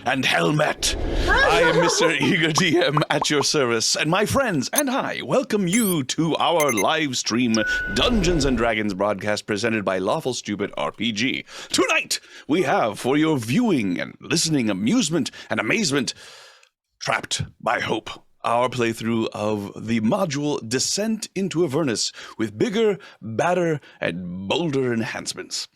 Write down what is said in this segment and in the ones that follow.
and helmet. I am Mr. Eager DM at your service, and my friends and I welcome you to our live stream Dungeons and Dragons broadcast presented by Lawful Stupid RPG. Tonight, we have for your viewing and listening amusement and amazement, Trapped by Hope, our playthrough of the module Descent into Avernus with bigger, badder, and bolder enhancements.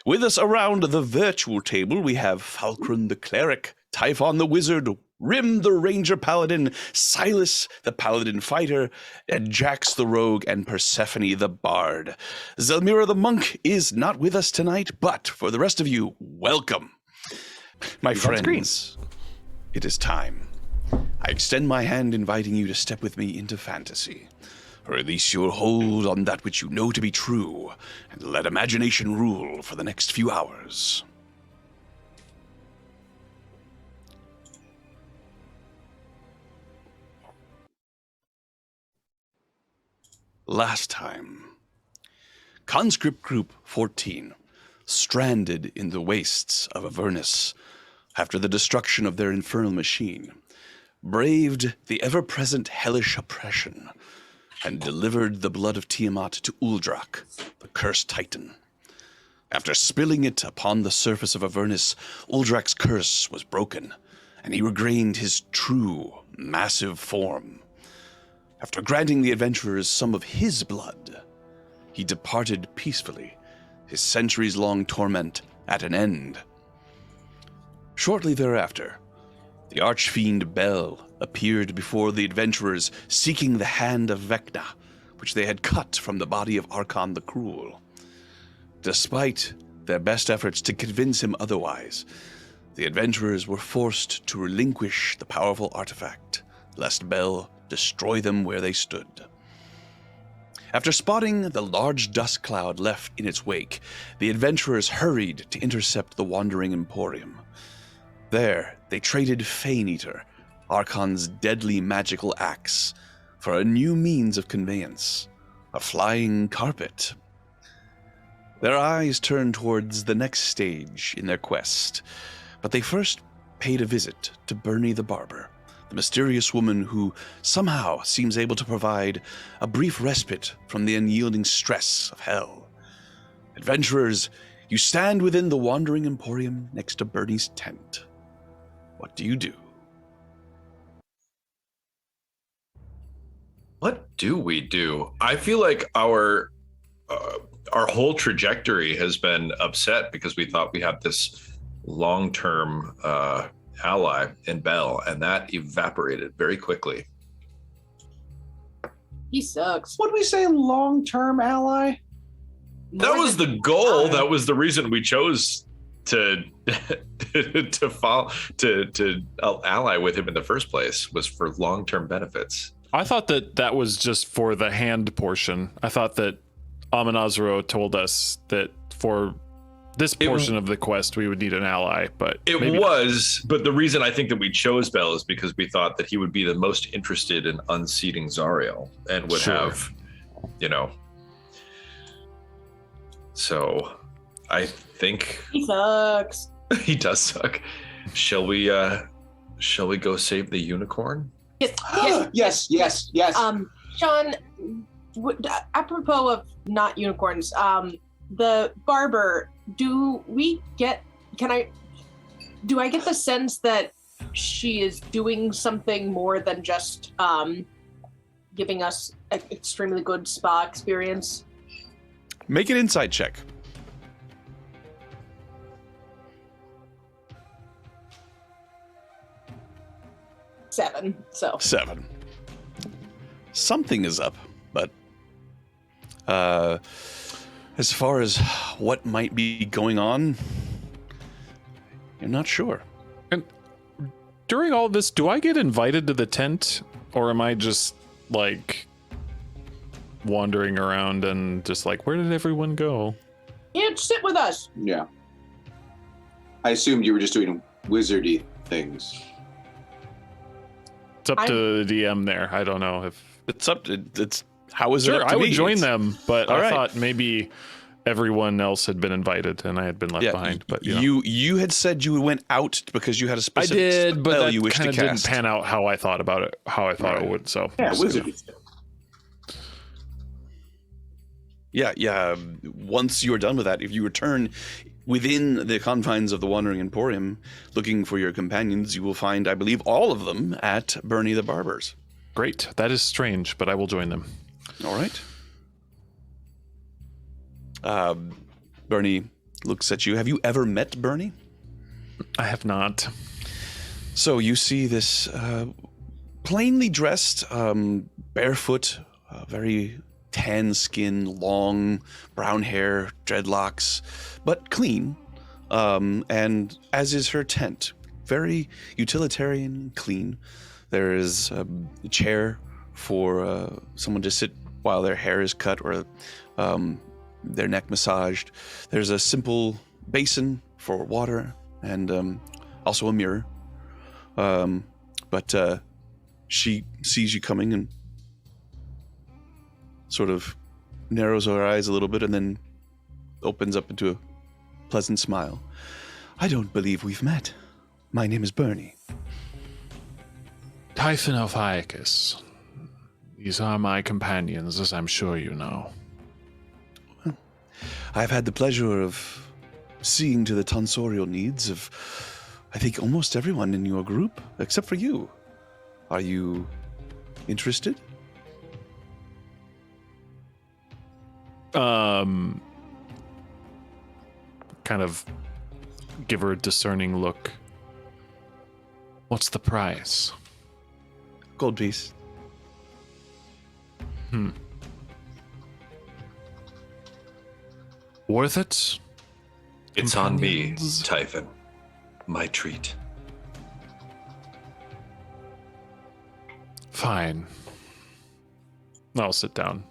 With us around the virtual table, we have Falcrun the Cleric, Typhon the Wizard, Rim the Ranger Paladin, Silas the Paladin Fighter, and Jax the Rogue, and Persephone the Bard. Zelmira the Monk is not with us tonight, but for the rest of you, welcome. My friends, it is time. I extend my hand inviting you to step with me into fantasy. Release your hold on that which you know to be true, and let imagination rule for the next few hours. Last time, Conscript Group 14, stranded in the wastes of Avernus after the destruction of their infernal machine, braved the ever-present hellish oppression and delivered the blood of Tiamat to Uldrak, the cursed titan. After spilling it upon the surface of Avernus, Uldrak's curse was broken, and he regained his true, massive form. After granting the adventurers some of his blood, he departed peacefully, his centuries-long torment at an end. Shortly thereafter, the archfiend Bel appeared before the adventurers, seeking the hand of Vecna, which they had cut from the body of Archon the Cruel. Despite their best efforts to convince him otherwise, the adventurers were forced to relinquish the powerful artifact, lest Bel destroy them where they stood. After spotting the large dust cloud left in its wake, the adventurers hurried to intercept the Wandering Emporium. There, they traded Fane Eater, Archon's deadly magical axe, for a new means of conveyance, a flying carpet. Their eyes turned towards the next stage in their quest, but they first paid a visit to Burney the Barber, the mysterious woman who somehow seems able to provide a brief respite from the unyielding stress of hell. Adventurers, you stand within the Wandering Emporium next to Burney's tent. What do you do? What do we do? I feel like our whole trajectory has been upset because we thought we had this long-term ally in Bell, and that evaporated very quickly. He sucks. What did we say? Long-term ally? That was the goal. That was the reason we chose to ally with him in the first place, was for long-term benefits. I thought that was just for the hand portion. I thought that Amanazaro told us that for this portion of the quest we would need an ally, but but the reason I think that we chose Bell is because we thought that he would be the most interested in unseating Zariel and would have, so I think He sucks. he does suck. Shall we go save the unicorn? Yes. Yes. Sean, apropos of not unicorns, the barber, do I get the sense that she is doing something more than just giving us an extremely good spa experience? Make an insight check. Seven. Seven. Something is up, but as far as what might be going on, you're not sure. And during all this, do I get invited to the tent, or am I just like wandering around and just like, where did everyone go? Yeah, sit with us. Yeah. I assumed you were just doing wizardy things. It's up to the DM there. I don't know if It's up to, it's how is it sure up to I would me? join It's- them, but All I right. thought maybe everyone else had been invited and I had been left behind. But you had said you went out because you had a specific I did, but spell that you wished to kind of didn't cast. pan out how I thought about it, how I thought it would. So Yeah, wizard. Yeah. Once you are done with that, if you return within the confines of the Wandering Emporium, looking for your companions, you will find, I believe, all of them at Burney the Barber's. Great. That is strange, but I will join them. All right. Burney looks at you. Have you ever met Burney? I have not. So you see this plainly dressed, barefoot, very tan skin, long brown hair, dreadlocks, but clean. And as is her tent, very utilitarian, clean. There is a chair for someone to sit while their hair is cut or their neck massaged. There's a simple basin for water and also a mirror. But she sees you coming and sort of narrows her eyes a little bit and then opens up into a pleasant smile. I don't believe we've met. My name is Burney. Typhon Ophiuchus. These are my companions, as I'm sure you know. I've had the pleasure of seeing to the tonsorial needs of, I think, almost everyone in your group, except for you. Are you interested? Kind of give her a discerning look. What's the price? Gold piece. Worth it? It's on me, Companions? Typhon. My treat. Fine. I'll sit down.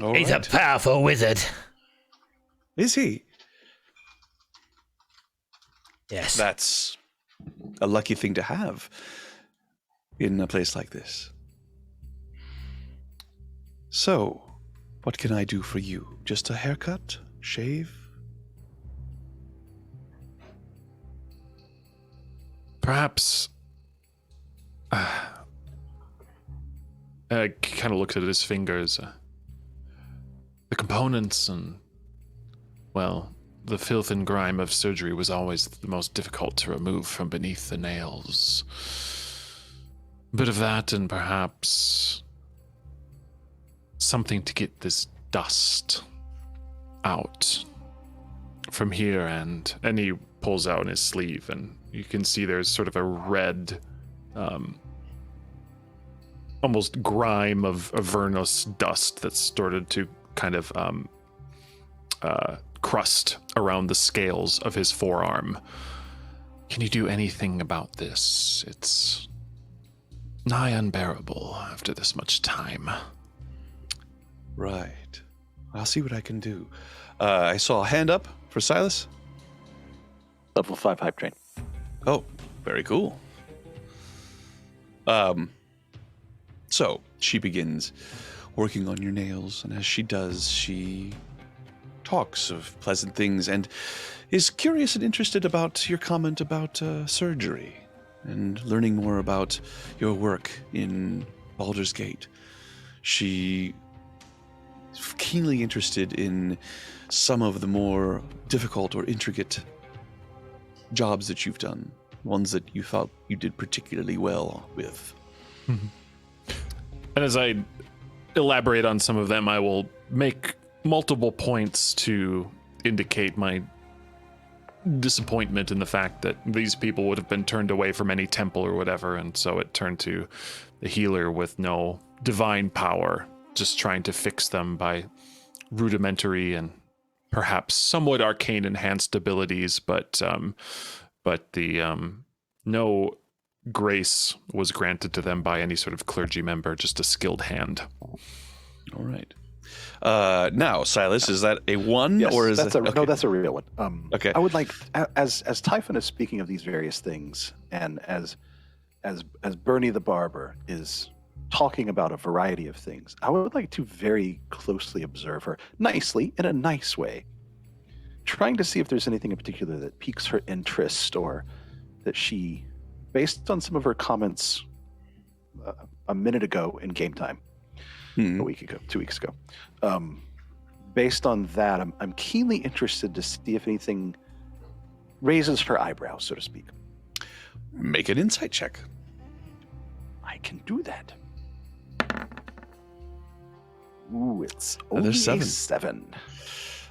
All He's right. a powerful wizard. Is he? Yes. That's a lucky thing to have in a place like this. So, what can I do for you? Just a haircut? Shave? Perhaps. Kind of looks at his fingers. The components and, well, the filth and grime of surgery was always the most difficult to remove from beneath the nails. A bit of that and perhaps something to get this dust out from here. And he pulls out his sleeve and you can see there's sort of a red, almost grime of Avernus dust that's started to kind of crust around the scales of his forearm. Can you do anything about this? It's nigh unbearable after this much time. Right. I'll see what I can do. I saw a hand up for Silas. Level 5 hype train. Oh, very cool. So she begins working on your nails, and as she does, she talks of pleasant things and is curious and interested about your comment about surgery and learning more about your work in Baldur's Gate. She is keenly interested in some of the more difficult or intricate jobs that you've done, ones that you thought you did particularly well with. And as I elaborate on some of them, I will make multiple points to indicate my disappointment in the fact that these people would have been turned away from any temple or whatever, and so it turned to the healer with no divine power, just trying to fix them by rudimentary and perhaps somewhat arcane enhanced abilities, but the no grace was granted to them by any sort of clergy member, just a skilled hand. All right. Now, Silas, is that a one Yes, or is that's it? no, that's a real one. Okay. I would like, as Typhon is speaking of these various things, and as Burney the Barber is talking about a variety of things. I would like to very closely observe her, nicely, in a nice way, trying to see if there's anything in particular that piques her interest or that she, based on some of her comments a minute ago in game time, a week ago, 2 weeks ago. Based on that, I'm keenly interested to see if anything raises her eyebrows, so to speak. Make an insight check. I can do that. Ooh, it's only There's a 7. 7.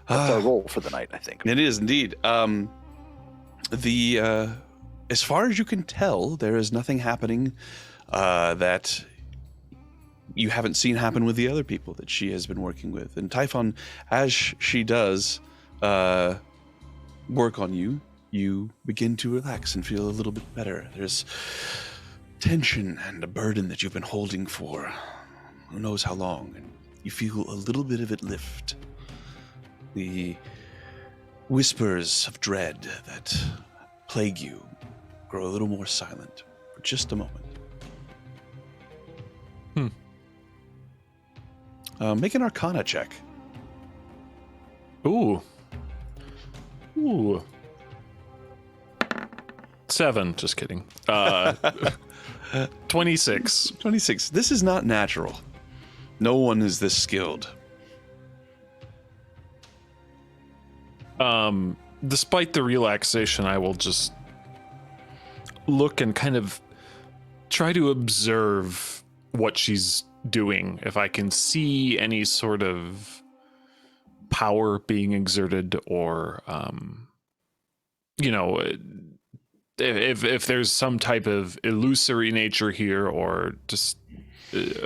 That's our roll for the night, I think. It is indeed. As far as you can tell, there is nothing happening that you haven't seen happen with the other people that she has been working with. And Typhon, as she does work on you, you begin to relax and feel a little bit better. There's tension and a burden that you've been holding for who knows how long, and you feel a little bit of it lift. The whispers of dread that plague you grow a little more silent for just a moment. Make an Arcana check. Ooh. 7. Just kidding. 26. 26. This is not natural. No one is this skilled. Despite the relaxation, I will just look and kind of try to observe what she's doing. If I can see any sort of power being exerted, or if there's some type of illusory nature here, or just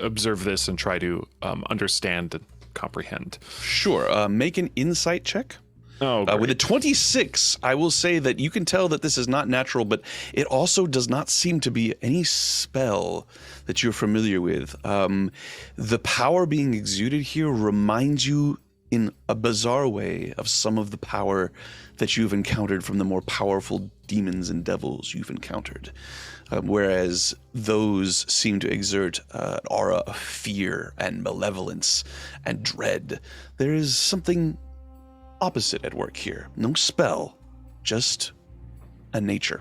observe this and try to understand and comprehend. Sure. Make an insight check. Oh, with a 26, I will say that you can tell that this is not natural, but it also does not seem to be any spell that you're familiar with. The power being exuded here reminds you in a bizarre way of some of the power that you've encountered from the more powerful demons and devils you've encountered. Whereas those seem to exert an aura of fear and malevolence and dread. There is something opposite at work here. No spell, just a nature.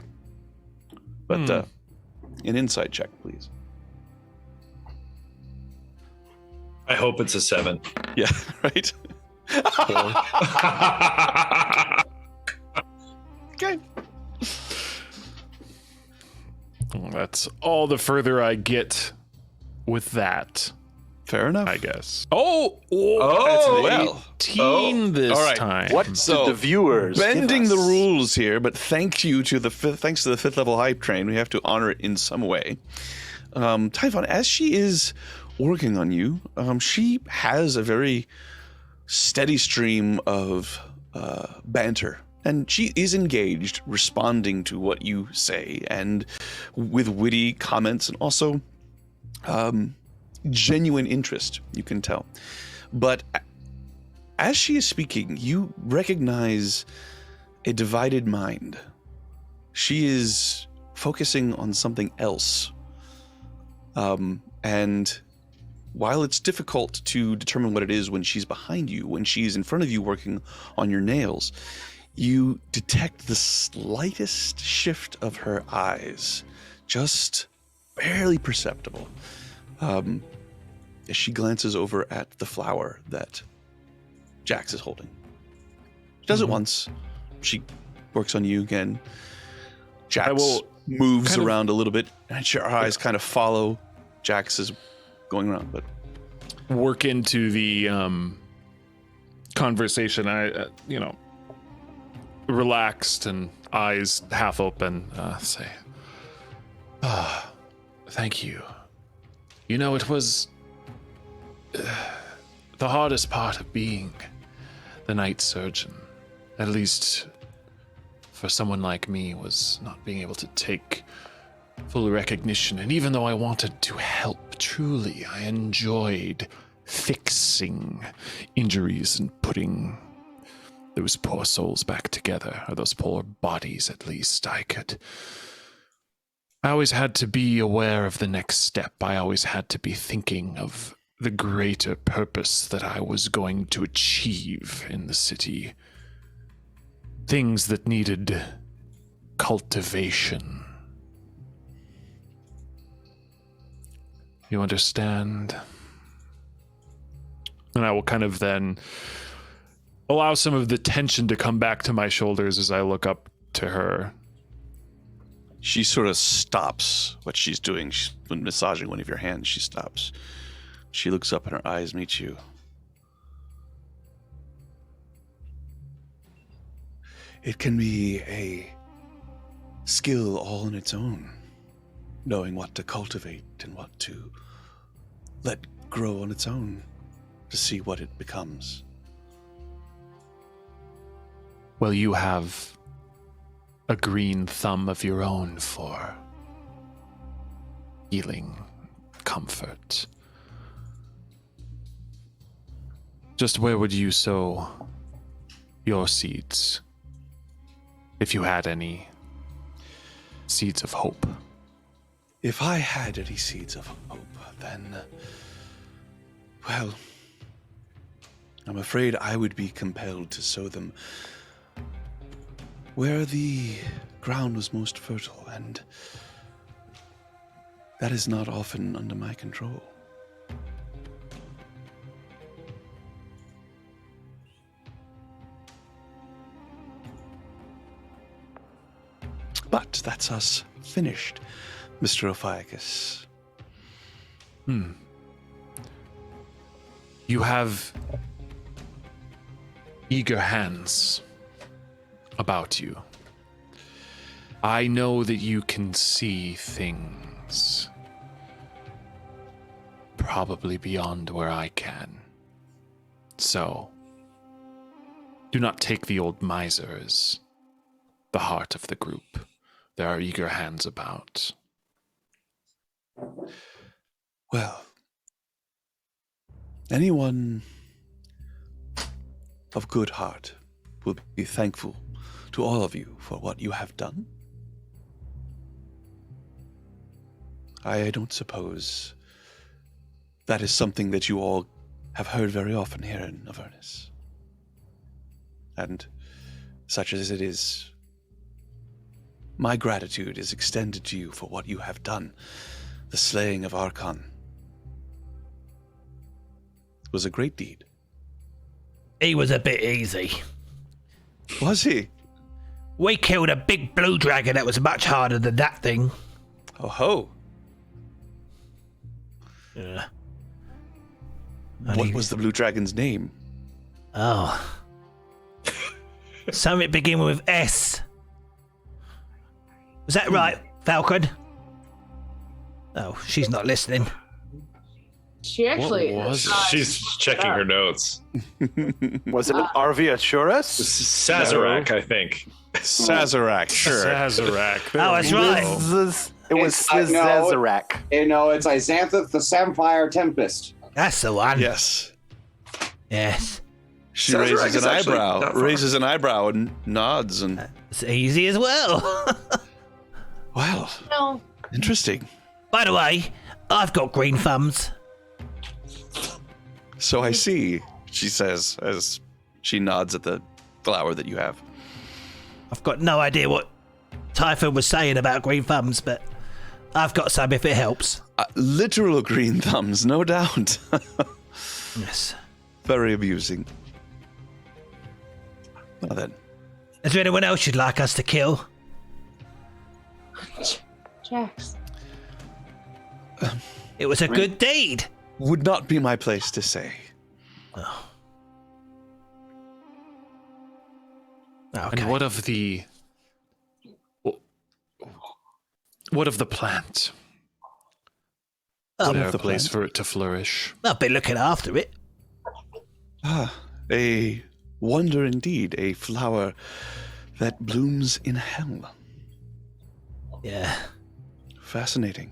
But an insight check, please. I hope it's a 7. Yeah, right? Okay. Well, that's all the further I get with that, Fair enough. I guess. Oh, That's well. 18 this All right. time. What So, did the viewers give Bending us? the rules here, but thanks to the 5th level hype train, we have to honor it in some way. Typhon, as she is working on you, she has a very steady stream of banter. And she is engaged, responding to what you say, and with witty comments, and also genuine interest, you can tell. But as she is speaking, you recognize a divided mind. She is focusing on something else. And while it's difficult to determine what it is when she's behind you, when she's in front of you working on your nails, you detect the slightest shift of her eyes, just barely perceptible, as she glances over at the flower that Jax is holding. She does it once. She works on you again. Jax moves around a little bit, and her eyes kind of follow Jax's going around, but work into the conversation. I, relaxed and eyes half open, say, thank you. It was the hardest part of being the night surgeon, at least for someone like me, was not being able to take full recognition. And even though I wanted to help, truly, I enjoyed fixing injuries and putting those poor souls back together, or those poor bodies at least. I I always had to be aware of the next step. I always had to be thinking of the greater purpose that I was going to achieve in the city. Things that needed cultivation. You understand? And I will kind of then allow some of the tension to come back to my shoulders as I look up to her. She sort of stops what she's doing. She's been massaging one of your hands. She stops. She looks up and her eyes meet you. It can be a skill all on its own, knowing what to cultivate and what to let grow on its own to see what it becomes. Well, you have a green thumb of your own for healing, comfort. Just where would you sow your seeds, if you had any seeds of hope? If I had any seeds of hope, then, well, I'm afraid I would be compelled to sow them where the ground was most fertile, and that is not often under my control. But that's us finished, Mr. Ophiuchus. You have eager hands about you. I know that you can see things probably beyond where I can. So, do not take the old miser as the heart of the group. There are eager hands about. Well, anyone of good heart will be thankful to all of you for what you have done. I don't suppose that is something that you all have heard very often here in Avernus. And such as it is, my gratitude is extended to you for what you have done. The slaying of Archon was a great deed. He was a bit easy. Was he? We killed a big blue dragon that was much harder than that thing. Oh ho! Yeah. What was the blue dragon's name? Oh. Something beginning with S. Was that right, Falcon? Oh, she's not listening. She actually What was it? She's checking her notes. Was it Arviaturus? Sazerac, I think. Sazerac, sure. Sazerac. Oh, that's right. It was Sazerac. No, it's Isanthus the Sapphire Tempest. That's the one. Yes. Yes. She Sazerac raises is an actually eyebrow, not far. raises an eyebrow and nods and, It's easy as well. wow, No. interesting. By the way, I've got green thumbs. So I see, she says, as she nods at the flower that you have. I've got no idea what Typhon was saying about green thumbs, but I've got some if it helps. Literal green thumbs, no doubt. Yes. Very amusing. Well then, Is there anyone else you'd like us to kill? Jax. It was a good deed. would not be my place to say. Oh. And what of the plant? Is there a place for it to flourish? I've been looking after it. A wonder indeed, a flower that blooms in hell. Yeah. Fascinating.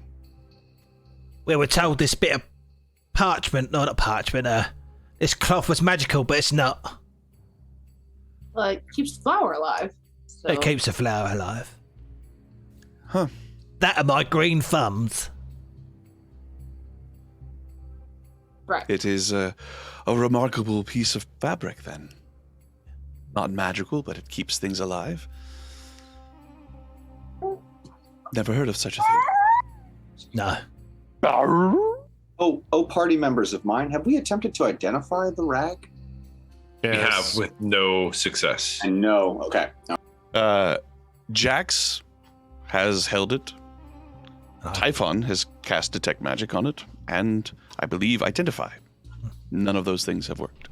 We were told this bit of parchment, no, not parchment, this cloth was magical, but it's not. Well, it keeps the flower alive. So. It keeps the flower alive. Huh. that are my green thumbs. Right. It is a remarkable piece of fabric, then. Not magical, but it keeps things alive. Never heard of such a thing. No. Oh, party members of mine, have we attempted to identify the rag? We have Yes. with no success. And no. Okay. No. Jax has held it. Typhon has cast Detect Magic on it, and I believe Identify. None of those things have worked.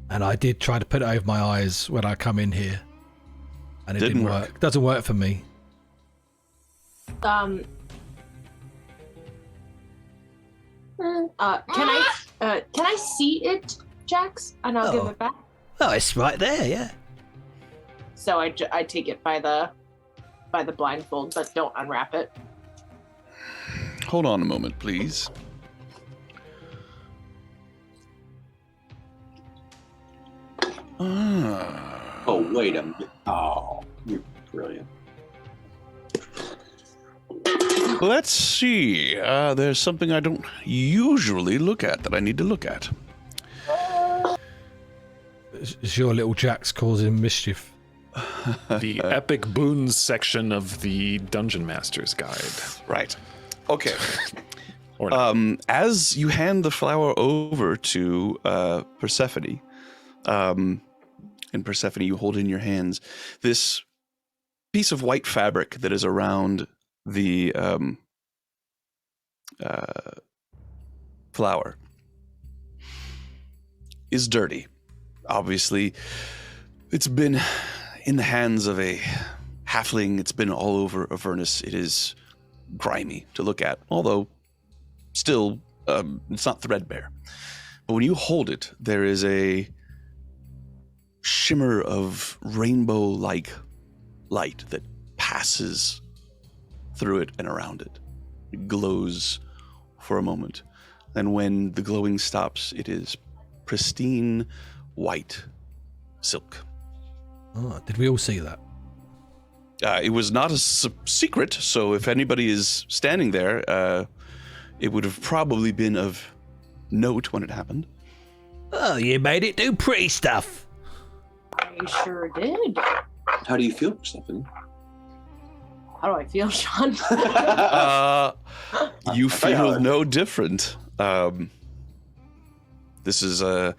And I did try to put it over my eyes when I come in here. And it didn't work. Doesn't work for me. Can I see it, Jax? And I'll give it back. Oh, it's right there, yeah. So I take it by the blindfold, but don't unwrap it. Hold on a moment, please. Oh, wait a minute. Oh, you're brilliant. Let's see. There's something I don't usually look at that I need to look at. Is your little Jax causing mischief? The epic boons section of the Dungeon Master's Guide. Right. Okay. Or not. As you hand the flower over to Persephone, and Persephone, you hold in your hands this piece of white fabric that is around the flower is dirty. Obviously, it's been in the hands of a halfling. It's been all over Avernus. It is grimy to look at, although still it's not threadbare. But when you hold it, there is a shimmer of rainbow-like light that passes through it and around it. It glows for a moment. And when the glowing stops, it is pristine white silk. Oh, did we all see that? It was not a secret, so if anybody is standing there, it would have probably been of note when it happened. Oh, you made it do pretty stuff. I sure did. How do you feel, Stephanie? How do I feel, Sean? You feel no different. This is a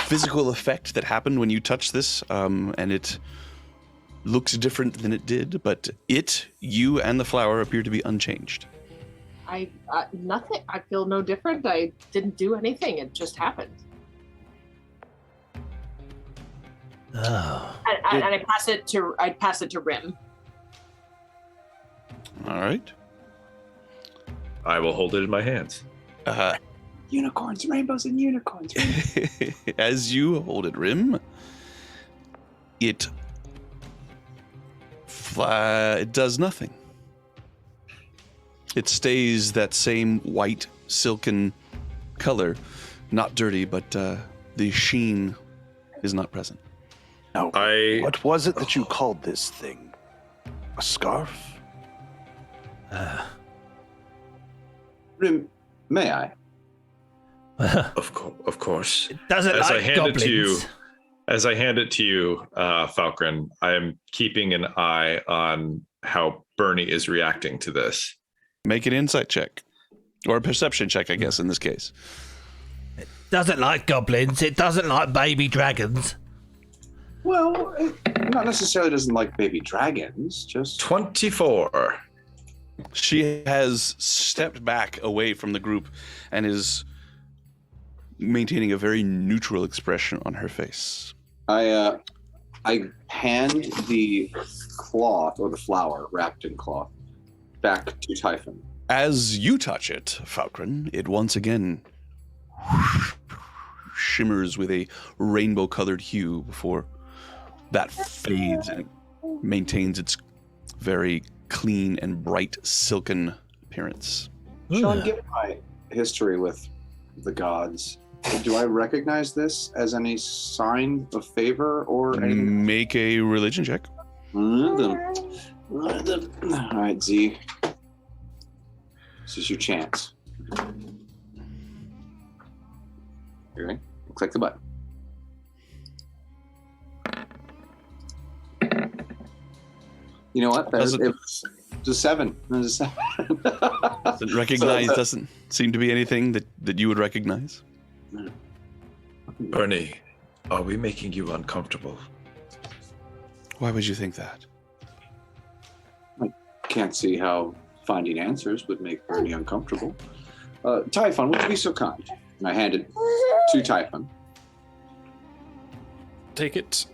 physical effect that happened when you touch this, and it looks different than it did, but you and the flower appear to be unchanged. Nothing. I feel no different. I didn't do anything. It just happened. Oh. And I pass it to Rim. All right. I will hold it in my hands. Unicorns, rainbows, and unicorns. As you hold it, Rim, it does nothing. It stays that same white, silken color, not dirty, but the sheen is not present. Now, what was it that you called this thing? A scarf? Rim, may I? Of course. It doesn't As like I hand goblins. it to you, Falcon, I am keeping an eye on how Burney is reacting to this. Make an insight check. Or a perception check, I guess, in this case. It doesn't like goblins. It doesn't like baby dragons. Well, it not necessarily doesn't like baby dragons, just 24. She has stepped back away from the group and is maintaining a very neutral expression on her face. I hand the cloth or the flower wrapped in cloth back to Typhon. As you touch it, Falcon, it once again shimmers with a rainbow-colored hue before that fades and maintains its very clean and bright silken appearance. Sean, given my history with the gods, do I recognize this as any sign of favor or anything? Make a religion check. All right, Z. This is your chance. You ready? Click the button. You know what? It was a 7. It was a 7. Doesn't seem to be anything that you would recognize. Burney, are we making you uncomfortable? Why would you think that? Can't see how finding answers would make Burney uncomfortable. Typhon, would you be so kind? And I handed to Typhon, Take it.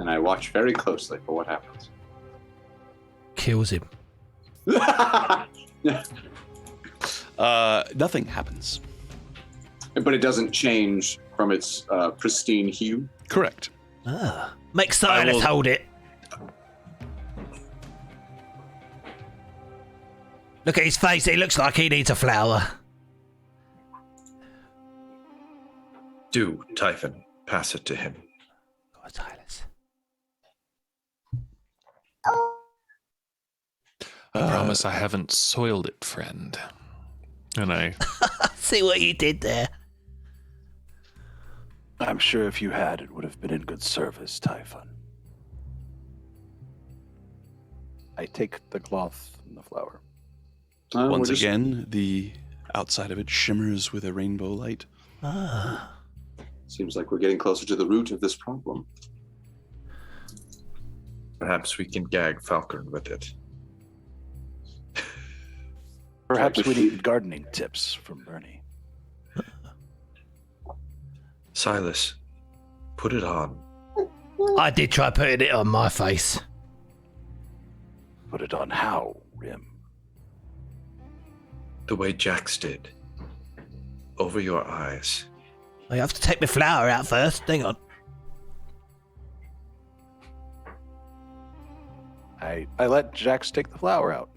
and I watch very closely for what happens. Kills him. Nothing happens. But it doesn't change from its pristine hue. Correct. Make Silas hold it. Look at his face. It looks like he needs a flower. Do, Typhon, pass it to him. Go on, Silas. I promise I haven't soiled it, friend. And I See what you did there. I'm sure if you had, it would have been in good service, Typhon. I take the cloth and the flower. Once again, the outside of it shimmers with a rainbow light. Seems like we're getting closer to the root of this problem. Perhaps we can gag Falcon with it. Perhaps we need gardening tips from Burney. Silas, put it on. I did try putting it on my face. Put it on how, Rim? The way Jax did. Over your eyes. I have to take my flower out first. Hang on. I let Jax take the flower out.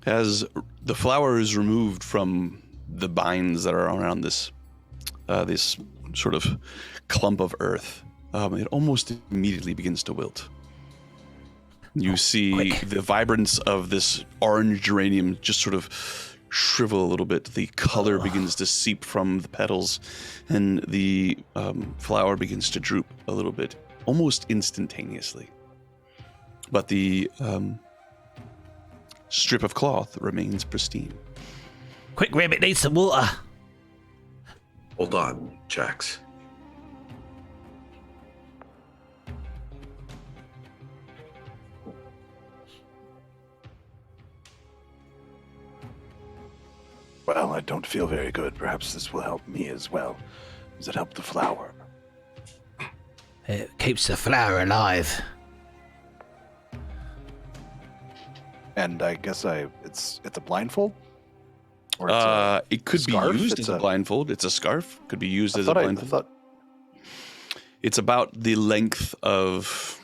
As the flower is removed from the binds that are around this this sort of clump of earth, it almost immediately begins to wilt. You see the vibrance of this orange geranium just sort of shrivel a little bit. The color begins to seep from the petals, and the flower begins to droop a little bit, almost instantaneously. But the strip of cloth remains pristine. Quick, Rim, it needs some water. Hold on, Jax. Well, I don't feel very good. Perhaps this will help me as well. Does it help the flower? It keeps the flower alive. And I guess it's a blindfold? Or it's It could be scarf? used It's as a blindfold. It's a scarf. Could be used as a I blindfold. thought It's about the length of...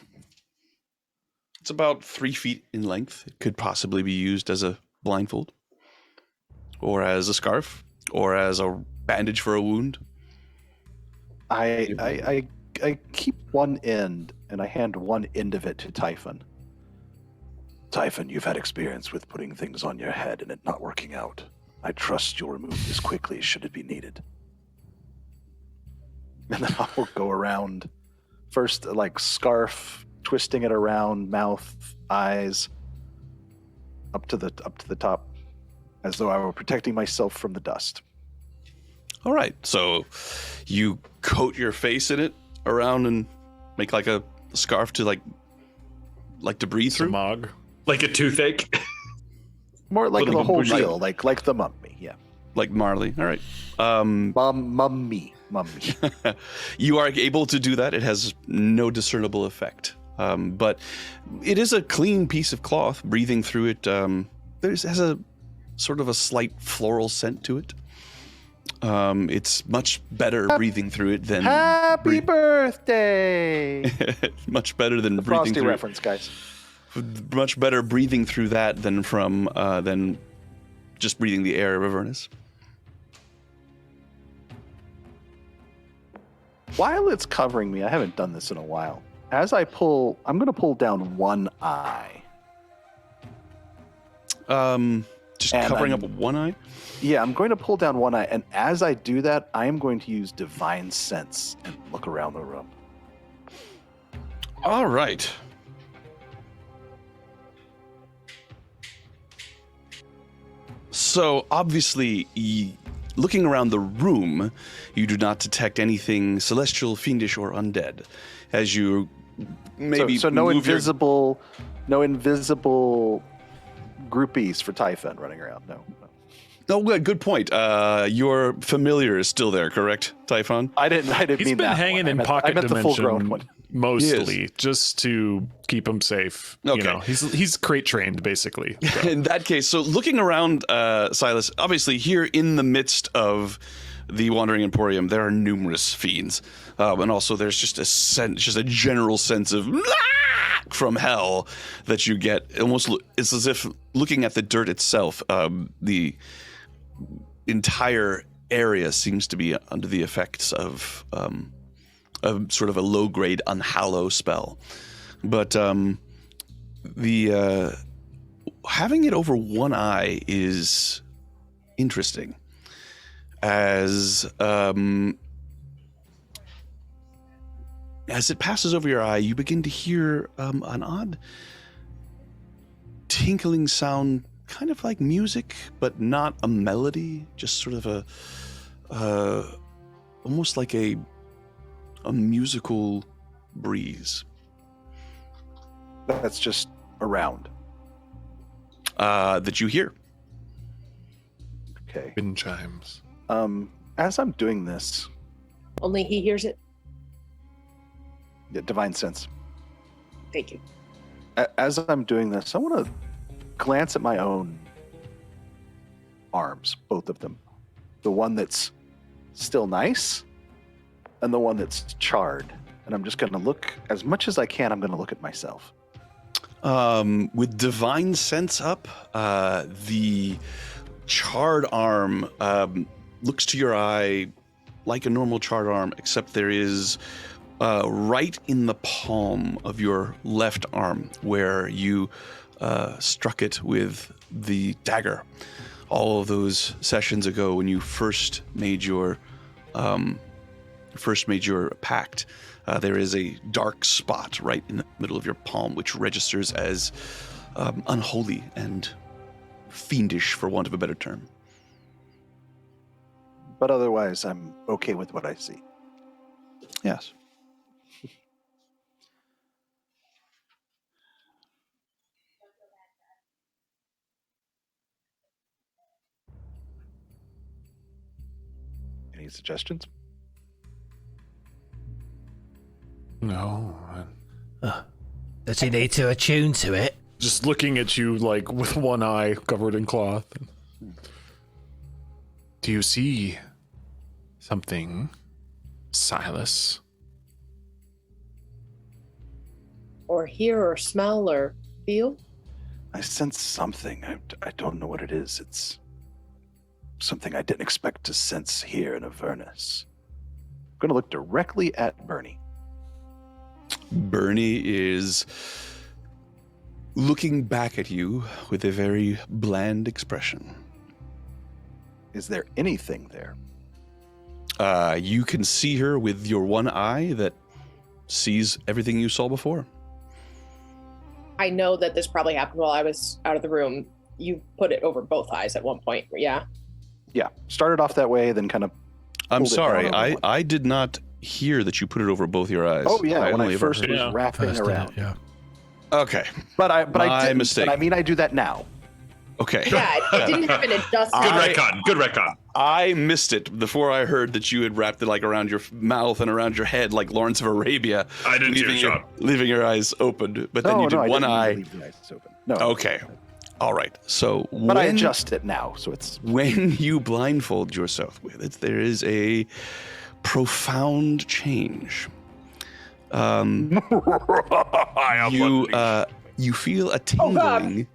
It's about 3 feet in length. It could possibly be used as a blindfold. Or as a scarf. Or as a bandage for a wound. I keep one end, and I hand one end of it to Typhon. Typhon, you've had experience with putting things on your head and it not working out. I trust you'll remove this quickly should it be needed. And then I'll go around, first like scarf, twisting it around, mouth, eyes, up to the top, as though I were protecting myself from the dust. All right. So you coat your face in it around and make like a scarf to like to breathe through. Samog. Like a toothache? More like Little the whole bougie. deal, like the mummy, yeah. Like Marley. All right. Mummy. You are able to do that. It has no discernible effect. But it is a clean piece of cloth. Breathing through it, has a sort of a slight floral scent to it. It's much better breathing through it than Happy birthday! much better than The breathing Frosty through reference, guys. much better breathing through that than than just breathing the air of Avernus. While it's covering me, I haven't done this in a while. as I pull, I'm going to pull down one eye. Just And covering I'm- up one eye. Yeah, I'm going to pull down one eye, and as I do that, I am going to use Divine Sense and look around the room. All right. So obviously, looking around the room, you do not detect anything celestial, fiendish, or undead. As you maybe so no move invisible, no invisible groupies for Typhon running around. No. Oh, good point. Your familiar is still there, correct, Typhon? I didn't He's mean been that hanging one. in I pocket meant the full-grown dimension one. mostly, just to keep him safe. Okay. You know, he's crate trained basically. So. In that case, so looking around, Silas, obviously here in the midst of the Wandering Emporium, there are numerous fiends, and also there's just a general sense of from hell that you get. Almost, it's as if looking at the dirt itself, the entire area seems to be under the effects of sort of a low-grade unhallow spell. But the having it over one eye is interesting, as it passes over your eye, you begin to hear an odd tinkling sound, kind of like music, but not a melody, just sort of a almost like a musical breeze. That's just around. That you hear. Okay. Wind chimes. As I'm doing this, Only he hears it. yeah, Divine Sense. Thank you. As I'm doing this, I want to glance at my own arms, both of them. The one that's still nice and the one that's charred. And I'm just going to look, as much as I can, I'm going to look at myself. With Divine Sense up, the charred arm looks to your eye like a normal charred arm, except there is right in the palm of your left arm where you struck it with the dagger all of those sessions ago when you first made your pact. There is a dark spot right in the middle of your palm, which registers as unholy and fiendish, for want of a better term. But otherwise, I'm okay with what I see. Yes. Any suggestions? No. Does he need to attune to it? Just looking at you like with one eye covered in cloth. Do you see something, Silas? Or hear or smell or feel? I sense something. I don't know what it is. It's something I didn't expect to sense here in Avernus. I'm going to look directly at Burney. Burney is looking back at you with a very bland expression. Is there anything there? You can see her with your one eye that sees everything you saw before. I know that this probably happened while I was out of the room. You put it over both eyes at one point, yeah? Yeah. Started off that way, then kind of. I'm Pulled it sorry, down over one. I did not hear that you put it over both your eyes. Oh yeah, when only I ever first heard- was wrapping First did it, around. yeah. Okay, But I My didn't. mistake. But I mean, I do that now. okay. Yeah, it didn't happen in just Good retcon. Good retcon. I missed it before I heard that you had wrapped it like around your mouth and around your head, like Lawrence of Arabia. I didn't hear Sean. Leaving your eyes open, but then No, you did no, I one didn't eye. leave the eyes open. No. Okay, all right. So But I adjust it now, so it's. when you blindfold yourself with it, there is a profound change. You feel a tingling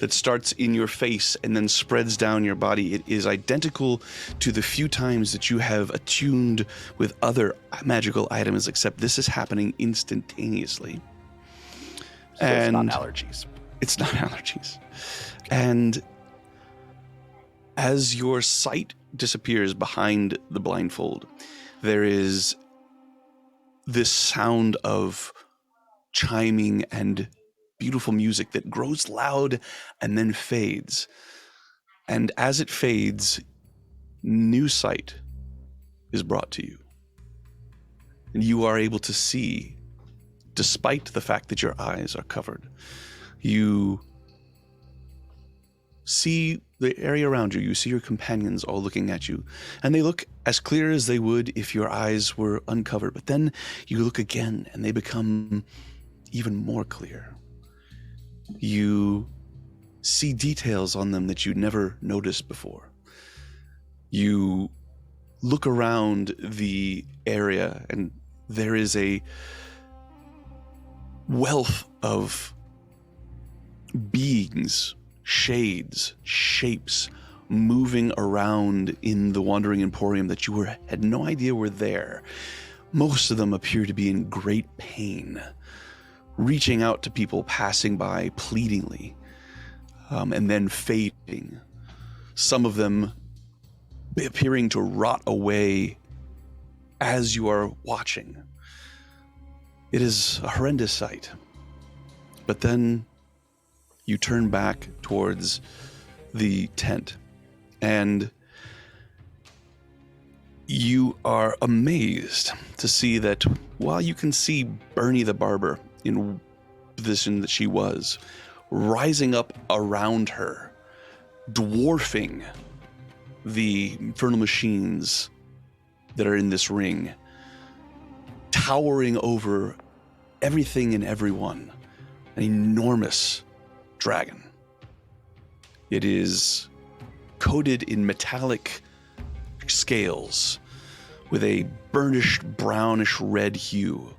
that starts in your face and then spreads down your body. It is identical to the few times that you have attuned with other magical items, except this is happening instantaneously. So it's not allergies. It's not allergies. And as your sight disappears behind the blindfold, there is this sound of chiming and beautiful music that grows loud and then fades. And as it fades, new sight is brought to you. And you are able to see, despite the fact that your eyes are covered. You see the area around you. You see your companions all looking at you. And they look as clear as they would if your eyes were uncovered. But then you look again and they become even more clear. You see details on them that you never noticed before. You look around the area and there is a wealth of beings, shades, shapes moving around in the Wandering Emporium that you had no idea were there. Most of them appear to be in great pain, reaching out to people passing by pleadingly, and then fading. Some of them appearing to rot away as you are watching. It is a horrendous sight. But then you turn back towards the tent, and you are amazed to see that while you can see Burney the Barber in the position that she was, rising up around her, dwarfing the infernal machines that are in this ring, towering over everything and everyone, an enormous dragon. It is coated in metallic scales with a burnished brownish red hue,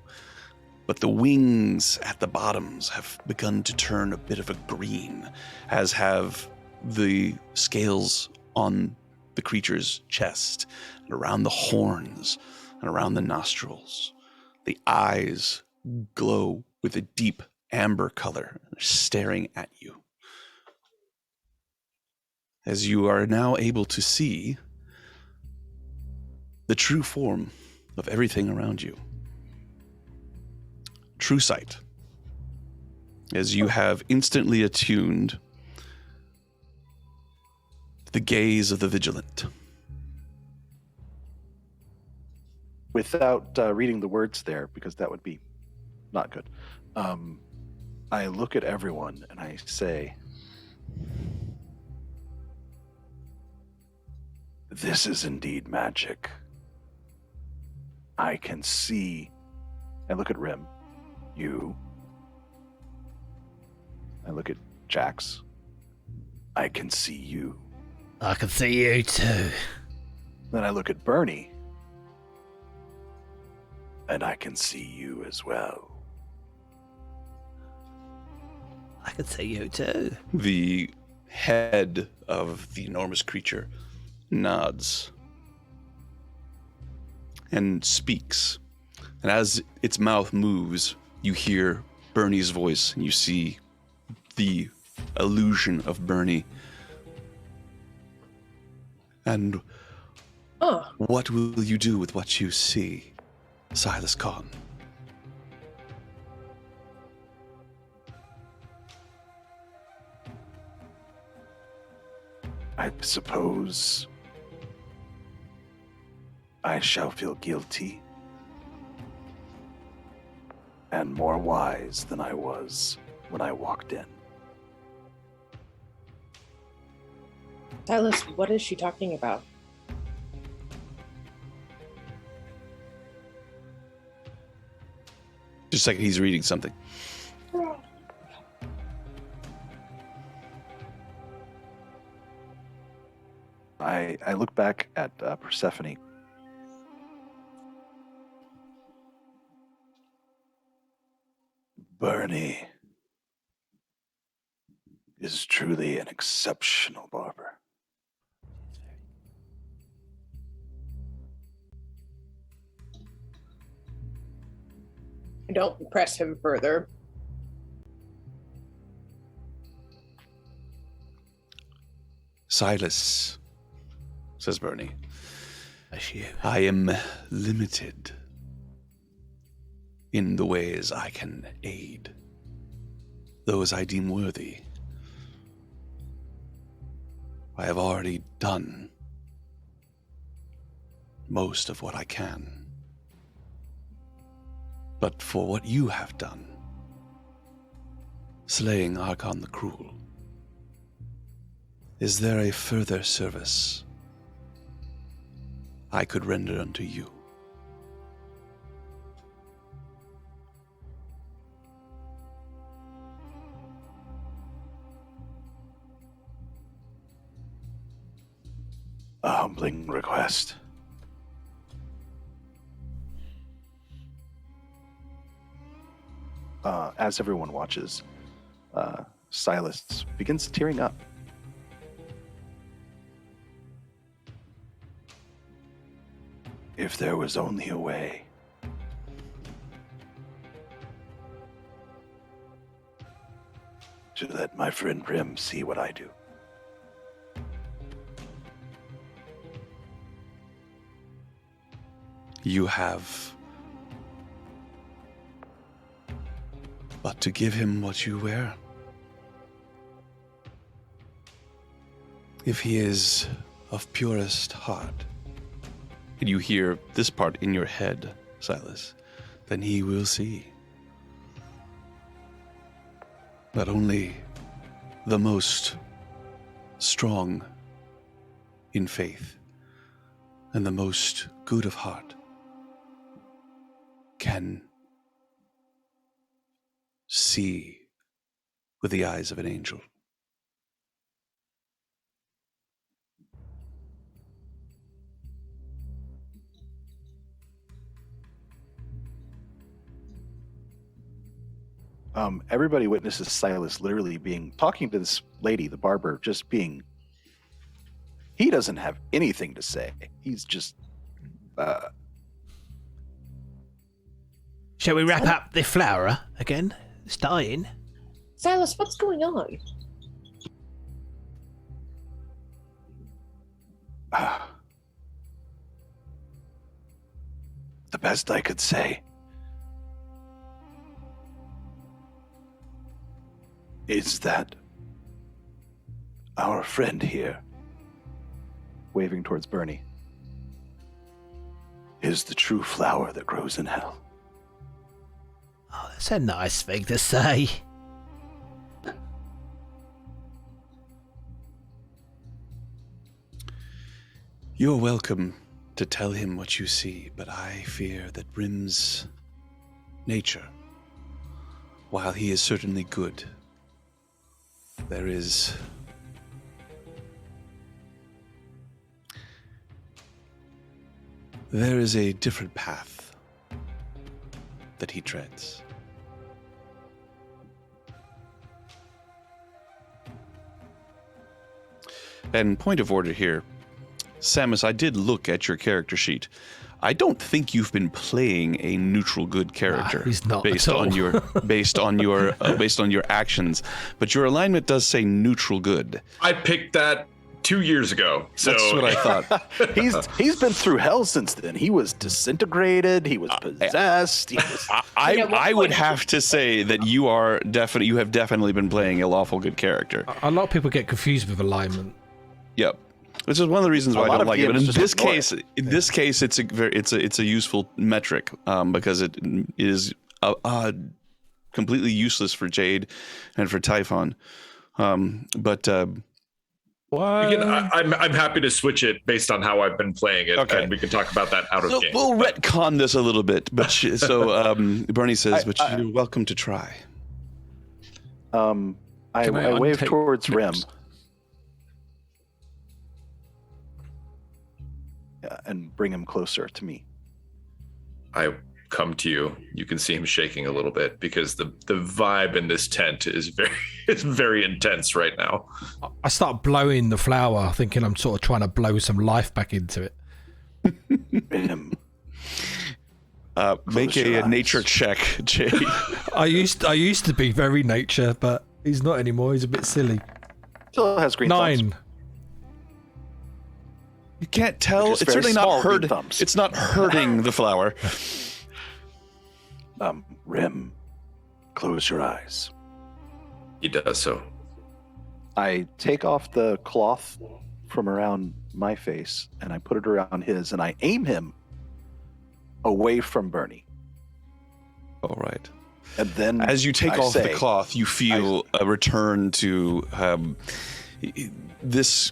but the wings at the bottoms have begun to turn a bit of a green, as have the scales on the creature's chest and around the horns and around the nostrils. The eyes glow with a deep amber color, staring at you. As you are now able to see the true form of everything around you. True sight. As you have instantly attuned the gaze of the vigilant. Without reading the words there, because that would be not good, I look at everyone and I say, "This is indeed magic. I can see." I look at Rim. You. I look at Jax. I can see you. I can see you too. Then I look at Burney. And I can see you as well. I can see you too. The head of the enormous creature nods and speaks. And as its mouth moves, you hear Burney's voice and you see the illusion of Burney. And what will you do with what you see, Silas Khan? I suppose I shall feel guilty and more wise than I was when I walked in. Silas, what is she talking about? Just a second, he's reading something. I look back at Persephone. Burney is true. truly an exceptional barber. Don't press him further. Silas, says Burney, That's you. I am limited in the ways I can aid those I deem worthy. I have already done most of what I can. But for what you have done, slaying Archon the Cruel, is there a further service I could render unto you? A humbling request. As everyone watches, Silas begins tearing up. If there was only a way. To let my friend Rim see what I do. You have but to give him what you wear. If he is of purest heart, and you hear this part in your head, Silas, then he will see. But only the most strong in faith and the most good of heart can see with the eyes of an angel. Everybody witnesses Silas literally talking to this lady, the barber, just being. He doesn't have anything to say. He's just. Shall we wrap up the flower again? It's dying. Silas, what's going on? The best I could say is that our friend here, waving towards Burney, is the true flower that grows in hell. Oh, that's a nice thing to say. You're welcome to tell him what you see, but I fear that Rim's nature, while he is certainly good, there is a different path that he treads. And point of order here, Samus, I did look at your character sheet. I don't think you've been playing a neutral good character. He's not based at all. on your based on your actions, but your alignment does say neutral good. I picked that 2 years ago. So That's what I thought. He's been through hell since then. He was disintegrated. He was possessed. I would have to say that you have definitely been playing a lawful good character. A lot of people get confused with alignment. Yep. Which is one of the reasons why I lot don't of like it. But DMs in just this case, it's a useful metric because it is completely useless for Jade and for Typhon. Again, I'm happy to switch it based on how I've been playing it, Okay. and we can talk about that out of So game. we'll retcon this a little bit, but Burney says, "But you're welcome to try." I wave untake towards Rim. nips? And bring him closer to me. I come to you. You can see him shaking a little bit because the vibe in this tent is very intense right now. I start blowing the flower, thinking I'm sort of trying to blow some life back into it. Make a nature check, Jay. I used to be very nature, but he's not anymore. He's a bit silly. Still has green 9. thumbs. You can't tell. Just It's very certainly not small green hurt. thumbs. It's not hurting the flower. Rim, close your eyes. He does so. I take off the cloth from around my face and I put it around his and I aim him away from Burney. All right. And then As you take off the cloth, you feel a return to this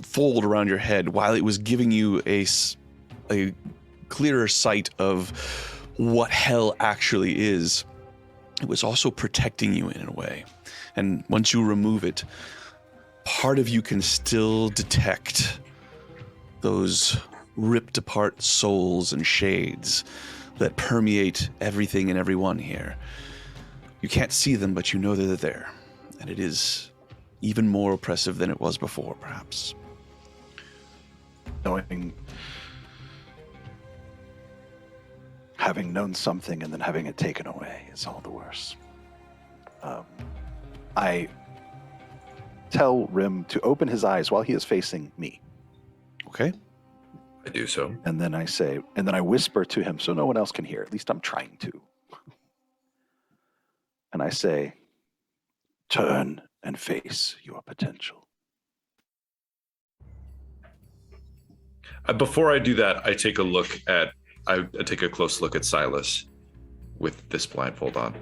fold around your head. While it was giving you a clearer sight of what hell actually is, it was also protecting you in a way. And once you remove it, part of you can still detect those ripped apart souls and shades that permeate everything and everyone here. You can't see them, but you know that they're there. And it is even more oppressive than it was before, perhaps. Having known something and then having it taken away is all the worse. I tell Rim to open his eyes while he is facing me. Okay? I do so. And then I whisper to him so no one else can hear. At least I'm trying to. And I say, turn and face your potential. Before I do that, I take a close look at Silas with this blindfold on.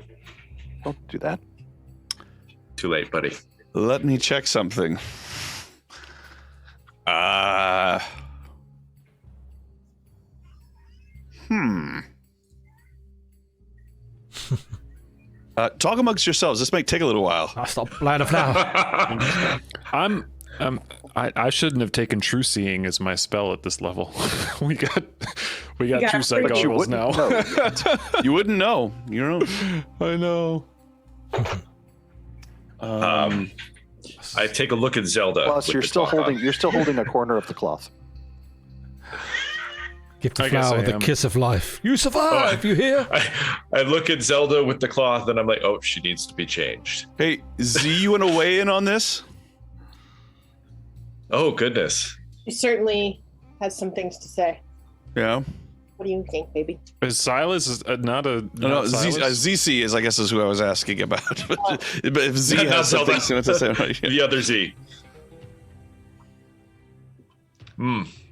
Don't do that. Too late, buddy. Let me check something. Talk amongst yourselves. This might take a little while. I stop blowing the flower. I shouldn't have taken true seeing as my spell at this level. we got got true sight pretty- goggles now. You wouldn't know. You know. I know. I take a look at Zelda. Plus, with you're the still cloth on. holding a corner of the cloth. Give the I guess flower I the am. kiss of life. You survive, you hear? I look at Zelda with the cloth and I'm like, oh, she needs to be changed. Hey, Z, you want to weigh in on this? Oh, goodness. He certainly has some things to say. Yeah. What do you think, baby? Is Silas not a No, Silas? ZC is, I guess, is who I was asking about. But if Z Not has something Zelda. to say, right? The other Z.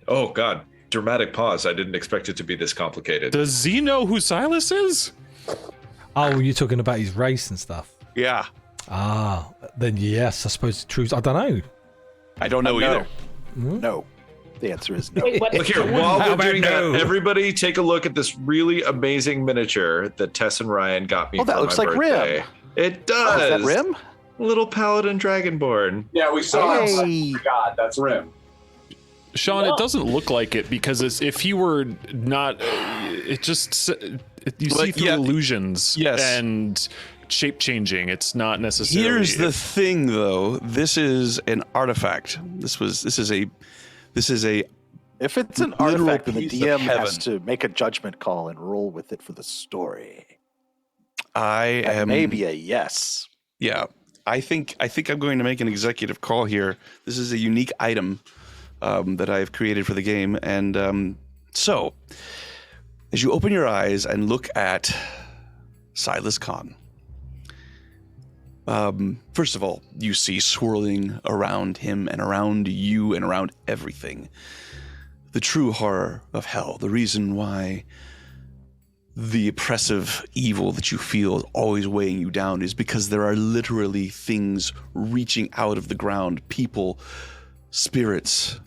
Oh, God. Dramatic pause. I didn't expect it to be this complicated. Does Z know who Silas is? Oh, you're talking about his race and stuff. Yeah. Ah, then yes, I suppose it's true. I don't know. I don't know either. No. The answer is no. Wait, what? Look here, while How we're about doing that, no? everybody take a look at this really amazing miniature that Tess and Ryan got me Oh, that for looks my like birthday. Rim. It does. Is that Rim? Little paladin dragonborn. Yeah, we saw it. Hey. God, that's Rim. Sean, it doesn't look like it because if he were not, it just you see through illusions and shape changing. It's not necessarily. Here's the thing, though. This is an artifact. This is a. If it's an Literal artifact, then the piece of DM has heaven. to make a judgment call and roll with it for the story. I That am. may be a yes. Yeah, I think I'm going to make an executive call here. This is a unique item that I've created for the game, and so as you open your eyes and look at Silas Khan, first of all, you see swirling around him and around you and around everything the true horror of hell. The reason why the oppressive evil that you feel is always weighing you down is because there are literally things reaching out of the ground, people, spirits,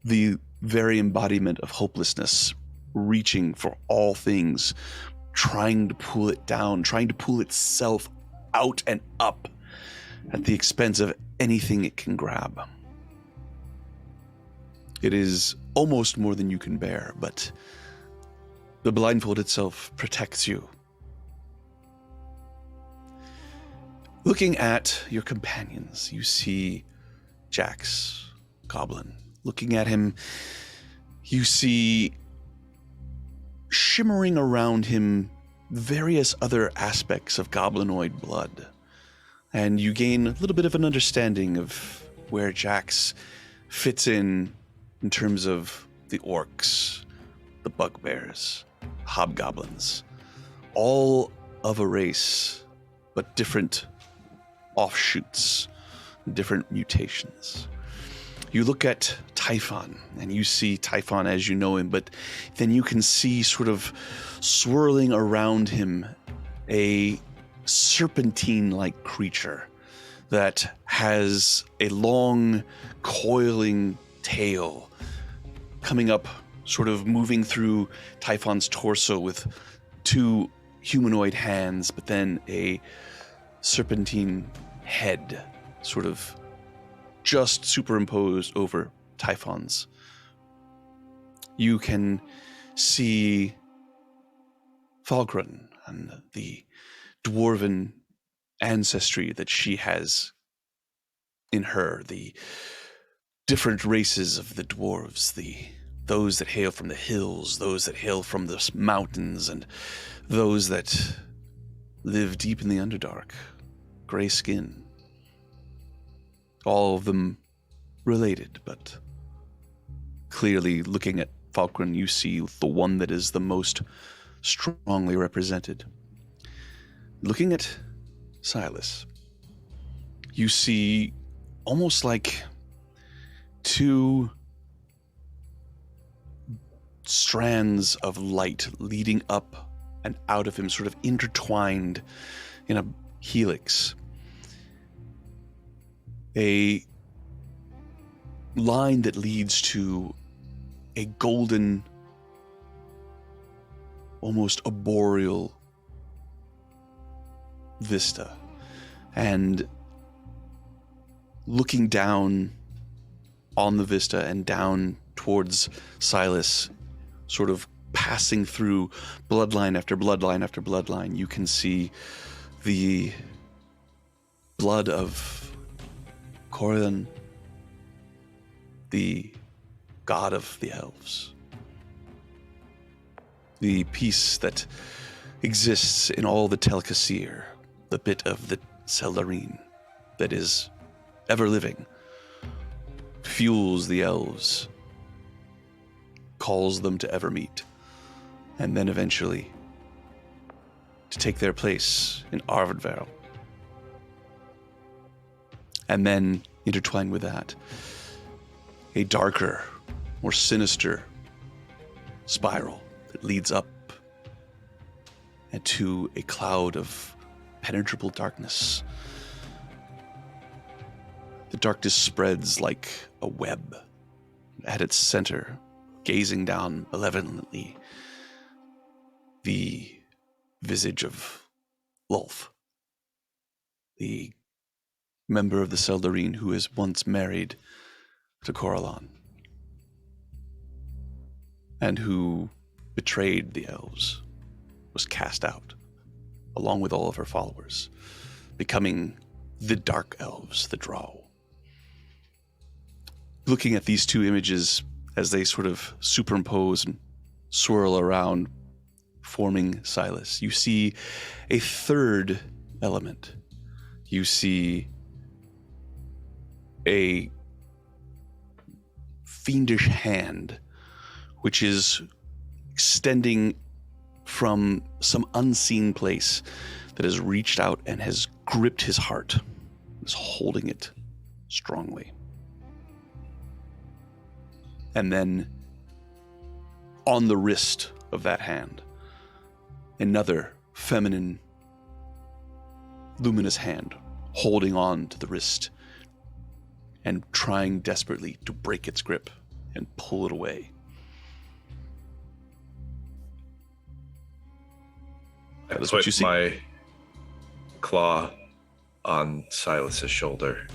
the very embodiment of hopelessness, reaching for all things, trying to pull it down, trying to pull itself out and up at the expense of anything it can grab. It is almost more than you can bear, but The blindfold itself protects you. Looking at your companions, you see Jax, Goblin. Looking at him, you see shimmering around him various other aspects of goblinoid blood. And you gain a little bit of an understanding of where Jax fits in terms of the orcs, the bugbears, hobgoblins, all of a race, but different offshoots, different mutations. You look at Typhon, and you see Typhon as you know him, but then you can see sort of swirling around him a serpentine-like creature that has a long, coiling tail coming up, sort of moving through Typhon's torso with two humanoid hands, but then a serpentine head sort of just superimposed over Typhon's. You can see Falgren and the dwarven ancestry that she has in her, the different races of the dwarves, those that hail from the hills, those that hail from the mountains, and those that live deep in the Underdark, gray skin. All of them related, but clearly looking at Falkren, you see the one that is the most strongly represented. Looking at Silas, you see almost like two strands of light leading up and out of him, sort of intertwined in a helix. A line that leads to a golden, almost arboreal vista. And looking down on the vista and down towards Silas, sort of passing through bloodline after bloodline after bloodline, you can see the blood of Corian, the god of the elves. The piece that exists in all the Tel'Kasir, the bit of the Seldarine that is ever living, fuels the elves, calls them to ever meet, and then eventually to take their place in Arvidvale. And then, intertwined with that, a darker, more sinister spiral that leads up and to a cloud of penetrable darkness. The darkness spreads like a web. At its center, gazing down malevolently, the visage of Lawful, the member of the Seldarine who is once married to Coralon, and who betrayed the elves, was cast out, along with all of her followers, becoming the Dark Elves, the Drow. Looking at these two images as they sort of superimpose and swirl around, forming Silas, you see a third element. You see a fiendish hand, which is extending from some unseen place that has reached out and has gripped his heart, is holding it strongly. And then on the wrist of that hand, another feminine, luminous hand holding on to the wrist and trying desperately to break its grip and pull it away. I That is what you put see. my claw on Silas's shoulder.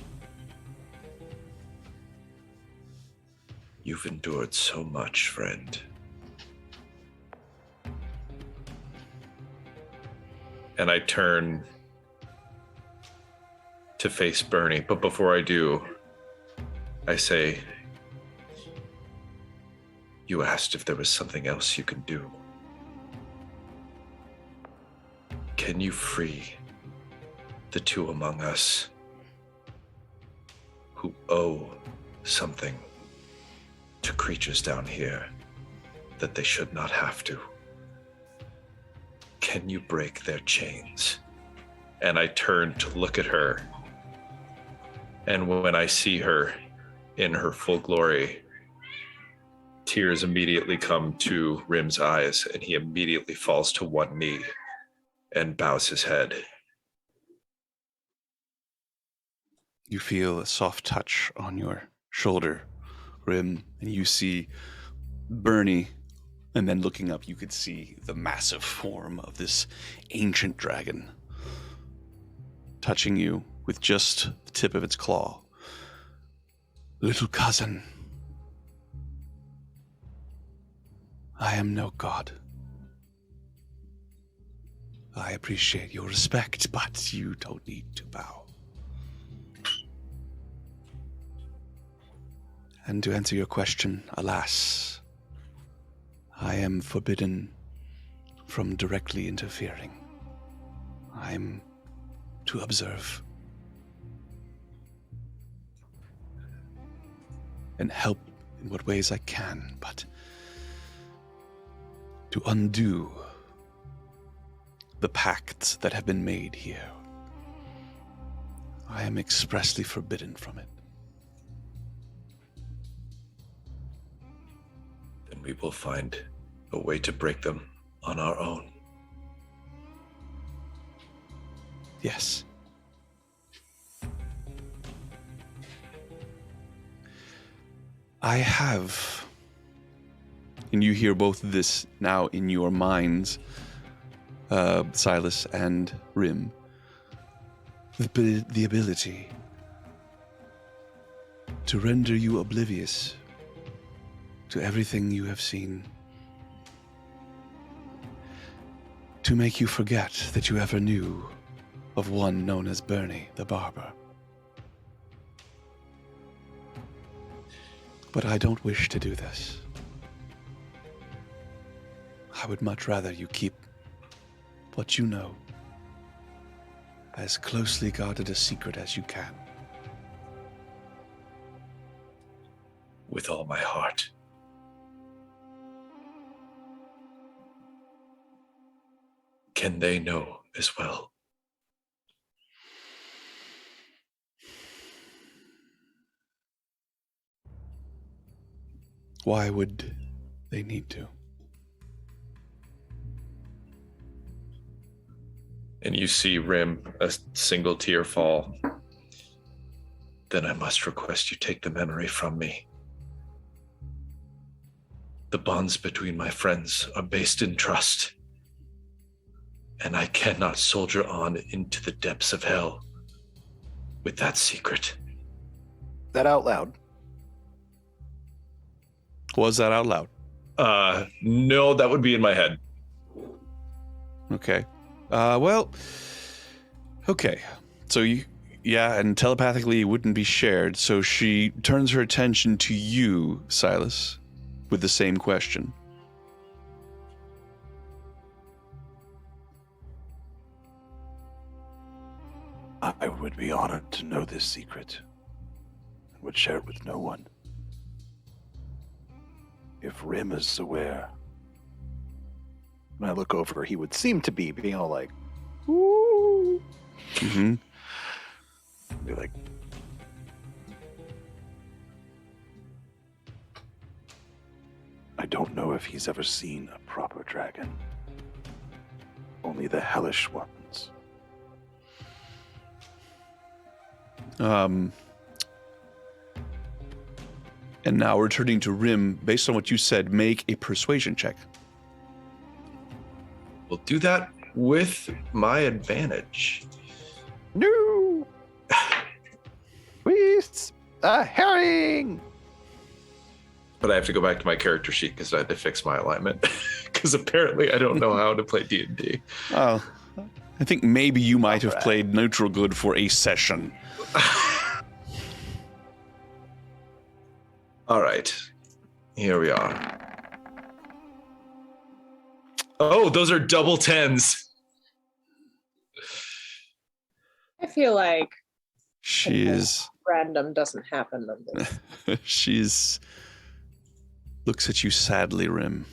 You've endured so much, friend. And I turn to face Burney. But before I do, I say, you asked if there was something else you can do. Can you free the two among us who owe something to creatures down here that they should not have to? Can you break their chains? And I turn to look at her. And when I see her in her full glory, tears immediately come to Rim's eyes, and he immediately falls to one knee and bows his head. You feel a soft touch on your shoulder, Rim, and you see Burney, and then looking up, you could see the massive form of this ancient dragon touching you with just the tip of its claw. Little cousin, I am no god. I appreciate your respect, but you don't need to bow. And to answer your question, alas, I am forbidden from directly interfering. I'm to observe and help in what ways I can, but to undo the pacts that have been made here, I am expressly forbidden from it. Then we will find a way to break them on our own. Yes. I have, and you hear both of this now in your minds, Silas and Rim, the ability to render you oblivious to everything you have seen, to make you forget that you ever knew of one known as Burney the Barber. But I don't wish to do this. I would much rather you keep what you know as closely guarded a secret as you can. With all my heart. Can they know as well? Why would they need to? And you see Rim, a single tear fall. Then I must request you take the memory from me. The bonds between my friends are based in trust, and I cannot soldier on into the depths of hell with that secret. That out loud. Was that out loud? No, that would be in my head. Okay. Okay. So and telepathically it wouldn't be shared. So she turns her attention to you, Silas, with the same question. I would be honored to know this secret and would share it with no one. If Rim is aware. When I look over, he would seem to be being all like, ooh. Mm-hmm. Be like, I don't know if he's ever seen a proper dragon. Only the hellish ones. And now returning to Rim, based on what you said, make a persuasion check. We'll do that with my advantage. No! Please! A herring! But I have to go back to my character sheet because I had to fix my alignment. Because apparently I don't know how to play D&D. Oh, I think maybe you might have played neutral good for a session. All right. Here we are. Oh, those are double 10s. I feel like She is. random doesn't happen on this. She's. Looks at you sadly, Rim.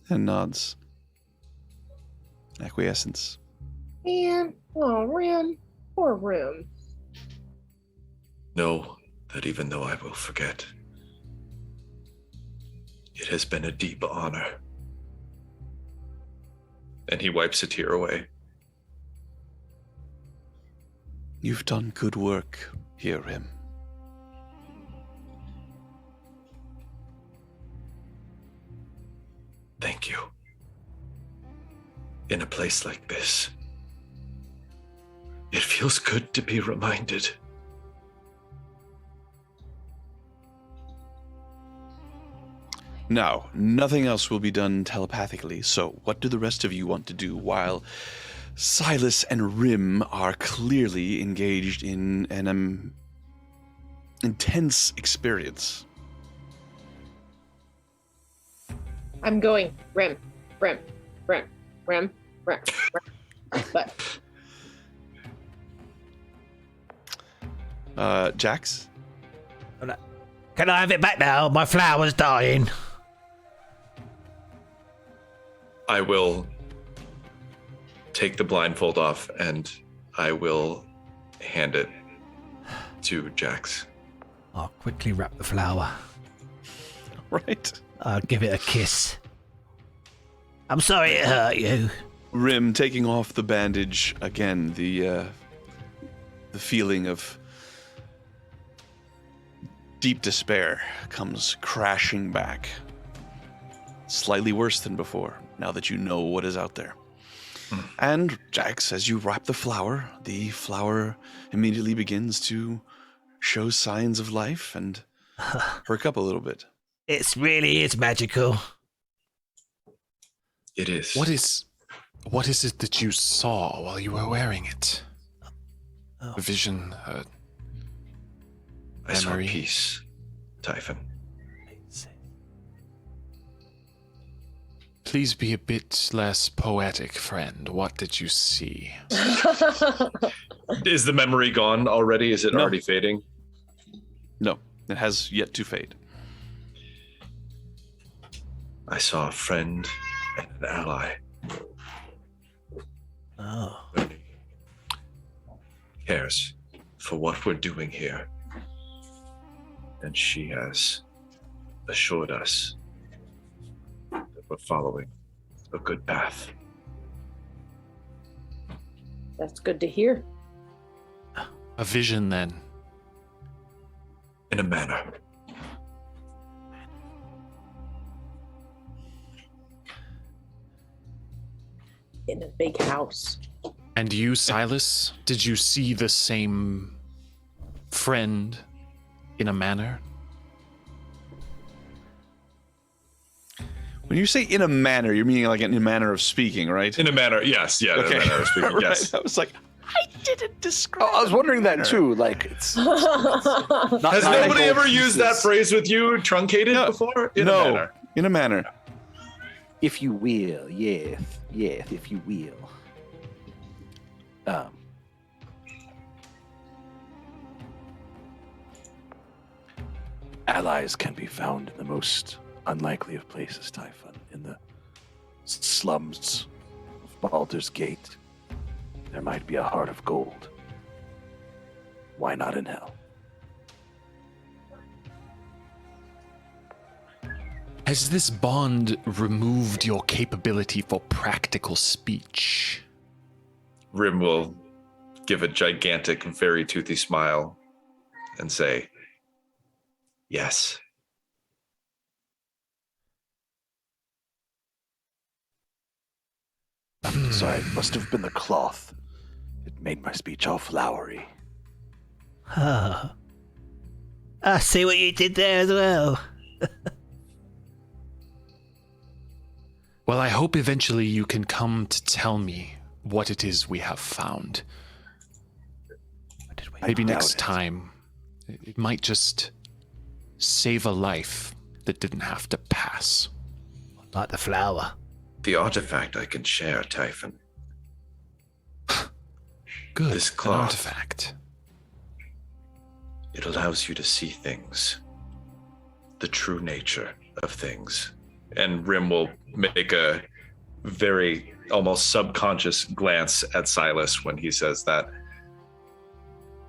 And nods. Acquiescence. Man, oh, Rim. Poor Rim. Know that even though I will forget, it has been a deep honor. And he wipes a tear away. You've done good work here, Rim. Thank you. In a place like this, it feels good to be reminded. Now, nothing else will be done telepathically, so what do the rest of you want to do while Silas and Rim are clearly engaged in an intense experience? I'm going Rim. But Jax? Can I have it back now? My flower's dying. I will take the blindfold off and I will hand it to Jax. I'll quickly wrap the flower. Right. I'll give it a kiss. I'm sorry it hurt you. Rim, taking off the bandage again, the feeling of deep despair comes crashing back. Slightly worse than before, now that you know what is out there. And Jax, as you wrap the flower immediately begins to show signs of life and perk up a little bit. It really is magical. It is. What is it that you saw while you were wearing it? Oh. A vision, I saw memory. peace, Typhon. Please be a bit less poetic, friend. What did you see? Is the memory gone already? Is it No. already fading? No, it has yet to fade. I saw a friend and an ally. Oh. Burney cares for what we're doing here. And she has assured us that we're following a good path. that's good to hear. A vision, then. In a manner. In a big house. And you, Silas, did you see the same friend in a manner? When you say in a manner, you're meaning like in a manner of speaking, right? In a manner, yes. Yeah, Okay. in a manner of speaking, Right. yes. I was like, I didn't describe. Oh, I was wondering that manner. too. Like, it's not Has nine nobody gold ever used that pieces. phrase with you, truncated, No. before? In No, a manner. in a manner. If you will, yes, if you will. Allies can be found in the most unlikely of places, Typhon. In the slums of Baldur's Gate, there might be a heart of gold. Why not in hell? Has this bond removed your capability for practical speech? Rim will give a gigantic, very toothy smile and say, yes. Sorry, it must have been the cloth. It made my speech all flowery. I see what you did there as well. Well, I hope eventually you can come to tell me what it is we have found. Maybe next time, it might just save a life that didn't have to pass. Like the flower. The artifact I can share, Typhon. Good. This An cloth. artifact. It allows you to see things, the true nature of things. And Rim will make a very almost subconscious glance at Silas when he says that.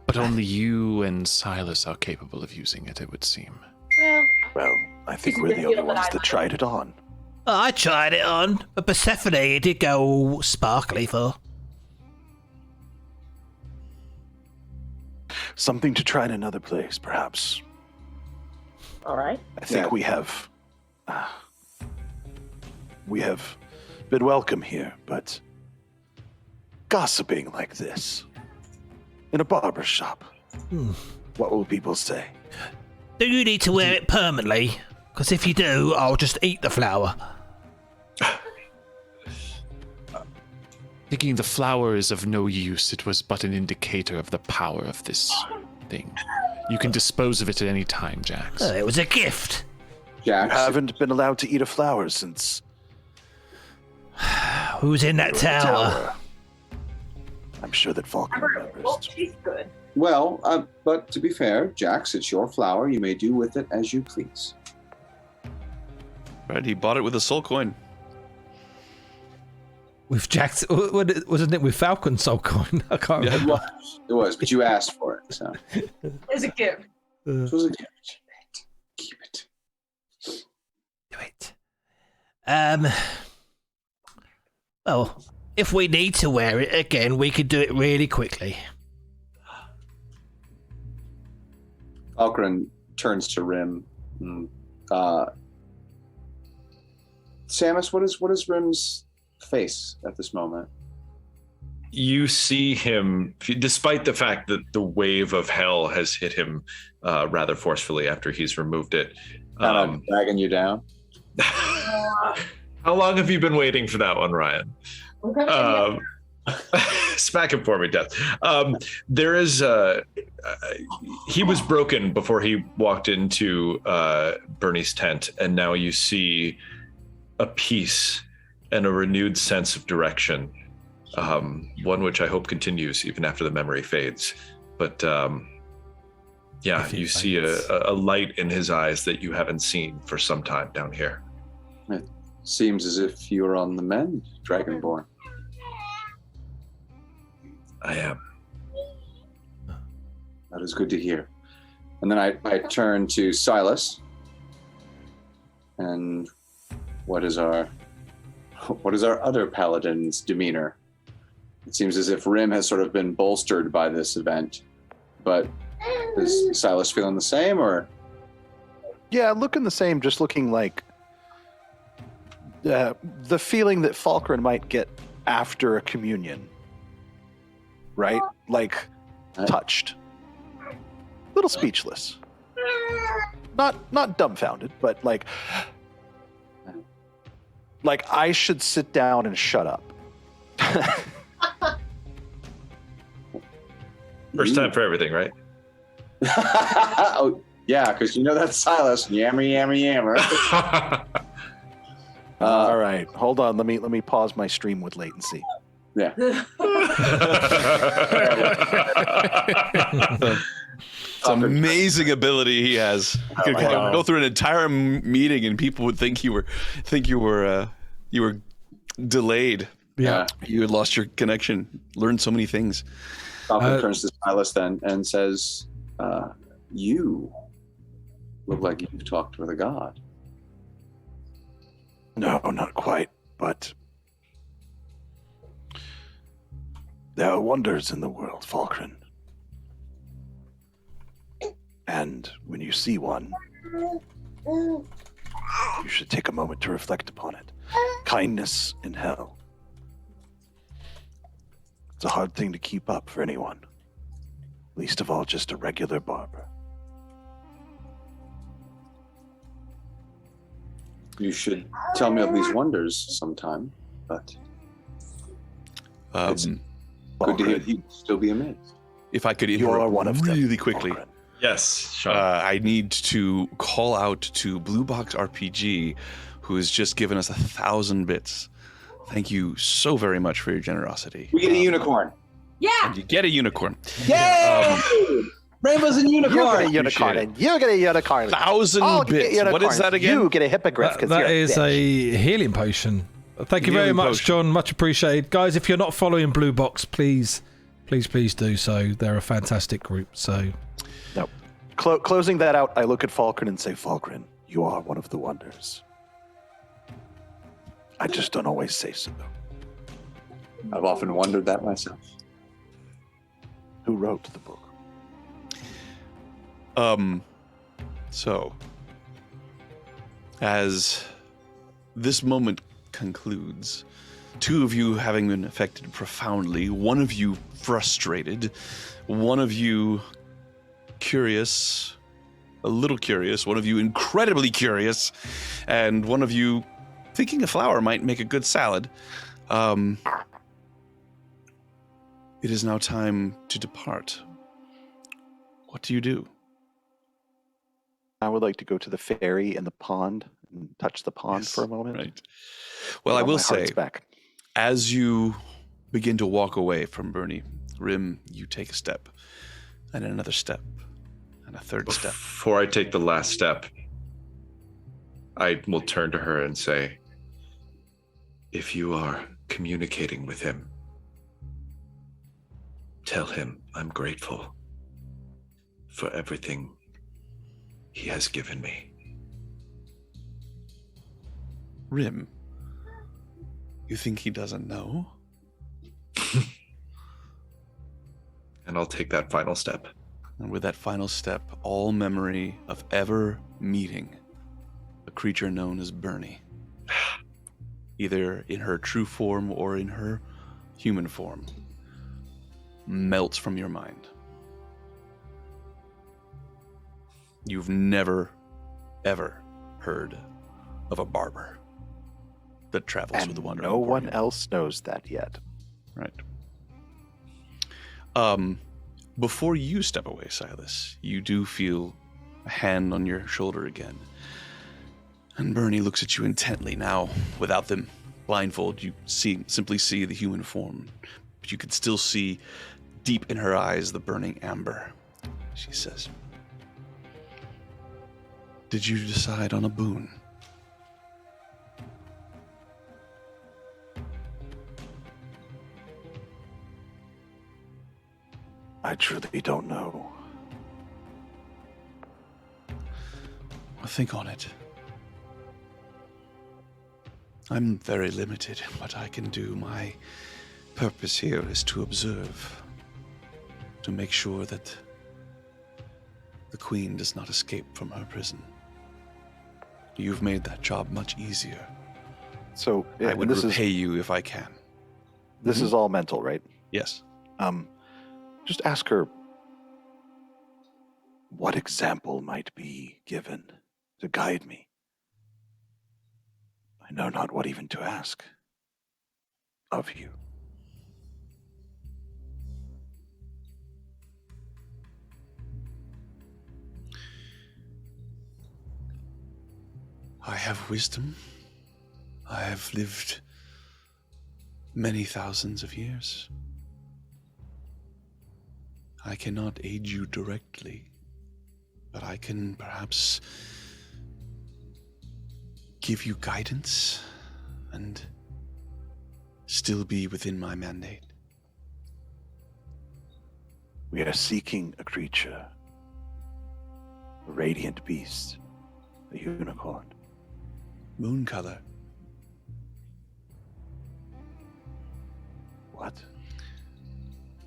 But only you and Silas are capable of using it, it would seem. Well, I think This we're is the the only deal that ones I that tried it on. I tried it on, but Persephone, it did go all sparkly for. Something to try in another place, perhaps. All right. I think Yeah. we have been welcome here, but gossiping like this in a barber shop. What will people say? Do you need to wear it permanently? Because if you do, I'll just eat the flower. Thinking the flower is of no use, it was but an indicator of the power of this thing. You can dispose of it at any time, Jax. It was a gift. Jax, You haven't been allowed to eat a flower since Who's in that the tower? I'm sure that Falcon remembers. she's good. well, but to be fair, Jax, it's your flower. You may do with it as you please. Right, he bought it with a soul coin. With Jack's, wasn't it with Falcon Soul Coin? I can't Yeah. remember. It was, but you asked for it, so It's a gift. it was a gift. Keep it. Do it. Well, if we need to wear it again, we could do it really quickly. Alcrin turns to Rim. Samus, what is Rim's face at this moment? You see him, despite the fact that the wave of hell has hit him rather forcefully after he's removed it. Kind of dragging you down. How long have you been waiting for that one, Ryan? Smack him for me, Death. There is he was broken before he walked into Burney's tent, and now you see a peace and a renewed sense of direction, one which I hope continues even after the memory fades. But yeah, you see a light in his eyes that you haven't seen for some time down here. It seems as if you are on the mend, Dragonborn. I am. That is good to hear. And then I turn to Silas. And what is our other paladin's demeanor? It seems as if Rim has sort of been bolstered by this event, but is Silas feeling the same, or? Yeah, looking the same, just looking like the feeling that Falkrin might get after a communion, right? Like touched, a little speechless, not dumbfounded, but like I should sit down and shut up. First time for everything, right? Oh, yeah, because you know that's Silas. Yammer, yammer, yammer. All right, hold on. Let me pause my stream with latency. Yeah. It's an amazing ability he has. He could go through an entire meeting and people would think you were delayed. Yeah. You had lost your connection. Learned so many things. Falcon turns to Silas then and says, "You look like you've talked with a god." No, not quite, but there are wonders in the world, Falkrin. And when you see one, you should take a moment to reflect upon it. Kindness in hell. It's a hard thing to keep up for anyone. Least of all, just a regular barber. You should tell me of these wonders sometime, but it's good to hear you'd still be amazed. If I could You are interrupt one of them. really quickly. Valgren. Yes, Sean. I need to call out to Blue Box RPG, who has just given us 1,000 bits. Thank you so very much for your generosity. We get a unicorn. Yeah. And you get a unicorn. Yay! Rainbows and You get a unicorn. unicorn, and you get a unicorn. 1,000 I'll get bits. What is unicorns. that again? You get a hippogriff because That you're is bitch. a healing potion. Thank you very Healing much, potion. John. Much appreciated. Guys, if you're not following Blue Box, please do so. They're a fantastic group. So, No. Closing that out, I look at Falkren and say, Falkren, you are one of the wonders. I just don't always say so. I've often wondered that myself. Who wrote the book? So, as this moment concludes, two of you having been affected profoundly, one of you frustrated, one of you curious, a little curious, one of you incredibly curious, and one of you thinking a flower might make a good salad. It is now time to depart. What do you do? I would like to go to the ferry in the pond and touch the pond Yes, for a moment. Right. Well, I Now will my heart's say, back. as you begin to walk away from Burney, Rim, you take a step, and another step, and a third step. Before I take the last step, I will turn to her and say, if you are communicating with him, tell him I'm grateful for everything he has given me. Rim, you think he doesn't know? And I'll take that final step. And with that final step, all memory of ever meeting a creature known as Burney, either in her true form or in her human form, melts from your mind. You've never, ever heard of a barber that travels with the And Wonder. no one else knows that yet. Right. Before you step away, Silas, you do feel a hand on your shoulder again. And Burney looks at you intently now. Without them blindfold, you simply see the human form. But you can still see deep in her eyes the burning amber. She says, "Did you decide on a boon?" I truly don't know. Well, think on it. I'm very limited in what I can do. My purpose here is to observe, to make sure that the Queen does not escape from her prison. You've made that job much easier. So I would this repay is you if I can. this is all mental, right? Yes. Just ask her what example might be given to guide me. I know not what even to ask of you. I have wisdom. I have lived many thousands of years. I cannot aid you directly, but I can perhaps give you guidance and still be within my mandate. We are seeking a creature, a radiant beast, a unicorn. Moon color. What?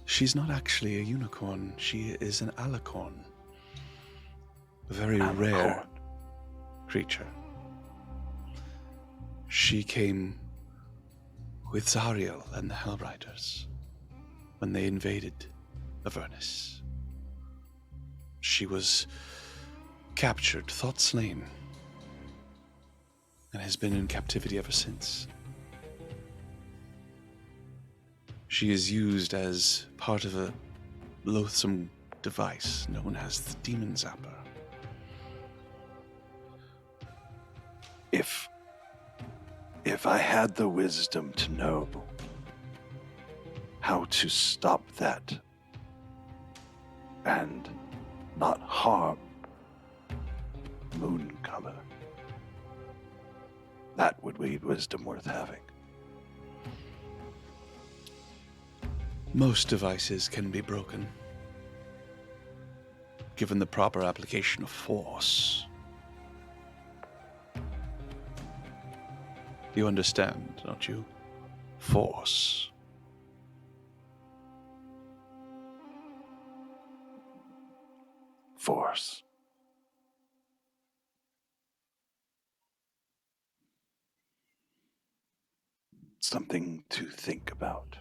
She's not actually a unicorn. She is an alicorn. A very rare creature. She came with Zariel and the Hellriders when they invaded Avernus. She was captured, thought slain. and has been in captivity ever since. She is used as part of a loathsome device known as the Demon Zapper. If I had the wisdom to know how to stop that and not harm Mooncolor, that would be wisdom worth having. Most devices can be broken, given the proper application of force. You understand, don't you? Force. Force. Something to think about.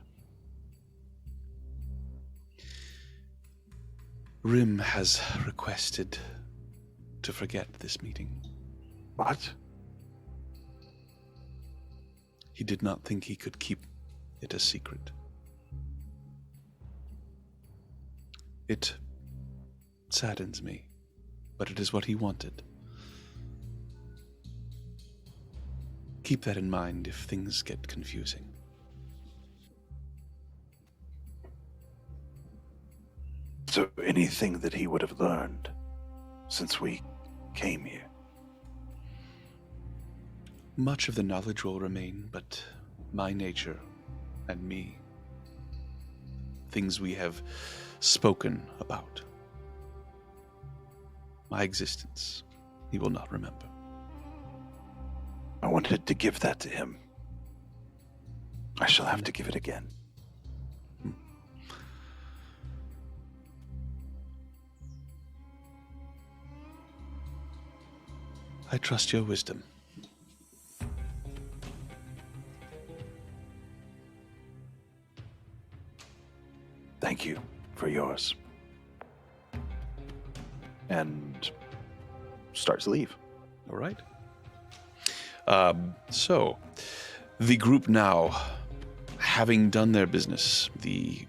Rim has requested to forget this meeting. What? He did not think he could keep it a secret. It saddens me, but it is what he wanted. Keep that in mind if things get confusing. So anything that he would have learned since we came here? Much of the knowledge will remain, but my nature and me, things we have spoken about, my existence, he will not remember. I wanted to give that to him. I shall have to give it again. I trust your wisdom. Thank you for yours. And starts to leave. All right. So, the group now, having done their business, the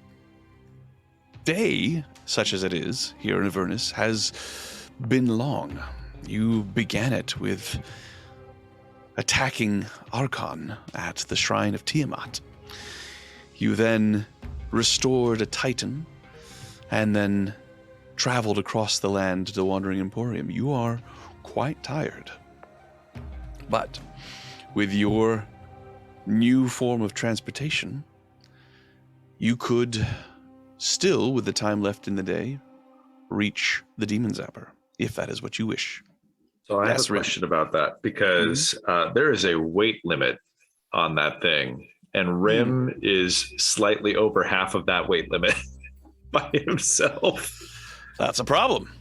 day, such as it is here in Avernus, has been long. You began it with attacking Archon at the Shrine of Tiamat. You then restored a Titan, and then traveled across the land to the Wandering Emporium. You are quite tired. But with your new form of transportation, you could still, with the time left in the day, reach the Demon Zapper, if that is what you wish. So I have Yes, a Rim. question about that because there is a weight limit on that thing, and Rim is slightly over half of that weight limit by himself. That's a problem.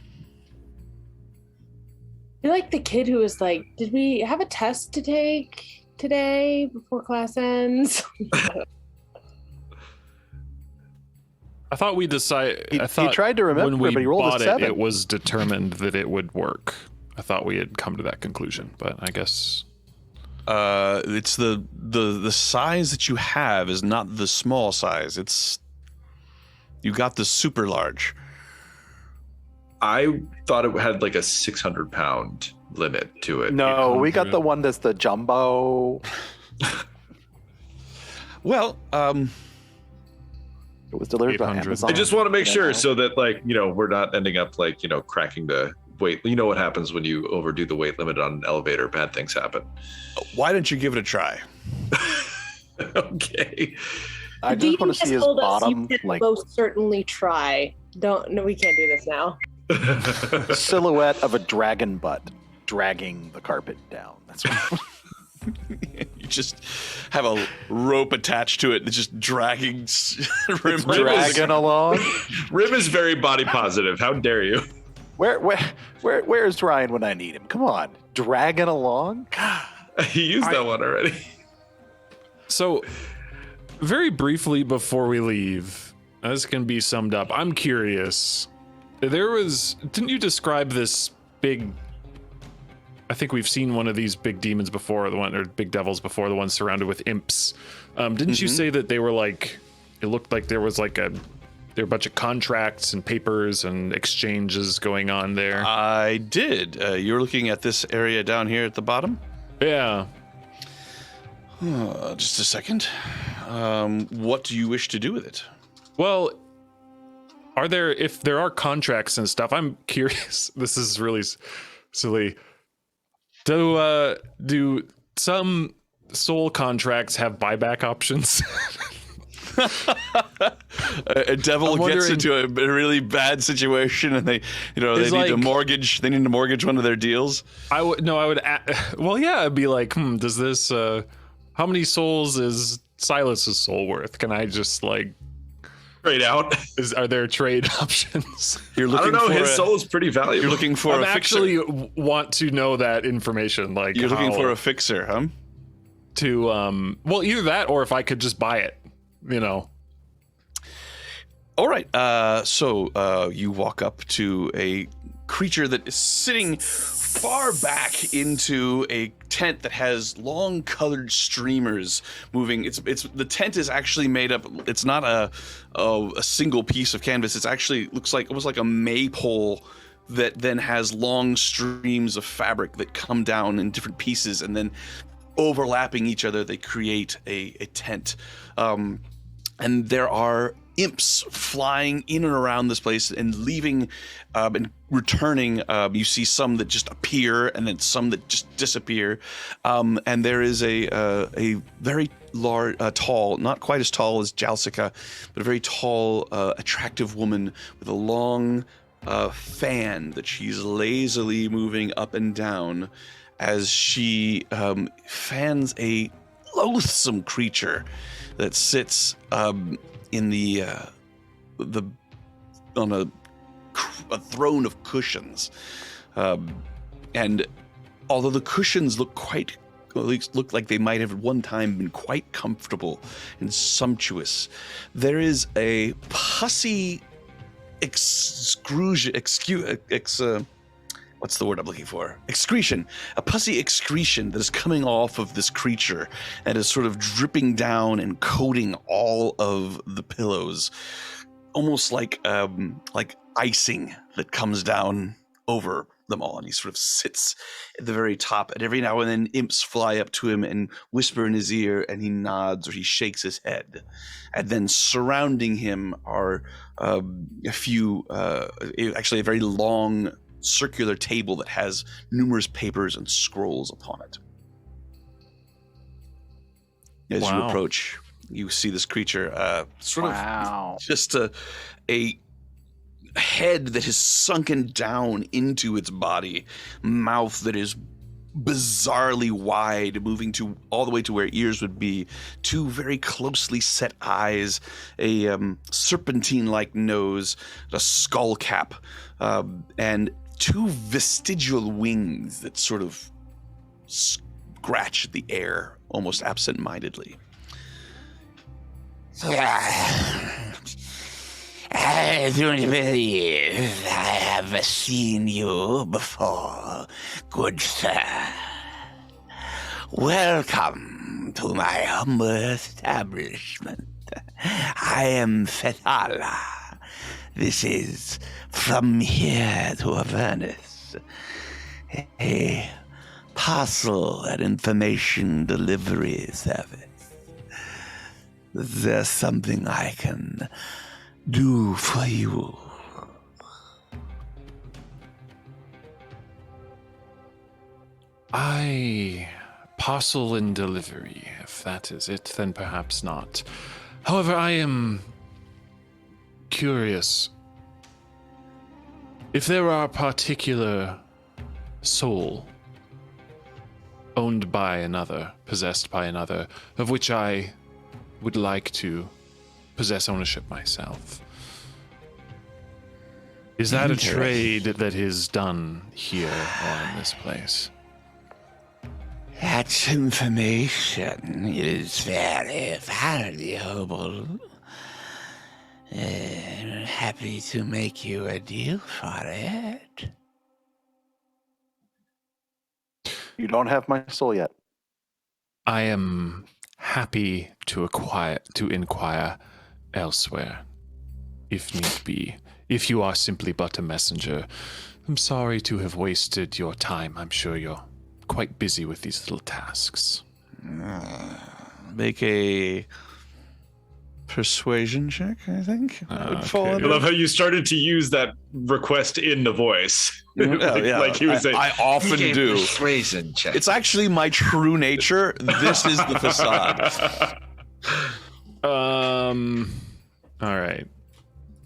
You're like the kid who was like, did we have a test to take today before class ends? I thought we decided. He I thought tried to remember, when we but he rolled a bought it, 7. it was determined that it would work. I thought we had come to that conclusion, but I guess It's the size that you have is not the small size. It's you got the super large. I thought it had like a 600-pound limit to it. No, we got the one that's the jumbo. Well, It was delivered by 800. Amazon. I just want to make You sure know? so that, like, we're not ending up like, cracking the weight. You know what happens when you overdo the weight limit on an elevator? Bad things happen. why don't you give it a try? Okay. I just want to see his told us bottom, you can like most certainly try. No, we can't do this now. silhouette of a dragon butt dragging the carpet down. That's what. You just have a rope attached to it that's just dragging Rim. dragging along. Rim is very body positive. How dare you? Where's Ryan when I need him? Come on, dragging along. He used that one already. so. Very briefly before we leave, this can be summed up. I'm curious. Didn't you describe this big I think we've seen one of these big demons before, or big devils before, the ones surrounded with imps. Didn't you say that they were like? It looked like there was like there were a bunch of contracts and papers and exchanges going on there. I did. You're looking at this area down here at the bottom? Yeah. Just a second. What do you wish to do with it? Well, if there are contracts and stuff, I'm curious. This is really silly. Do some soul contracts have buyback options? A devil gets into a really bad situation, and they need to mortgage. They need to mortgage one of their deals. Well, yeah, I'd be like, does this? How many souls is Silas's soul worth? Can I just like trade out? Are there trade options? You're I looking don't know. for His soul is pretty valuable. You're looking for a fixer. Actually want to know that information. Like you're looking for a fixer, huh? To well, either that or if I could just buy it, All right. So you walk up to a creature that is sitting far back into a tent that has long colored streamers moving. It's the tent is actually made up. It's not a single piece of canvas. It's actually looks like almost like a maypole that then has long streams of fabric that come down in different pieces, and then overlapping each other, they create a tent. And there are imps flying in and around this place and leaving and returning. You see some that just appear and then some that just disappear. And there is a very large, tall, not quite as tall as Jalsica, but a very tall, attractive woman with a long fan that she's lazily moving up and down as she fans a loathsome creature that sits in on a throne of cushions, and although the cushions look like they might have at one time been quite comfortable and sumptuous, there is a pussy what's the word I'm looking for? Excretion. A pussy excretion that is coming off of this creature and is sort of dripping down and coating all of the pillows, almost like icing that comes down over them all. And he sort of sits at the very top, and every now and then imps fly up to him and whisper in his ear, and he nods or he shakes his head. And then surrounding him are a very long circular table that has numerous papers and scrolls upon it. As you approach, you see this creature, just a head that has sunken down into its body, mouth that is bizarrely wide, moving to all the way to where ears would be, two very closely set eyes, a serpentine-like nose, a skull cap, and two vestigial wings that sort of scratch at the air almost absent-mindedly. I don't believe I have seen you before, good sir. Welcome to my humble establishment. I am Fethala. This is From Here to Avernus, a parcel and information delivery service. Is there something I can do for you? Parcel and delivery. If that is it, then perhaps not. However, I am curious. If there are a particular soul owned by another, possessed by another, of which I would like to possess ownership myself, is that a trade that is done here or in this place? That information is very valuable. I'm happy to make you a deal for it. You don't have my soul yet. I am happy to inquire elsewhere, if need be. If you are simply but a messenger, I'm sorry to have wasted your time. I'm sure you're quite busy with these little tasks. Make a persuasion check, I think. I love how you started to use that request in the voice. Like he was saying. I often do. Persuasion check. It's actually my true nature. This is the facade. All right.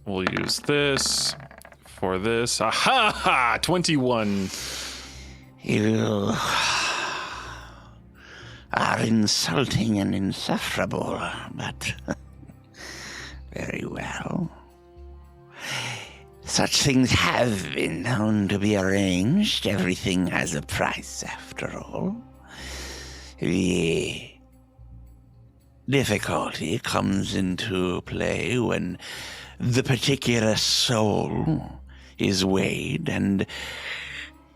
We'll use this for this. Aha! 21. You are insulting and insufferable, but very well. Such things have been known to be arranged. Everything has a price, after all. The difficulty comes into play when the particular soul is weighed and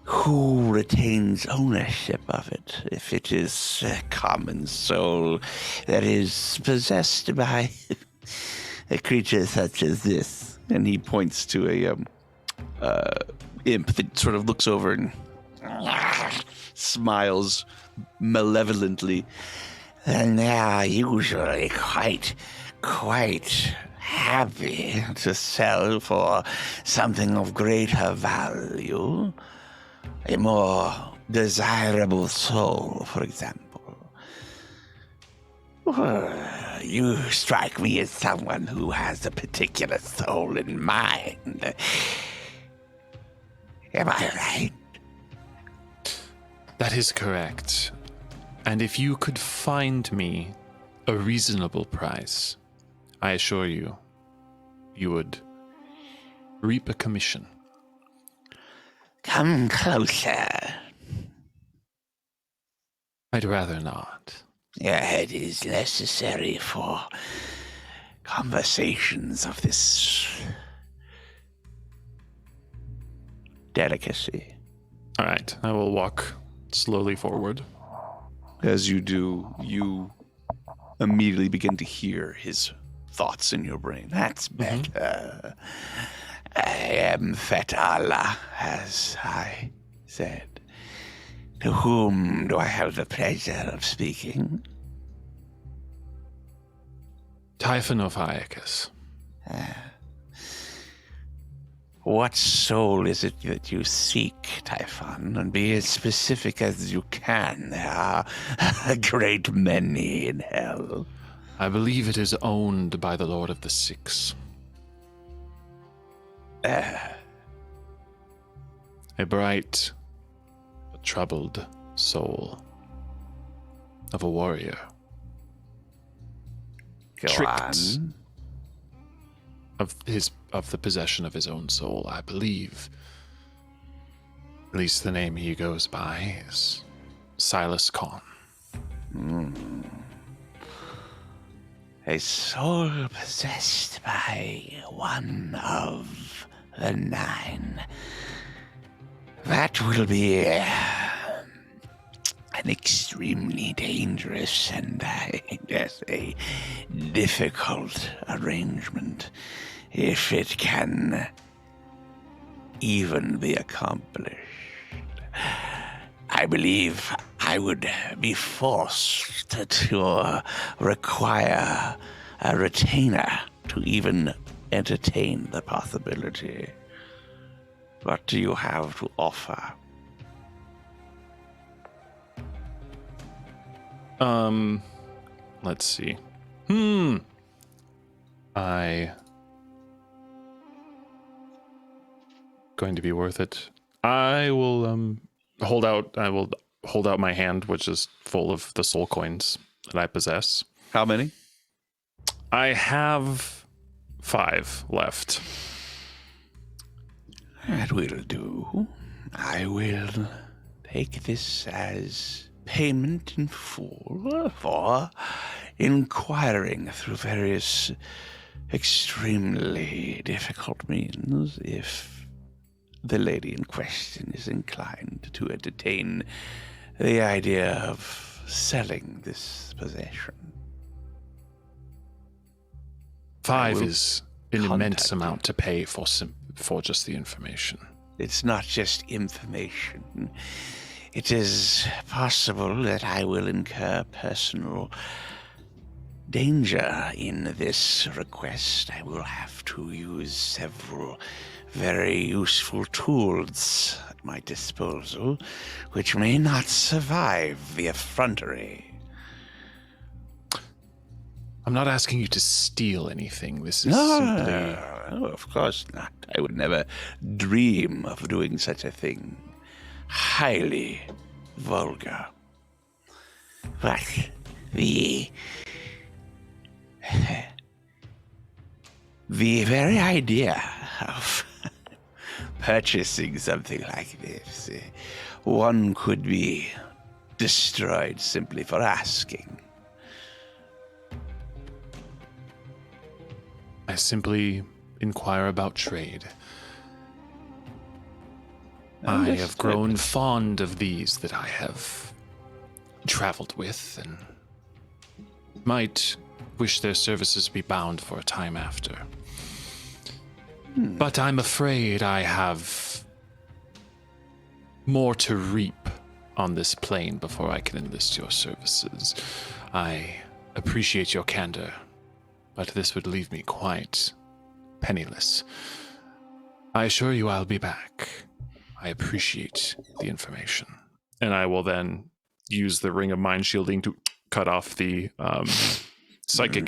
who retains ownership of it. If it is a common soul that is possessed by a creature such as this, and he points to a imp that sort of looks over and smiles malevolently, then they are usually quite happy to sell for something of greater value. A more desirable soul, for example. You strike me as someone who has a particular soul in mind. Am I right? That is correct. And if you could find me a reasonable price, I assure you, you would reap a commission. Come closer. I'd rather not. It is necessary for conversations of this delicacy. All right, I will walk slowly forward. As you do, you immediately begin to hear his thoughts in your brain. That's better. I am Fetala, as I said. To whom do I have the pleasure of speaking? Typhon of Iacus. What soul is it that you seek, Typhon? And be as specific as you can. There are a great many in hell. I believe it is owned by the Lord of the Six. A bright, troubled soul of a warrior. Tricked of the possession of his own soul, I believe. At least the name he goes by is Silas Khan. A soul possessed by one of the nine. That will be an extremely dangerous and, I guess, a difficult arrangement, if it can even be accomplished. I believe I would be forced to require a retainer to even entertain the possibility. What do you have to offer? Let's see. Going to be worth it. I will hold out my hand, which is full of the soul coins that I possess. How many? I have 5 left. That will do. I will take this as payment in full for inquiring through various extremely difficult means, if the lady in question is inclined to entertain the idea of selling this possession? 5 will is an contact immense you. amount to pay for just the information. It's not just information. It is possible that I will incur personal danger in this request. I will have to use several very useful tools at my disposal, which may not survive the effrontery. I'm not asking you to steal anything. This is simply... No, of course not. I would never dream of doing such a thing. Highly vulgar. But the very idea of purchasing something like this, one could be destroyed simply for asking. I simply inquire about trade. I have grown fond of these that I have traveled with, and might wish their services be bound for a time after. But I'm afraid I have more to reap on this plane before I can enlist your services. I appreciate your candor, but this would leave me quite penniless. I assure you I'll be back. I appreciate the information. And I will then use the ring of mind shielding to cut off the psychic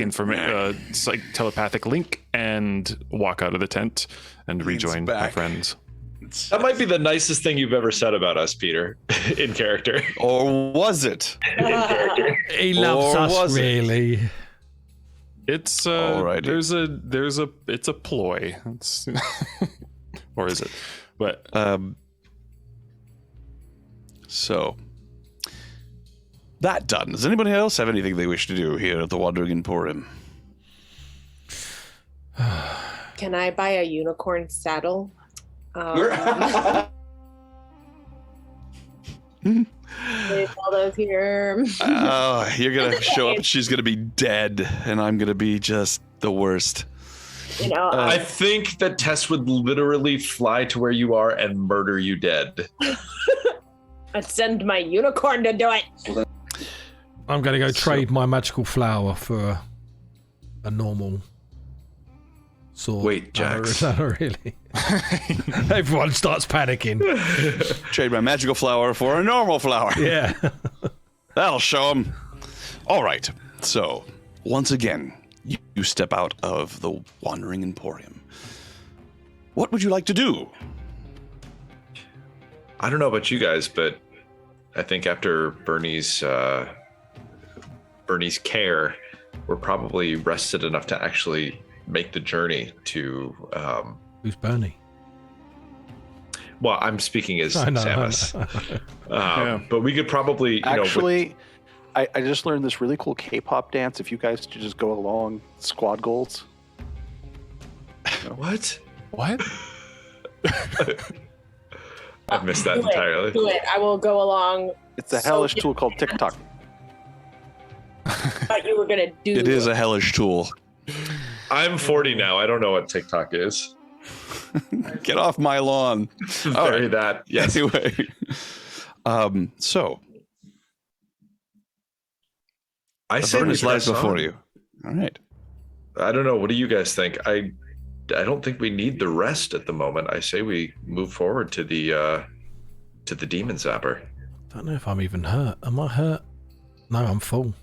telepathic link and walk out of the tent and rejoin my friends. That might be the nicest thing you've ever said about us, Peter, in character. Or was it? In character. He loves Or us, was it? really. It's Alrighty. it's a ploy. It's or is it? But So, that done. Does anybody else have anything they wish to do here at the Wandering Emporium? Can I buy a unicorn saddle? All those here. Oh, you're going to show up and she's going to be dead, and I'm going to be just the worst. You know, I think that Tess would literally fly to where you are and murder you dead. I'd send my unicorn to do it. I'm going to go trade my magical flower for a normal sword. Wait, Jax. No, really. Everyone starts panicking. Trade my magical flower for a normal flower. Yeah. That'll show them. All right. So, once again, you step out of the Wandering Emporium. What would you like to do? I don't know about you guys, but I think after Burney's care, we're probably rested enough to actually make the journey to. Who's Burney? Well, I'm speaking as I know, Samus. I know. But we could probably, Actually, I just learned this really cool K-pop dance. If you guys could just go along, squad goals. What? what? I've missed that Do entirely. it. Do it. I will go along. It's a hellish tool called TikTok. Thought you were gonna do. It is a hellish tool. I'm 40 now. I don't know what TikTok is. Get off my lawn. All Bury right. that. Yes. Anyway, so I say we Avernus lies press before on. you. All right. I don't know. What do you guys think? I don't think we need the rest at the moment. I say we move forward to the demon zapper. Don't know if I'm even hurt. Am I hurt? No, I'm full.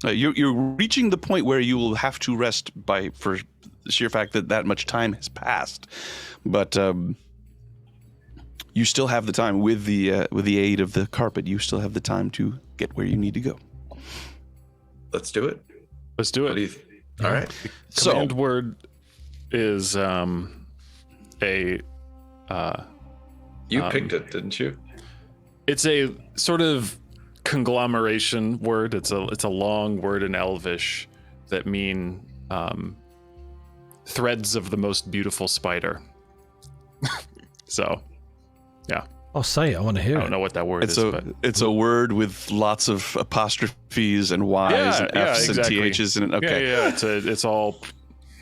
You're reaching the point where you will have to rest for the sheer fact that much time has passed, but you still have the time with the aid of the carpet. You still have the time to get where you need to go. Let's do it. Let's do What do it. you? All right. So Command word is You picked it, didn't you? it's a sort of conglomeration word. It's a long word in Elvish that mean threads of the most beautiful spider. So, yeah. I'll say it. I want to hear I it. don't know what that word It's is, a but it's a word with lots of apostrophes and Y's and F's exactly. and THs and okay. Yeah. It's all.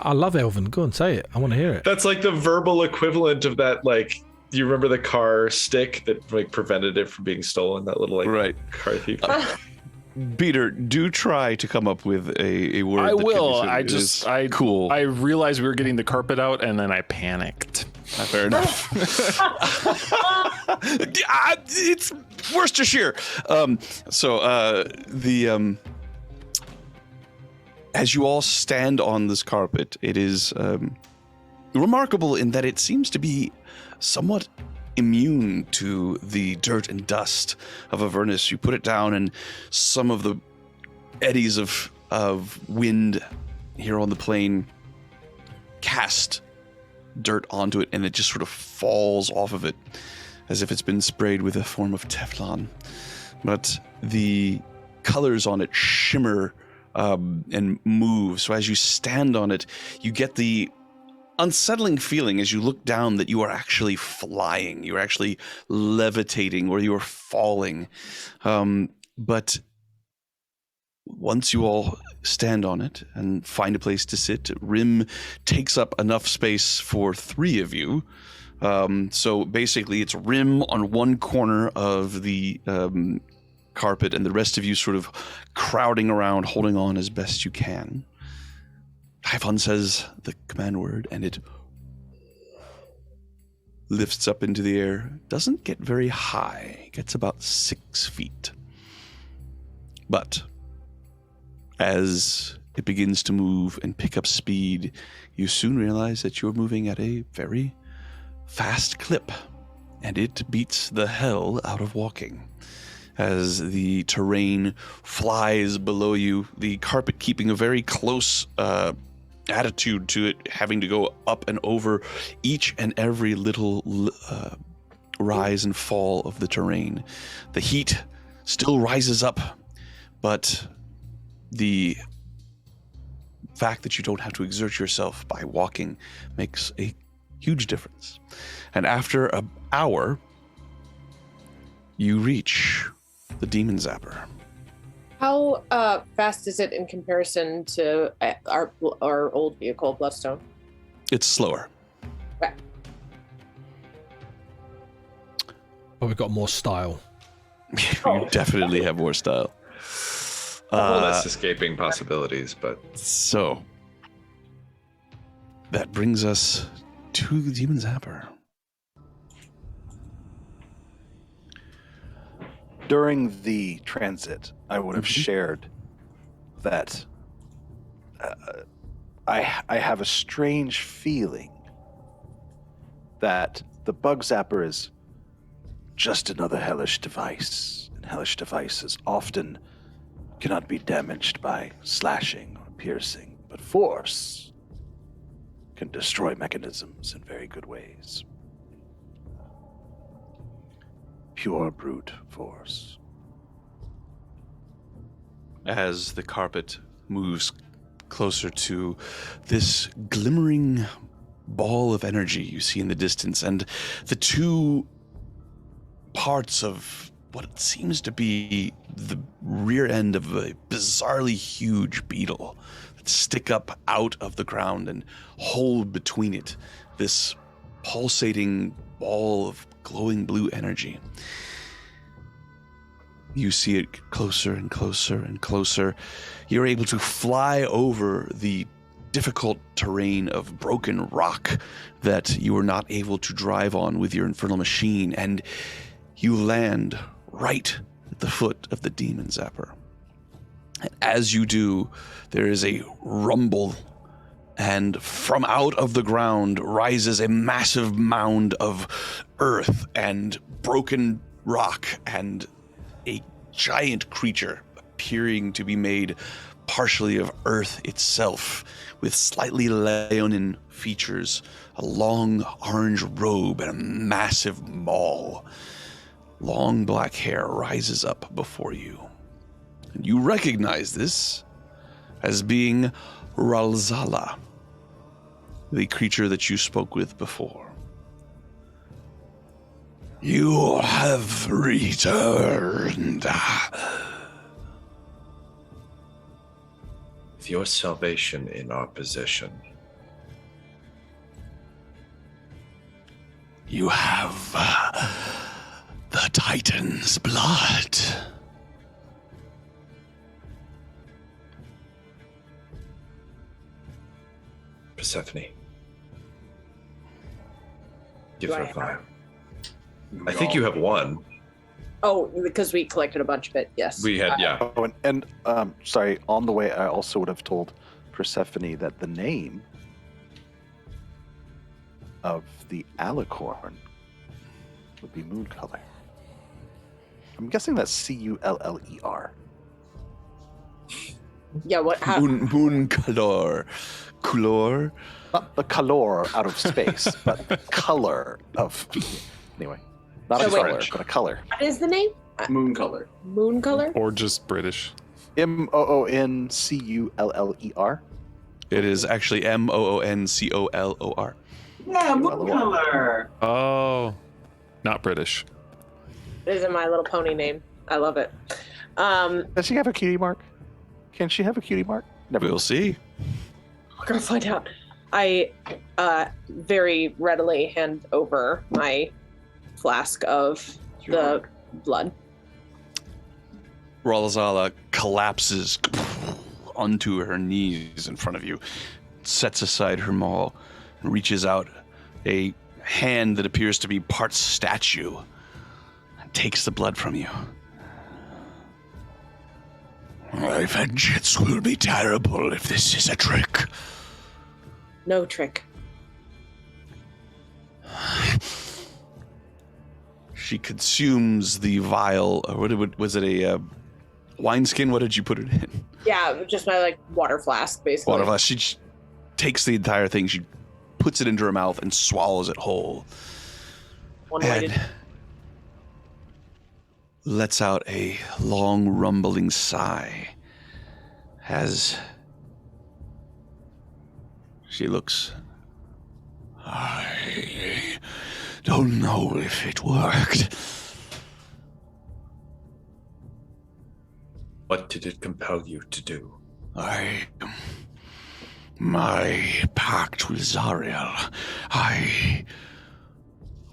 I love Elven. Go and say it. I want to hear it. That's like the verbal equivalent of that. Like, do you remember the car stick that like prevented it from being stolen? That little like Right. car thief. Peter, do try to come up with a word. I that can be will. said. Cool. I realized we were getting the carpet out, and then I panicked. Fair enough. It's Worcestershire. As you all stand on this carpet, it is remarkable in that it seems to be somewhat immune to the dirt and dust of Avernus. You put it down, and some of the eddies of wind here on the plain cast dirt onto it, and it just sort of falls off of it as if it's been sprayed with a form of Teflon. But the colors on it shimmer and move. So as you stand on it, you get the unsettling feeling as you look down that you are actually flying. You're actually levitating, or you are falling. But once you all stand on it and find a place to sit, Rim takes up enough space for 3 of you. So basically it's Rim on one corner of the carpet, and the rest of you sort of crowding around, holding on as best you can. Typhon says the command word, and it lifts up into the air. Doesn't get very high. It gets about 6 feet. But as it begins to move and pick up speed, you soon realize that you're moving at a very fast clip, and it beats the hell out of walking. As the terrain flies below you, the carpet keeping a very close attitude to it, having to go up and over each and every little rise and fall of the terrain. The heat still rises up, but the fact that you don't have to exert yourself by walking makes a huge difference. And after an hour, you reach the Demon Zapper. How fast is it in comparison to our old vehicle, Bloodstone? It's slower. Okay. But we've got more style. You definitely have more style. Less escaping possibilities, but So that brings us to the Demon Zapper. During the transit, I would have shared that I have a strange feeling that the bug zapper is just another hellish device, and hellish devices often cannot be damaged by slashing or piercing, but force can destroy mechanisms in very good ways. Pure brute force. As the carpet moves closer to this glimmering ball of energy you see in the distance, and the 2 parts of what seems to be the rear end of a bizarrely huge beetle that stick up out of the ground and hold between it this pulsating ball of glowing blue energy. You see it closer and closer and closer. You're able to fly over the difficult terrain of broken rock that you were not able to drive on with your infernal machine, and you land right at the foot of the Demon Zapper. And as you do, there is a rumble, and from out of the ground rises a massive mound of earth and broken rock, and a giant creature appearing to be made partially of earth itself, with slightly leonine features, a long orange robe, and a massive maul. Long black hair rises up before you, and you recognize this as being Ralzala, the creature that you spoke with before. You have returned. With your salvation in our possession, You have the Titan's blood. Persephone, give Do her I a vial. have- I think you have one. Oh, because we collected a bunch of it. Yes. We had, yeah. Oh, and sorry, on the way, I also would have told Persephone that the name of the alicorn would be moon color. I'm guessing that's Culler. Yeah. What? How, Moon color. Color. Not the color out of space, but the color of. Anyway, not So a wait. color, but a color. what is the name? Moon color. Moon color. Or just British. Moonculler. It is actually Mooncolor. Yeah, moon color. Oh, not British. This is My Little Pony name. I love it. Does she have a cutie mark? Can she have a cutie mark? Never. We'll see. We're gonna find out. I very readily hand over my flask of the blood. Ralazala collapses onto her knees in front of you, sets aside her maul, and reaches out a hand that appears to be part statue, and takes the blood from you. My vengeance will be terrible if this is a trick. No trick. She consumes the vial. Or was it a wineskin? What did you put it in? Yeah, just my water flask, basically. Water flask. She takes the entire thing. She puts it into her mouth and swallows it whole. One way And to lets out a long rumbling sigh as she looks. I don't know if it worked. What did it compel you to do? My pact with Zariel. I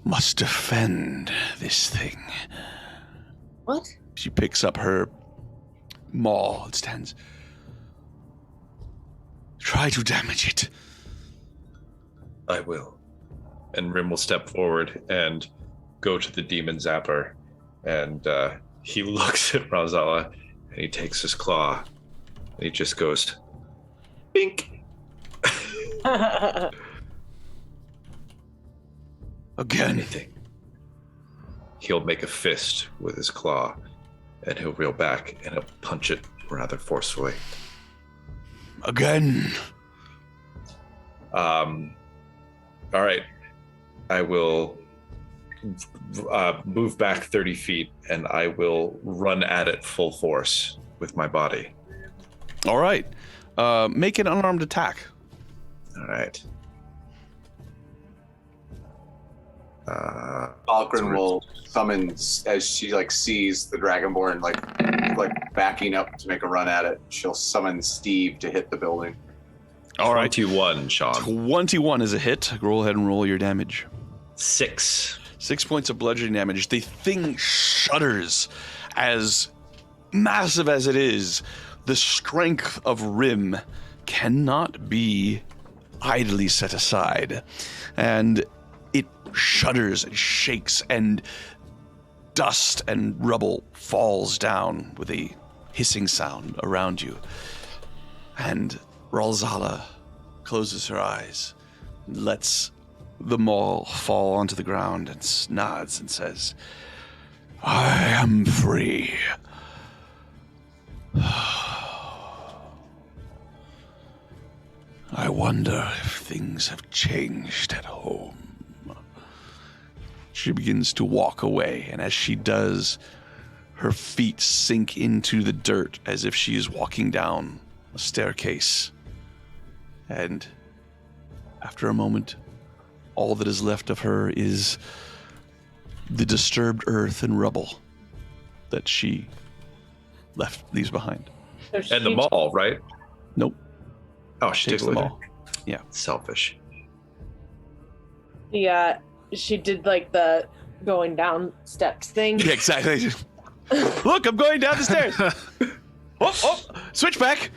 must defend this thing. What? She picks up her maul and stands. Try to damage it. I will. And Rim will step forward and go to the demon zapper. And he looks at Razala and he takes his claw and he just goes, bink. Again. Anything. He'll make a fist with his claw and he'll reel back and he'll punch it rather forcefully. Again. All right. I will move back 30 feet and I will run at it full force with my body. All right. Make an unarmed attack. All right. Alicorn will summon as she sees the Dragonborn like backing up to make a run at it. She'll summon Steve to hit the building. All right. 21, Sean. 21 is a hit. Go ahead and roll your damage. 6. 6 points of bludgeoning damage. The thing shudders as massive as it is. The strength of Rim cannot be idly set aside. And it shudders and shakes, and dust and rubble falls down with a hissing sound around you. And Ralzala closes her eyes, lets the maul fall onto the ground, and nods and says, I am free. I wonder if things have changed at home. She begins to walk away, and as she does, her feet sink into the dirt as if she is walking down a staircase. And after a moment, all that is left of her is the disturbed earth and rubble that she leaves behind. And the mall, right? Nope. Oh, she takes them them all. Yeah. Selfish. Yeah, she did like the going down steps thing. Yeah, exactly. Look, I'm going down the stairs. Oh, switch back.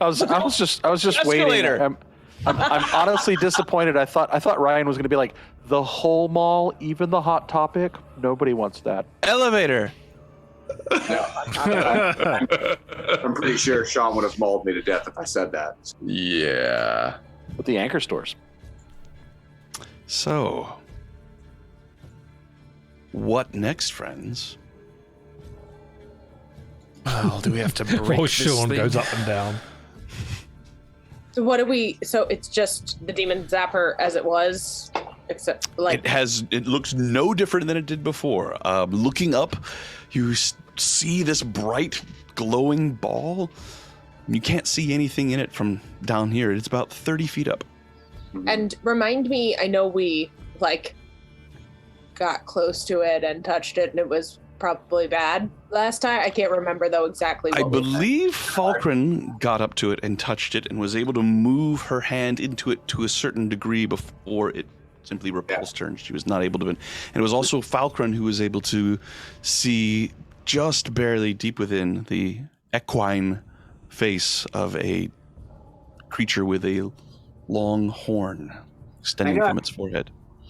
I was just Escalator. waiting. I'm honestly disappointed. I thought Ryan was going to be like, the whole mall, even the Hot Topic. Nobody wants that. Elevator. I'm pretty sure Sean would have mauled me to death if I said that. Yeah. With the anchor stores. So, what next, friends? Well, do we have to break Oh, this Sean thing? goes up and down. So what do we? So it's just the demon zapper as it was, except like It looks no different than it did before. Looking up, you see this bright, glowing ball. You can't see anything in it from down here. It's about 30 feet up. And remind me, I know we like got close to it and touched it, and it was probably bad last time. I can't remember though exactly. I What we believe Falkren got up to it and touched it and was able to move her hand into it to a certain degree before it simply repulsed her, and she was not able to. And it was also Falkren who was able to see just barely deep within the equine face of a creature with a long horn extending from its forehead.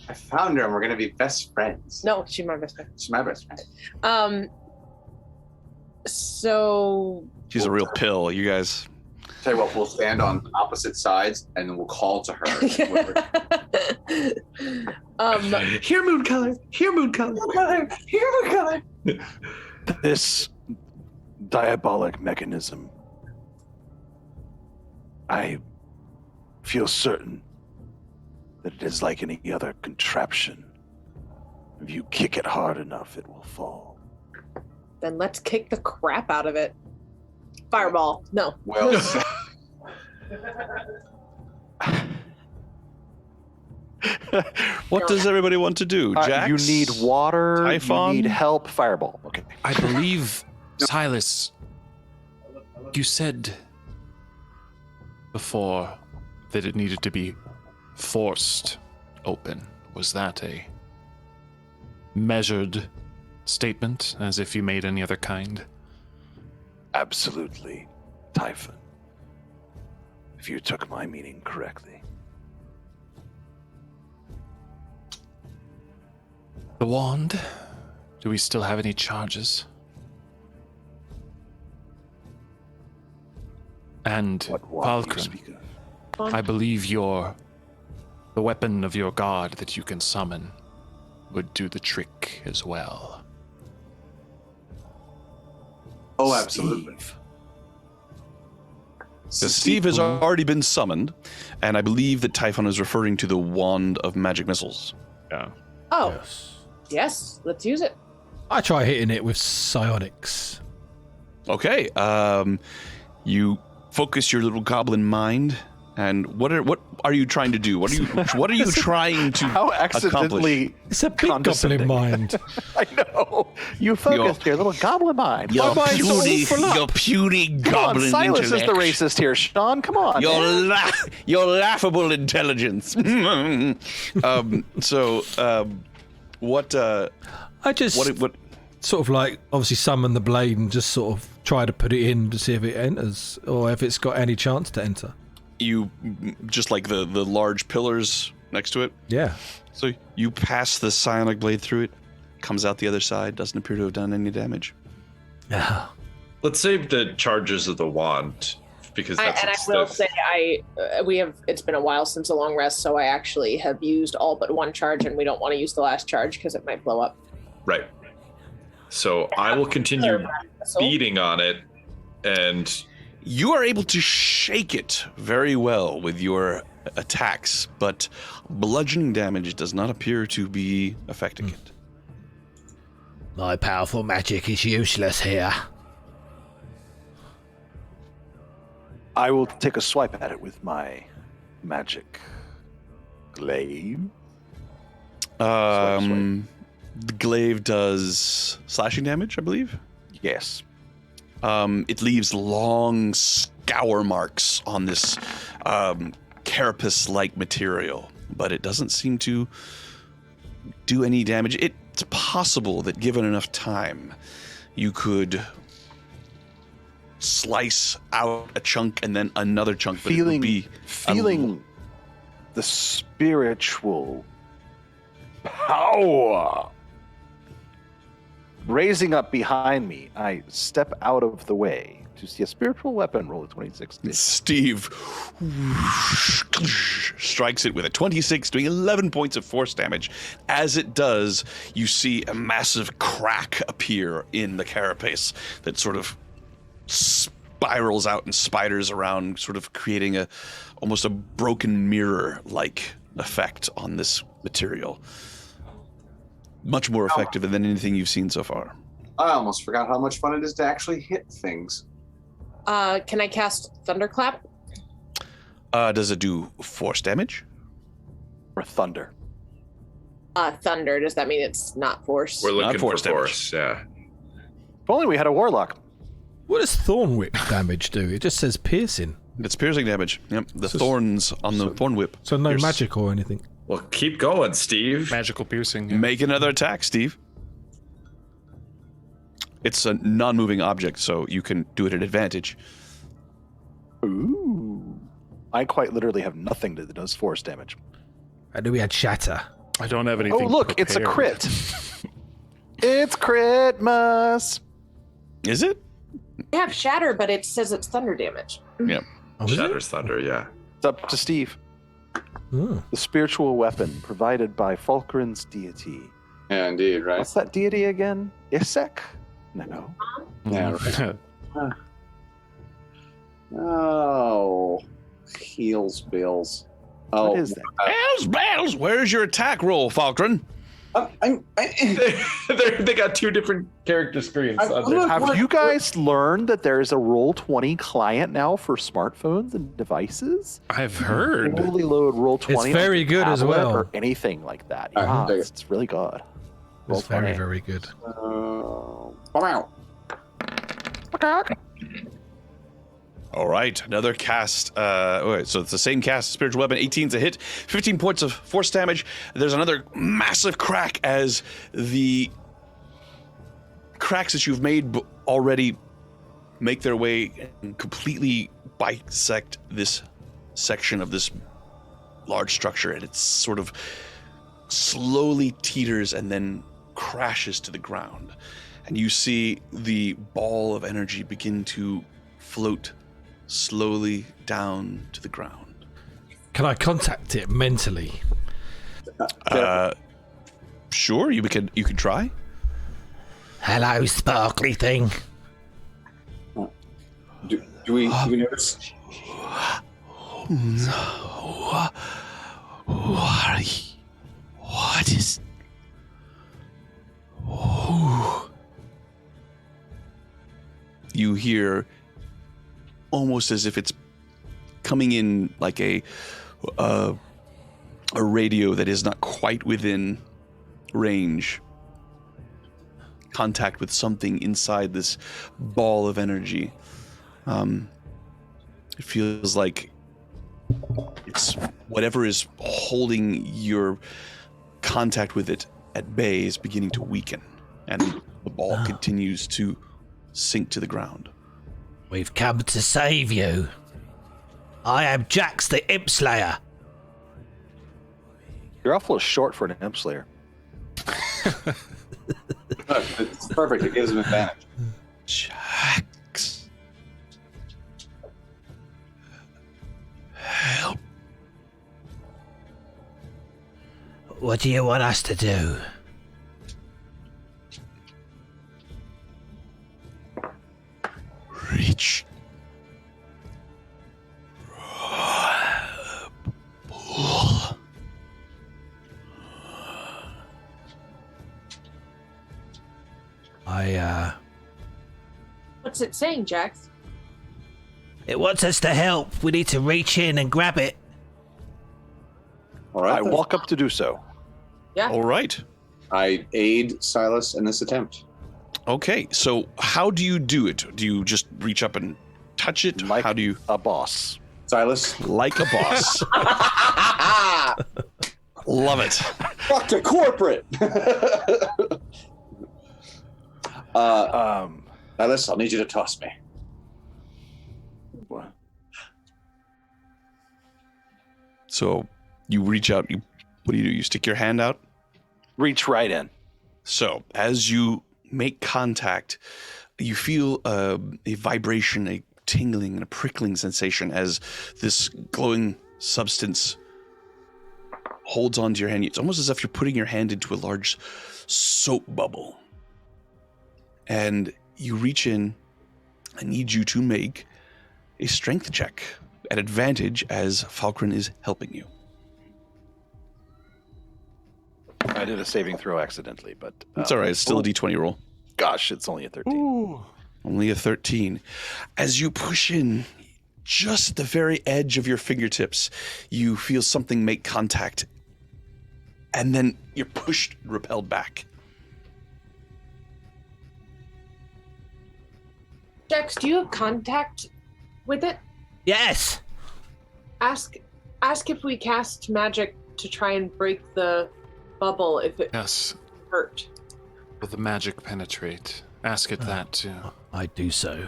I found her and we're going to be best friends. No, she's my best friend. She's my best friend. So She's a real pill, you guys. Tell you what, we'll stand on opposite sides and then we'll call to her. Here, moon color. Here, moon color. here we go. This diabolic mechanism, I feel certain that it is like any other contraption. If you kick it hard enough, it will fall. Then let's kick the crap out of it. Fireball. No. Well said. What does everybody want to do? Jax? You need water. Typhon? You need help. Fireball. Okay. I believe, Silas, you said before that it needed to be forced open. Was that a measured statement, as if you made any other kind? Absolutely, Typhon. If you took my meaning correctly. The wand? Do we still have any charges? And What wand do you Falkren, speak of? I believe the weapon of your god that you can summon would do the trick as well. Oh, absolutely. Steve has already been summoned, and I believe that Typhon is referring to the wand of magic missiles. Yeah. Oh, Yes. yes. Let's use it. I try hitting it with psionics. Okay, you focus your little goblin mind, and what are you trying to do? What are you trying to How accomplish? accidentally It's a big goblin condescending. mind. I know. You focused your little goblin mind. Your My mind's all puny, full up. your puny Come on, goblin Silas is the intellect. racist here. Sean, come on. man. Your laughable intelligence. What? I just What? sort of like obviously summon the blade and just sort of try to put it in to see if it enters or if it's got any chance to enter. You just like the large pillars next to it. Yeah. So you pass the psionic blade through it, comes out the other side, doesn't appear to have done any damage. Yeah. Let's save the charges of the wand because I that's will say it's been a while since a long rest, so I actually have used all but one charge, and we don't want to use the last charge because it might blow up. right. So I will continue beating on it, and You are able to shake it very well with your attacks, but bludgeoning damage does not appear to be affecting it. My powerful magic is useless here. I will take a swipe at it with my magic glaive. The glaive does slashing damage, I believe. Yes. It leaves long scour marks on this carapace-like material, but it doesn't seem to do any damage. It's possible that given enough time, you could slice out a chunk and then another chunk, but it would be feeling the spiritual power raising up behind me. I step out of the way to see a spiritual weapon. Roll a 26. Steve strikes it with a 26, doing 11 points of force damage. As it does, you see a massive crack appear in the carapace that sort of spirals out and spiders around, sort of creating almost a broken mirror-like effect on this material. Much more effective than anything you've seen so far. I almost forgot how much fun it is to actually hit things. Can I cast Thunderclap? Does it do force damage? Or thunder? Thunder. Does that mean it's not force? We're looking for force damage. force, yeah. If only we had a warlock. What does thorn whip damage do? It just says piercing. It's piercing damage. Yep, the So- thorns on the thorn whip. So no Pierce. magic or anything. Well, keep going, Steve. Magical piercing. Yeah. Make another attack, Steve. It's a non-moving object, so you can do it at advantage. Ooh. I quite literally have nothing that does force damage. I knew we had shatter. I don't have anything. Oh, look, it's a prepared. crit. It's Critmas. Is it? I have shatter, but it says it's thunder damage. Yeah. Oh, is it? Shatter's thunder, yeah. It's up to Steve. Oh. The spiritual weapon provided by Fulgrin's deity. Yeah, indeed, right? What's that deity again? Isek? No. Yeah, right. Oh, heels bills. Oh, What is that? Hells bells! Where's your attack roll, Falkrin? They got two different character screens. Have you guys learned that there is a Roll20 client now for smartphones and devices? I've heard. Totally load Roll20. It's very on good as tablet well. Or anything like that. All right, Yeah, take it's really good. It's very, Roll20. very good. come out. All right, another cast. Okay, so it's the same cast, spiritual weapon. 18's a hit, 15 points of force damage. There's another massive crack as the cracks that you've made already make their way and completely bisect this section of this large structure, and it sort of slowly teeters and then crashes to the ground. And you see the ball of energy begin to float slowly down to the ground. Can I contact it mentally? Sure, you could try. Hello, sparkly thing. Do we notice? What is... You hear almost as if it's coming in like a radio that is not quite within range. Contact with something inside this ball of energy. It feels like it's whatever is holding your contact with it at bay is beginning to weaken, and the ball continues to sink to the ground. We've come to save you. I am Jax the Imp Slayer. You're awful short for an imp slayer. It's perfect. It gives him advantage. Jax. Help. What do you want us to do? Reach. Pull. What's it saying, Jax? It wants us to help. We need to reach in and grab it. All right. I walk up to do so. Yeah. All right. I aid Silas in this attempt. Okay, so how do you do it? Do you just reach up and touch it? Like How do you... a boss. Silas. Like a boss. Love it. Fuck to corporate. Silas, I'll need you to toss me. What? So you reach out, what do? You stick your hand out? Reach right in. So as you make contact, you feel a vibration, a tingling and a prickling sensation as this glowing substance holds onto your hand. It's almost as if you're putting your hand into a large soap bubble. And you reach in. I need you to make a strength check at advantage as Falkren is helping you. I did a saving throw accidentally, but... It's all right. It's still a D20 roll. Gosh, it's only a 13. Only a 13. As you push in just at the very edge of your fingertips, you feel something make contact. And then you're pushed, repelled back. Jax, do you have contact with it? Yes. Ask if we cast magic to try and break the bubble if it Yes. hurt. Will the magic penetrate? Ask it that too. I do so.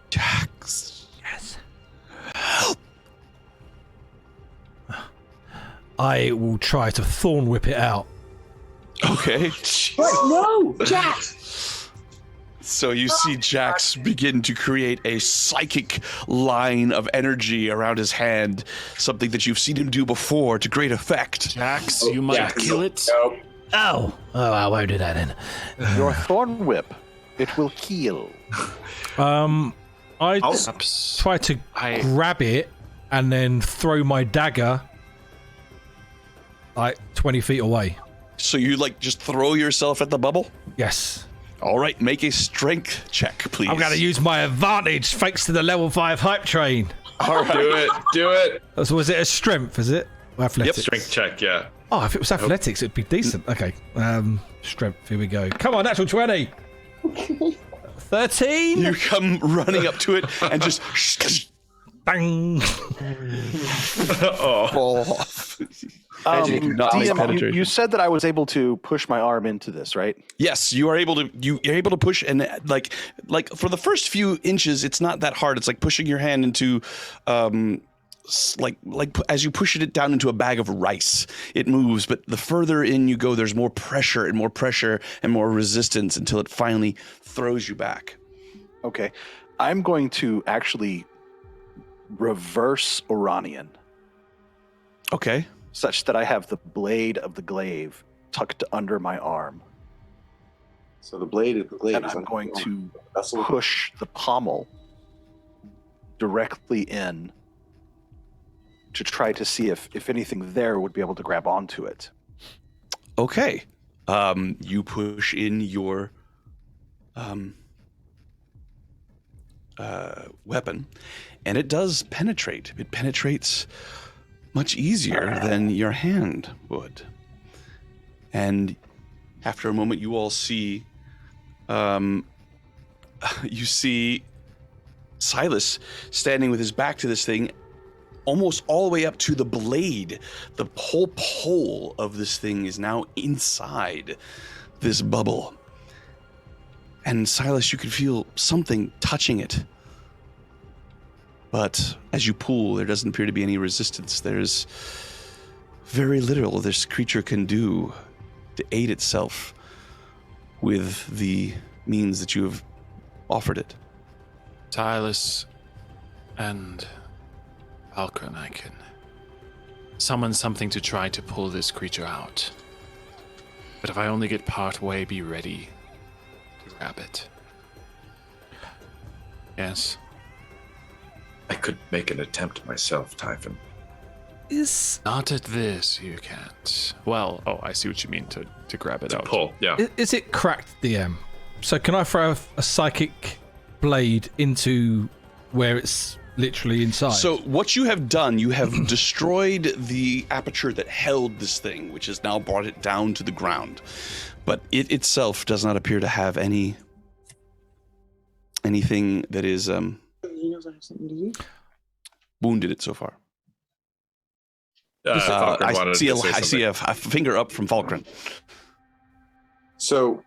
Jax. Yes. I will try to thorn whip it out. Okay. No, Jax! So you see Jax begin to create a psychic line of energy around his hand, something that you've seen him do before to great effect. Jax, you might kill it. Nope. Oh, I won't do that then. Your thorn whip. It will heal. I Perhaps try to grab it and then throw my dagger like 20 feet away. So you just throw yourself at the bubble? Yes. All right, make a strength check, please. I'm going to use my advantage thanks to the level 5 hype train. All right, do it. So was it a strength, is it? Or athletics? Strength check, yeah. Oh, if it was athletics, it'd be decent. Okay. Strength, here we go. Come on, natural 20. 13. You come running up to it and just Bang. fall off. DM, you said that I was able to push my arm into this, right? Yes, you are able to. You're able to push, and like for the first few inches, it's not that hard. It's like pushing your hand into, like as you push it down into a bag of rice, it moves. But the further in you go, there's more pressure and more pressure and more resistance until it finally throws you back. Okay. I'm going to actually reverse Oranian. Okay. Such that I have the blade of the glaive tucked under my arm. So the blade of the glaive. And I'm going to push the pommel directly in to try to see if anything there would be able to grab onto it. Okay. You push in your weapon, and it does penetrate. It penetrates much easier than your hand would. And after a moment, you all see, you see Silas standing with his back to this thing, almost all the way up to the blade. The whole pole of this thing is now inside this bubble. And Silas, you can feel something touching it. But as you pull, there doesn't appear to be any resistance. There's very little this creature can do to aid itself with the means that you have offered it. Silas and Falcon, I can summon something to try to pull this creature out. But if I only get part way, be ready to grab it. Yes. I could make an attempt myself, Typhon. Not at this, you can't. Well, I see what you mean, to grab it out. Pull, yeah. Is it cracked, DM? So can I throw a psychic blade into where it's literally inside. So what you have done, you have destroyed the aperture that held this thing, which has now brought it down to the ground. But it itself does not appear to have anything that is wounded it so far. I see a finger up from Falkren. So,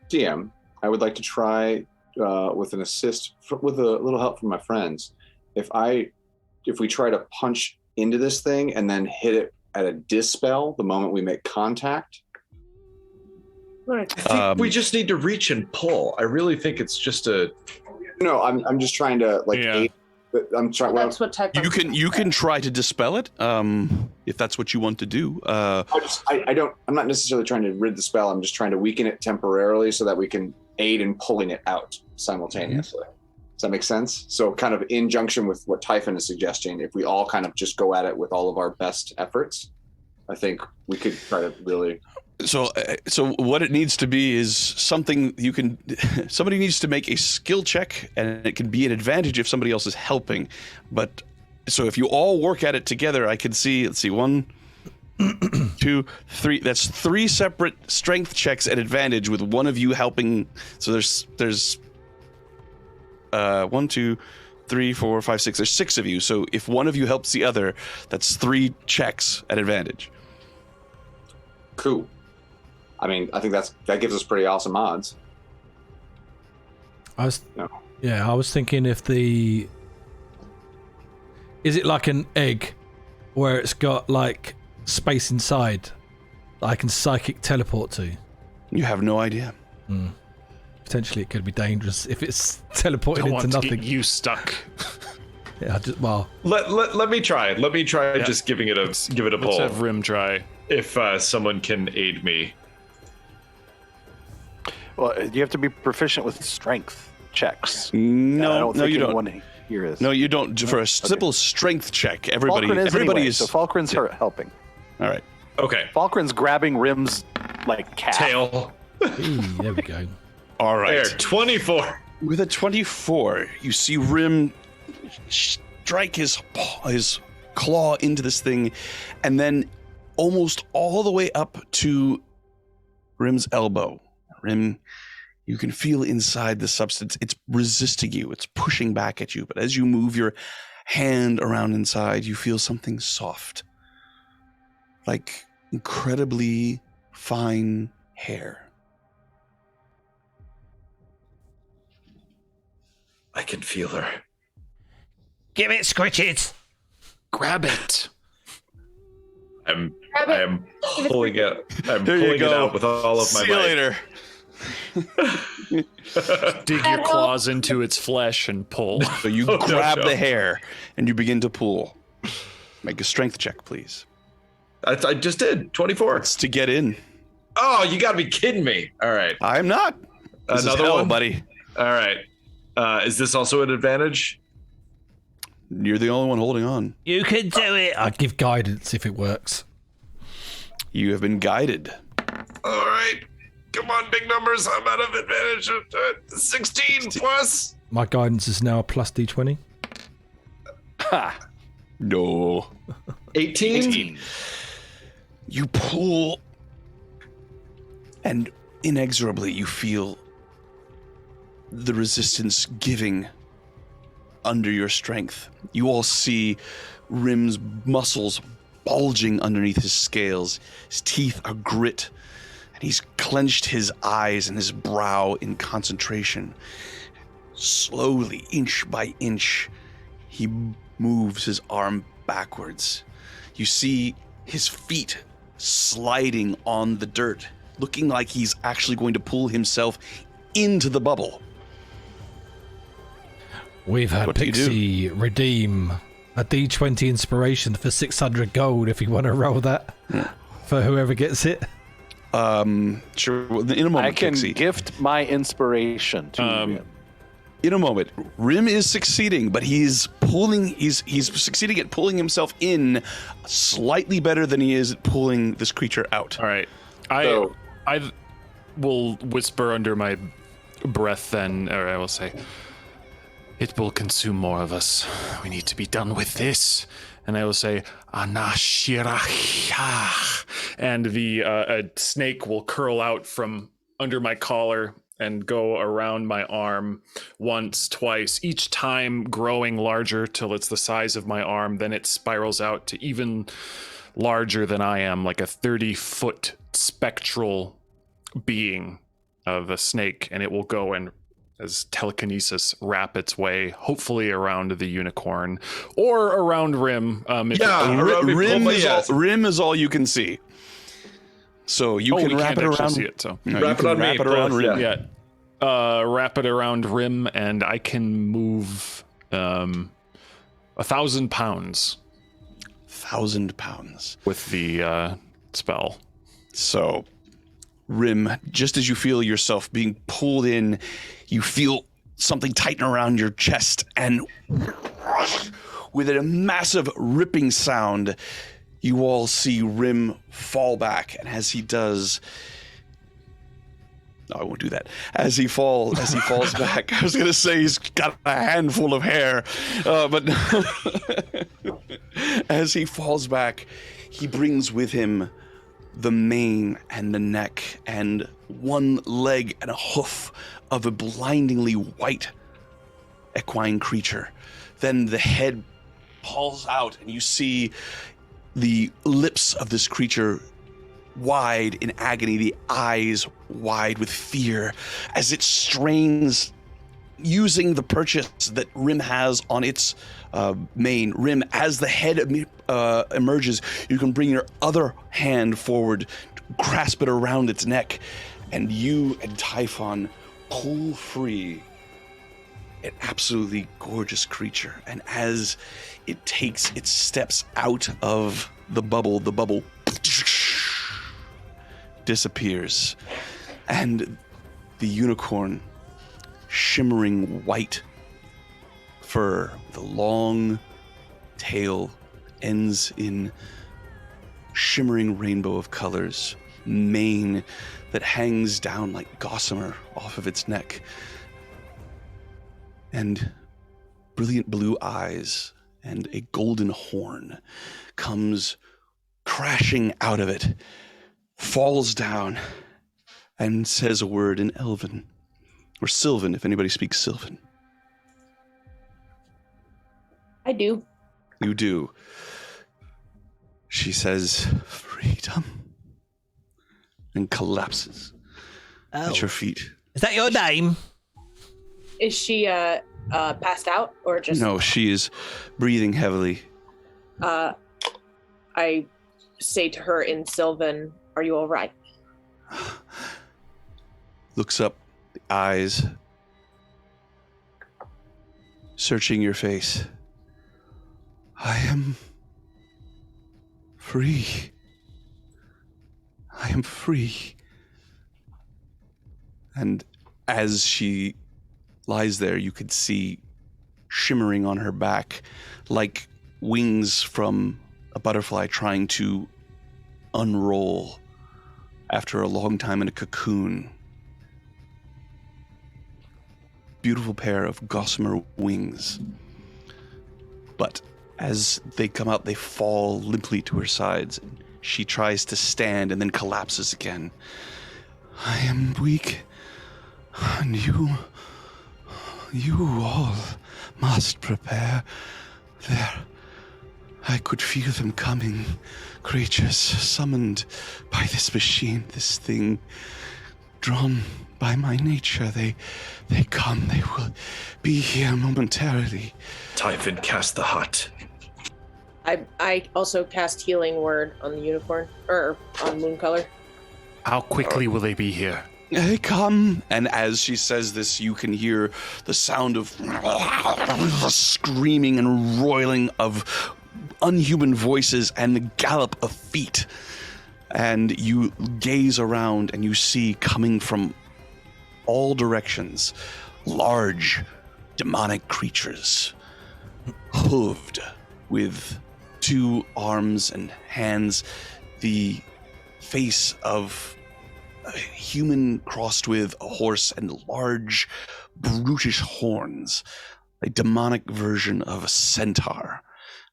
DM, I would like to try with an assist, with a little help from my friends. If we try to punch into this thing and then hit it at a dispel the moment we make contact. I think we just need to reach and pull. I really think it's just a. No, I'm just trying to aid. I'm trying. Well, that's what type. You can try to dispel it, if that's what you want to do. I'm not necessarily trying to rid the spell. I'm just trying to weaken it temporarily so that we can aid in pulling it out simultaneously. Mm-hmm. Does that make sense? So, kind of in junction with what Typhon is suggesting, if we all kind of just go at it with all of our best efforts, I think we could try to really. So what it needs to be is something you can. Somebody needs to make a skill check, and it can be an advantage if somebody else is helping. But so if you all work at it together, I can see. Let's see, 1, 2, 3. That's 3 separate strength checks at advantage with one of you helping. So there's 1, 2, 3, 4, 5, 6. There's 6 of you. So if one of you helps the other, that's 3 checks at advantage. Cool. I mean, I think that gives us pretty awesome odds. I was thinking is it like an egg where it's got like space inside that I can psychic teleport to? You have no idea. Potentially it could be dangerous if it's teleported into nothing. To get you stuck. Yeah, Let me try. Let me try just give it a pull. Let's have Rim try. If someone can aid me. Well, you have to be proficient with strength checks. No, you don't. One here is. No, you don't. For a simple strength check, everybody is. So Falkren's helping. All right. Okay. Falkren's grabbing Rim's calf. Tail. Ooh, there we go. All right. There, 24. With a 24, you see Rim strike his claw into this thing, and then almost all the way up to Rim's elbow. Rim, you can feel inside the substance. It's resisting you. It's pushing back at you. But as you move your hand around inside, you feel something soft, like incredibly fine hair. I can feel her. Give it, Scritches. Grab it. I am pulling it. I'm There pulling you it go. out with all of my See you might. later. Dig your claws into its flesh and pull. So you grab the hair and you begin to pull. Make a strength check, please. I just did 24. It's to get in. Oh, you got to be kidding me! All right, I'm not. This Another is hell, one? buddy. all right. Is this also an advantage? You're the only one holding on. You can do it. I'd give guidance if it works. You have been guided. All right, come on, big numbers. I'm out of advantage. 16 plus. My guidance is now a plus D20. Ha! No. 18. You pull, and inexorably you feel the resistance giving under your strength. You all see Rim's muscles bulging underneath his scales. His teeth are grit, and he's clenched his eyes and his brow in concentration. Slowly, inch by inch, he moves his arm backwards. You see his feet sliding on the dirt, looking like he's actually going to pull himself into the bubble. We've had What do you do? Pixie redeem a D20 inspiration for 600 gold if you want to roll that for whoever gets it. Sure. In a moment, I can Pixie. gift my inspiration to Rim. In a moment, Rim is succeeding, but he's succeeding at pulling himself in slightly better than he is at pulling this creature out. All right. So- I will whisper under my breath then, or I will say, It will consume more of us. We need to be done with this. And I will say, Anashirah. And the a snake will curl out from under my collar and go around my arm once, twice, each time growing larger till it's the size of my arm. Then it spirals out to even larger than I am, like a 30-foot spectral being of a snake. And it will go and, as telekinesis, wrap its way, hopefully around the unicorn or around Rim. Rim is all you can see. So you can wrap it around. See it, so. No, wrap it on wrap me, it around both, Rim. Yeah. Wrap it around Rim, and I can move 1,000 pounds 1,000 pounds with the spell. So, Rim, just as you feel yourself being pulled in, you feel something tighten around your chest, and with a massive ripping sound, you all see Rim fall back. And as he does, no, I won't do that. As he falls back, I was going to say he's got a handful of hair, but as he falls back, he brings with him the mane and the neck and one leg and a hoof of a blindingly white equine creature. Then the head pulls out, and you see the lips of this creature wide in agony, the eyes wide with fear as it strains, using the purchase that Rim has on its mane. Rim, as the head emerges, you can bring your other hand forward, grasp it around its neck, and you and Typhon pull free an absolutely gorgeous creature. And as it takes its steps out of the bubble disappears, and the unicorn, shimmering white fur, the long tail ends in shimmering rainbow of colors, mane that hangs down like gossamer off of its neck, and brilliant blue eyes, and a golden horn comes crashing out of it, falls down, and says a word in Elven, or Sylvan, if anybody speaks Sylvan. I do. You do. She says, freedom, and collapses at your feet. Is that your name? Is she passed out or just? No, she is breathing heavily. I say to her in Sylvan, "Are you all right?" Looks up, the eyes searching your face. I am free. I am free. And as she lies there, you could see shimmering on her back like wings from a butterfly trying to unroll after a long time in a cocoon. Beautiful pair of gossamer wings. But as they come out, they fall limply to her sides. She tries to stand and then collapses again. I am weak, and you all must prepare. There, I could feel them coming. Creatures summoned by this machine, this thing, drawn by my nature. They come. They will be here momentarily. Typhon, cast the hut. I also cast Healing Word on the unicorn, or on Mooncolor. How quickly will they be here? They come. And as she says this, you can hear the sound of screaming and roiling of unhuman voices and the gallop of feet. And you gaze around and you see coming from all directions large demonic creatures, hooved with 2 arms and hands, the face of a human crossed with a horse, and large brutish horns, a demonic version of a centaur.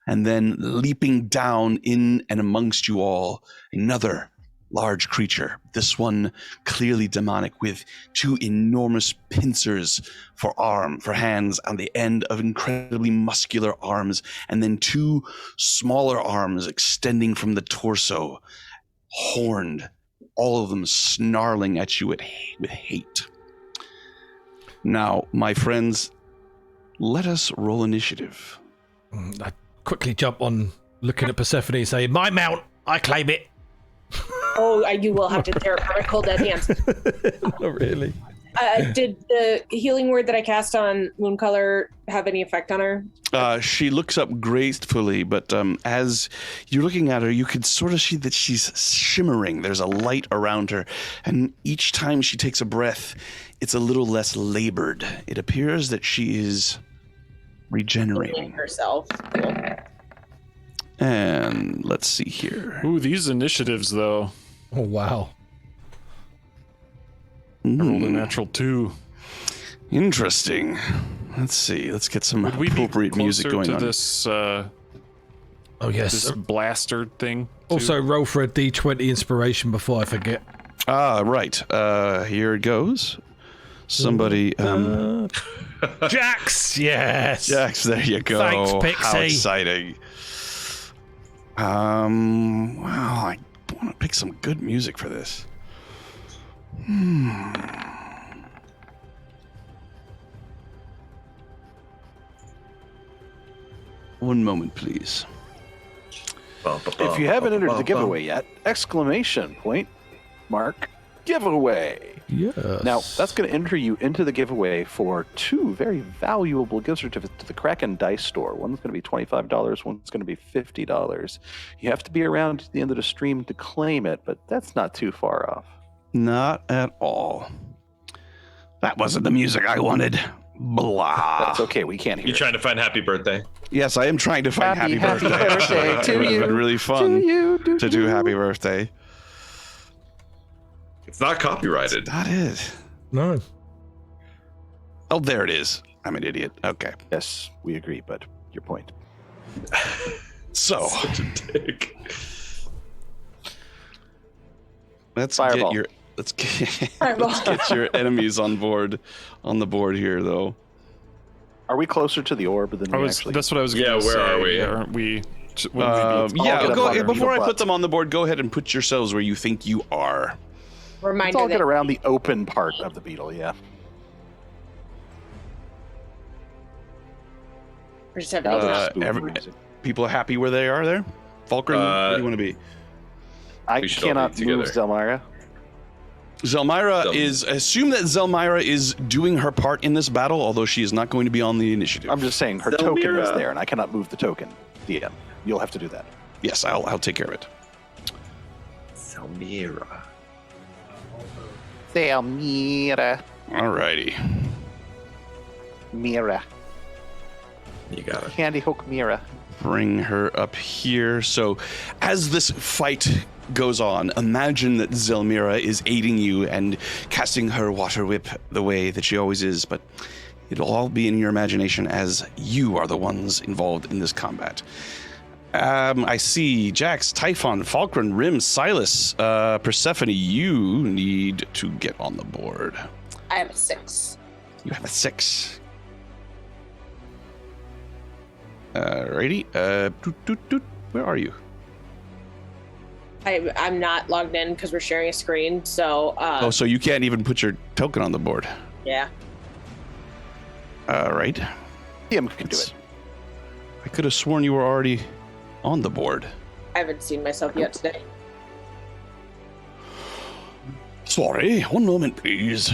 And then leaping down in and amongst you all, another large creature. This one clearly demonic, with two enormous pincers for hands on the end of incredibly muscular arms, and then two smaller arms extending from the torso, horned, all of them snarling at you with hate. Now, my friends, let us roll initiative. I quickly jump on, looking at Persephone, and say, "My mount, I claim it." Oh, you will have to tear apart my cold dead hands. Not really. Did the healing word that I cast on Mooncolor have any effect on her? She looks up gracefully, but as you're looking at her, you can sort of see that she's shimmering. There's a light around her, and each time she takes a breath, it's a little less labored. It appears that she is regenerating herself. And let's see here. Ooh, these initiatives, though. Oh, wow. I rolled a natural 2. Interesting. Let's see. Let's get some Would we appropriate be music closer going to on. This, Oh, yes. this blaster thing? too? Also, roll for a D20 inspiration before I forget. Right. Here it goes. Somebody. Jax, yes. Jax, there you go. Thanks, Pixie. How exciting. Wow, I want to pick some good music for this. One moment, please. If you haven't entered the giveaway yet, exclamation point, mark, giveaway. Yes. Now, that's going to enter you into the giveaway for 2 very valuable gift certificates to the Kraken Dice Store. One's going to be $25, one's going to be $50. You have to be around to the end of the stream to claim it, but that's not too far off. Not at all. That wasn't the music I wanted. Blah. That's okay, we can't hear You trying to find happy birthday? Yes, I am trying to find happy birthday. birthday to It would have you. been really fun to do you. happy birthday. It's not copyrighted. That is. No. Oh, there it is. I'm an idiot. Okay. Yes, we agree, but your point. So, Such a dick. let's Fireball. get let's get your enemies on the board here, though. Are we closer to the orb than we actually? That's what I was Yeah, going to where say. are we? Aren't we? Yeah, I'll get up on your before I butt. put them on the board, go ahead and put yourselves where you think you are. Let's Reminder all that get around the open part of the beetle, yeah. we're just having Now a- there's spooky every- music. People happy where they are there? Falkren, where do you want to be? I We should all cannot be move together. Zelmyra. Zelmyra assume that Zelmyra is doing her part in this battle, although she is not going to be on the initiative. I'm just saying her token is Zelmyra. there, and I cannot move the token. DM, you'll have to do that. Yes, I'll take care of it. Zelmyra. Zelmyra. Alrighty. Mira. You got it. Candy Hook Mira. Bring her up here. So, as this fight goes on, imagine that Zelmyra is aiding you and casting her water whip the way that she always is, but it'll all be in your imagination as you are the ones involved in this combat. I see Jax, Typhon, Falkren, Rim, Silas, Persephone. You need to get on the board. I have a 6. You have a 6. Alrighty. Where are you? I'm not logged in because we're sharing a screen. So, So you can't even put your token on the board. yeah. Alright. DM can do it. I could have sworn you were already on the board. I haven't seen myself yet today. Sorry, one moment, please.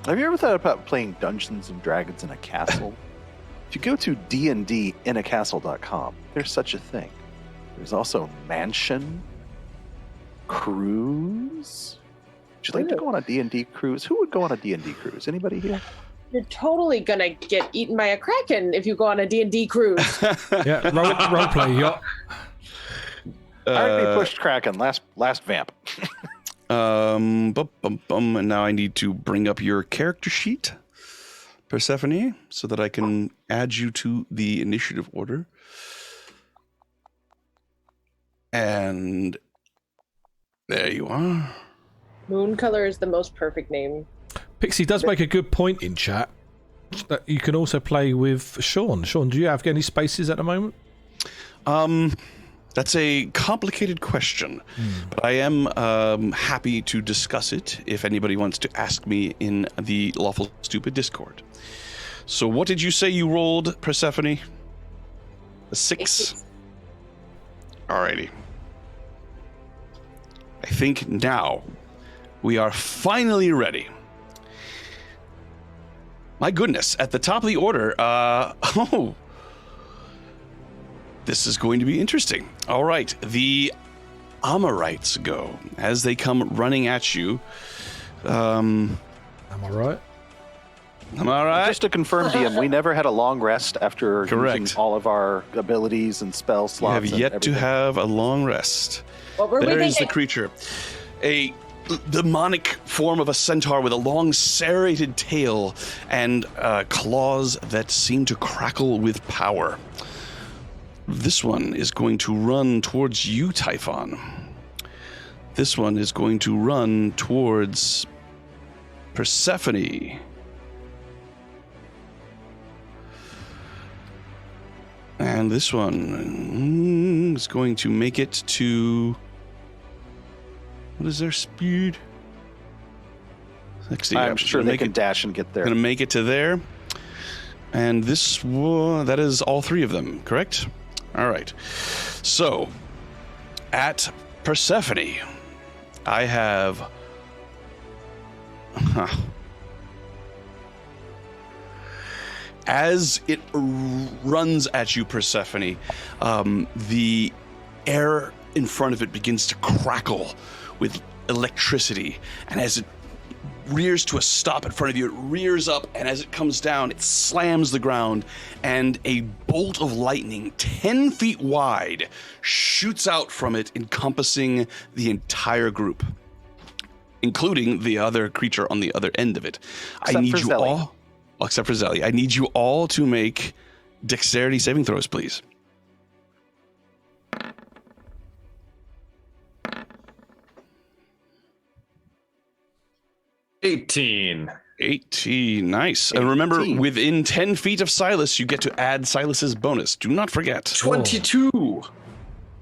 Have you ever thought about playing Dungeons and Dragons in a castle? If you go to dndinacastle.com, there's such a thing. There's also mansion, cruise. Would you like to go on a D&D cruise? Who would go on a D&D cruise? Anybody here? You're totally gonna get eaten by a kraken if you go on a D&D cruise. Yeah, roleplay, yeah. I already pushed Kraken last vamp. And now I need to bring up your character sheet, Persephone, so that I can add you to the initiative order. And there you are. Moon Color is the most perfect name. Pixie does make a good point in chat that you can also play with Sean. Sean, do you have any spaces at the moment? That's a complicated question, but I am happy to discuss it if anybody wants to ask me in the Lawful Stupid Discord. So what did you say you rolled, Persephone? A 6? Alrighty. I think now we are finally ready. My goodness, at the top of the order, this is going to be interesting. All right, the Amorites go as they come running at you. Am I right? Am I right? Just to confirm, DM, we never had a long rest after using all of our abilities and spell You slots. have yet to have a long rest. What were we There is the thinking? creature. A demonic form of a centaur with a long serrated tail and claws that seem to crackle with power. This one is going to run towards you, Typhon. This one is going to run towards Persephone. And this one is going to make it to... What is their speed? 60. I'm sure they can dash and get there. Going to make it to there. And this one, that is all three of them, correct? All right. So, at Persephone, I have... As it runs at you, Persephone, the air in front of it begins to crackle with electricity. And as it rears to a stop in front of you, it rears up, and as it comes down, it slams the ground, and a bolt of lightning 10 feet wide shoots out from it, encompassing the entire group, including the other creature on the other end of it. Except I need for you Zelly. all, except for Zelly, I need you all to make dexterity saving throws, please. $18. 18, nice. And remember, within 10 feet of Silas, you get to add Silas's bonus. Do not forget. 22.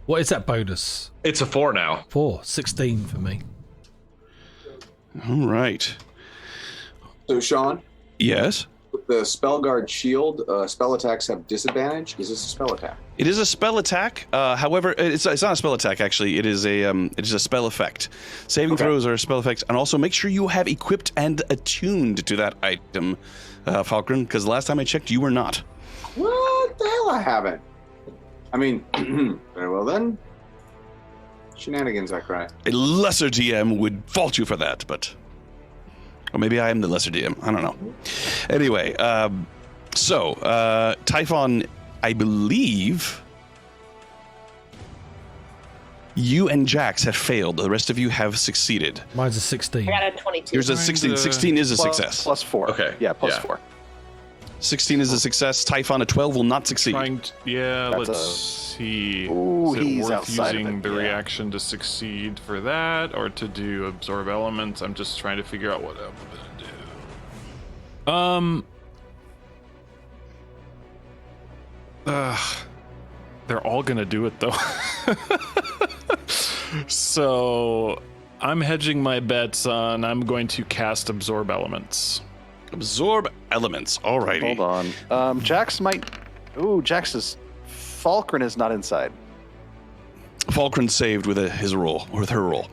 What is that bonus? It's a 4 now. 4. 16 for me. All right. So, Sean, Yes? with the Spellguard shield, spell attacks have disadvantage. Is this a spell attack? It is a spell attack. However, it's not a spell attack, actually. It is a spell effect. Saving throws are spell effects. And also, make sure you have equipped and attuned to that item, Falcon, because last time I checked, you were not. What the hell? I haven't. I mean, very well then. Shenanigans, I cry. A lesser DM would fault you for that, but... Or maybe I am the lesser DM. I don't know. Anyway, Typhon, I believe you and Jax have failed. The rest of you have succeeded. Mine's a 16. I got a 22. Here's a 16. 16 is a success. Plus 4. Okay. Yeah, plus Yeah. 4. 16 is a success. Typhon, a 12 will not succeed. Let's a- see. Ooh, Is it he's worth outside of using it, the yeah. reaction to succeed for that, or to do absorb elements? I'm just trying to figure out what I'm gonna do. They're all gonna do it though. So I'm hedging my bets on I'm going to cast absorb elements. Absorb elements. Alrighty. Hold on. Jax might... Ooh, Jax's... Falcon is not inside. Falcon saved with his roll, or with her roll.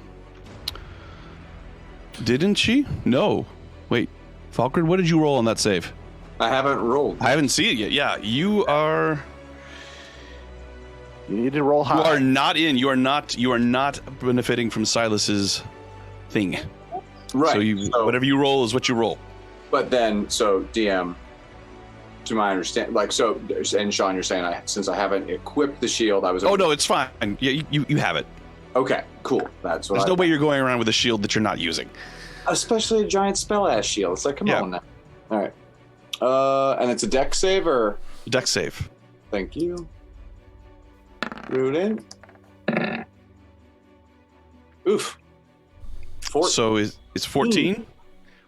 Didn't she? No. Wait. Falcon, what did you roll on that save? I haven't rolled. I haven't seen it yet. Yeah, you are... You need to roll high. You are not in. You are not benefiting from Silas's thing. Right. So whatever you roll is what you roll. But then, so DM, to my understanding, like, so, and Sean, you're saying since I haven't equipped the shield, I was. Oh no, it's fine. Yeah, you have it. Okay, cool. That's what There's no way you're going around with a shield that you're not using. Especially a giant spell-ass shield. It's like, come on now. All right. And it's a dex save, or? Dex save. Thank you. Rudin. Oof. So it's 14?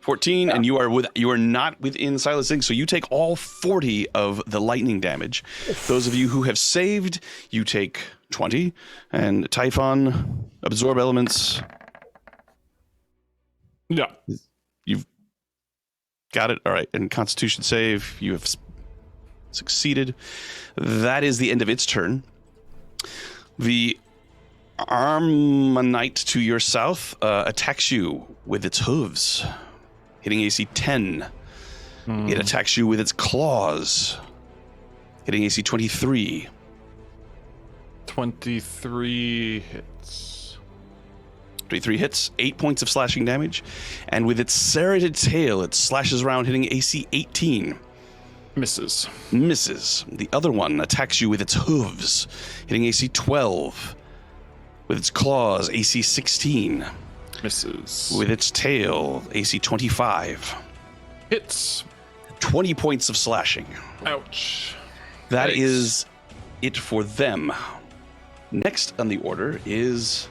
14, and you are not within Silas Zing, so you take all 40 of the lightning damage. Those of you who have saved, you take 20, and Typhon, absorb elements. Yeah. You've got it. All right, and Constitution save, you have succeeded. That is the end of its turn. The Armonite to your south attacks you with its hooves, hitting AC 10. It attacks you with its claws, hitting AC 23. 23 hits. 23 hits, 8 points of slashing damage, and with its serrated tail, it slashes around, hitting AC 18. Misses. Misses. The other one attacks you with its hooves, hitting AC 12. With its claws, AC 16. Misses. With its tail, AC 25. Hits. 20 points of slashing. Ouch. That Yikes. is it for them. Next on the order is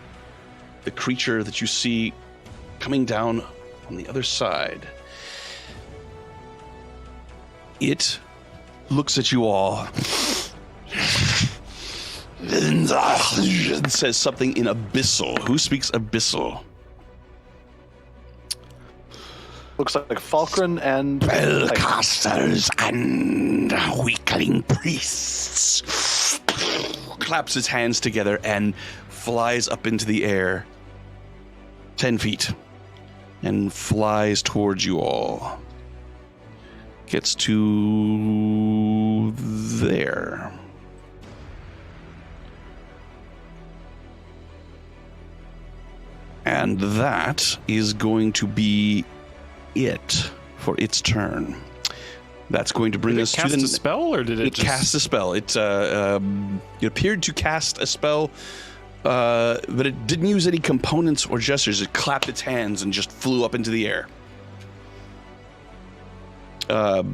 the creature that you see coming down on the other side. It looks at you all and says something in Abyssal. Who speaks Abyssal? Looks like Falkren and Spellcasters and weakling priests. Claps its hands together and flies up into the air 10 feet and flies towards you all. Gets to there. And that is going to be it for its turn. That's going to bring us to cast the a spell, or did it just... cast a spell. It appeared to cast a spell, but it didn't use any components or gestures. It clapped its hands and just flew up into the air. As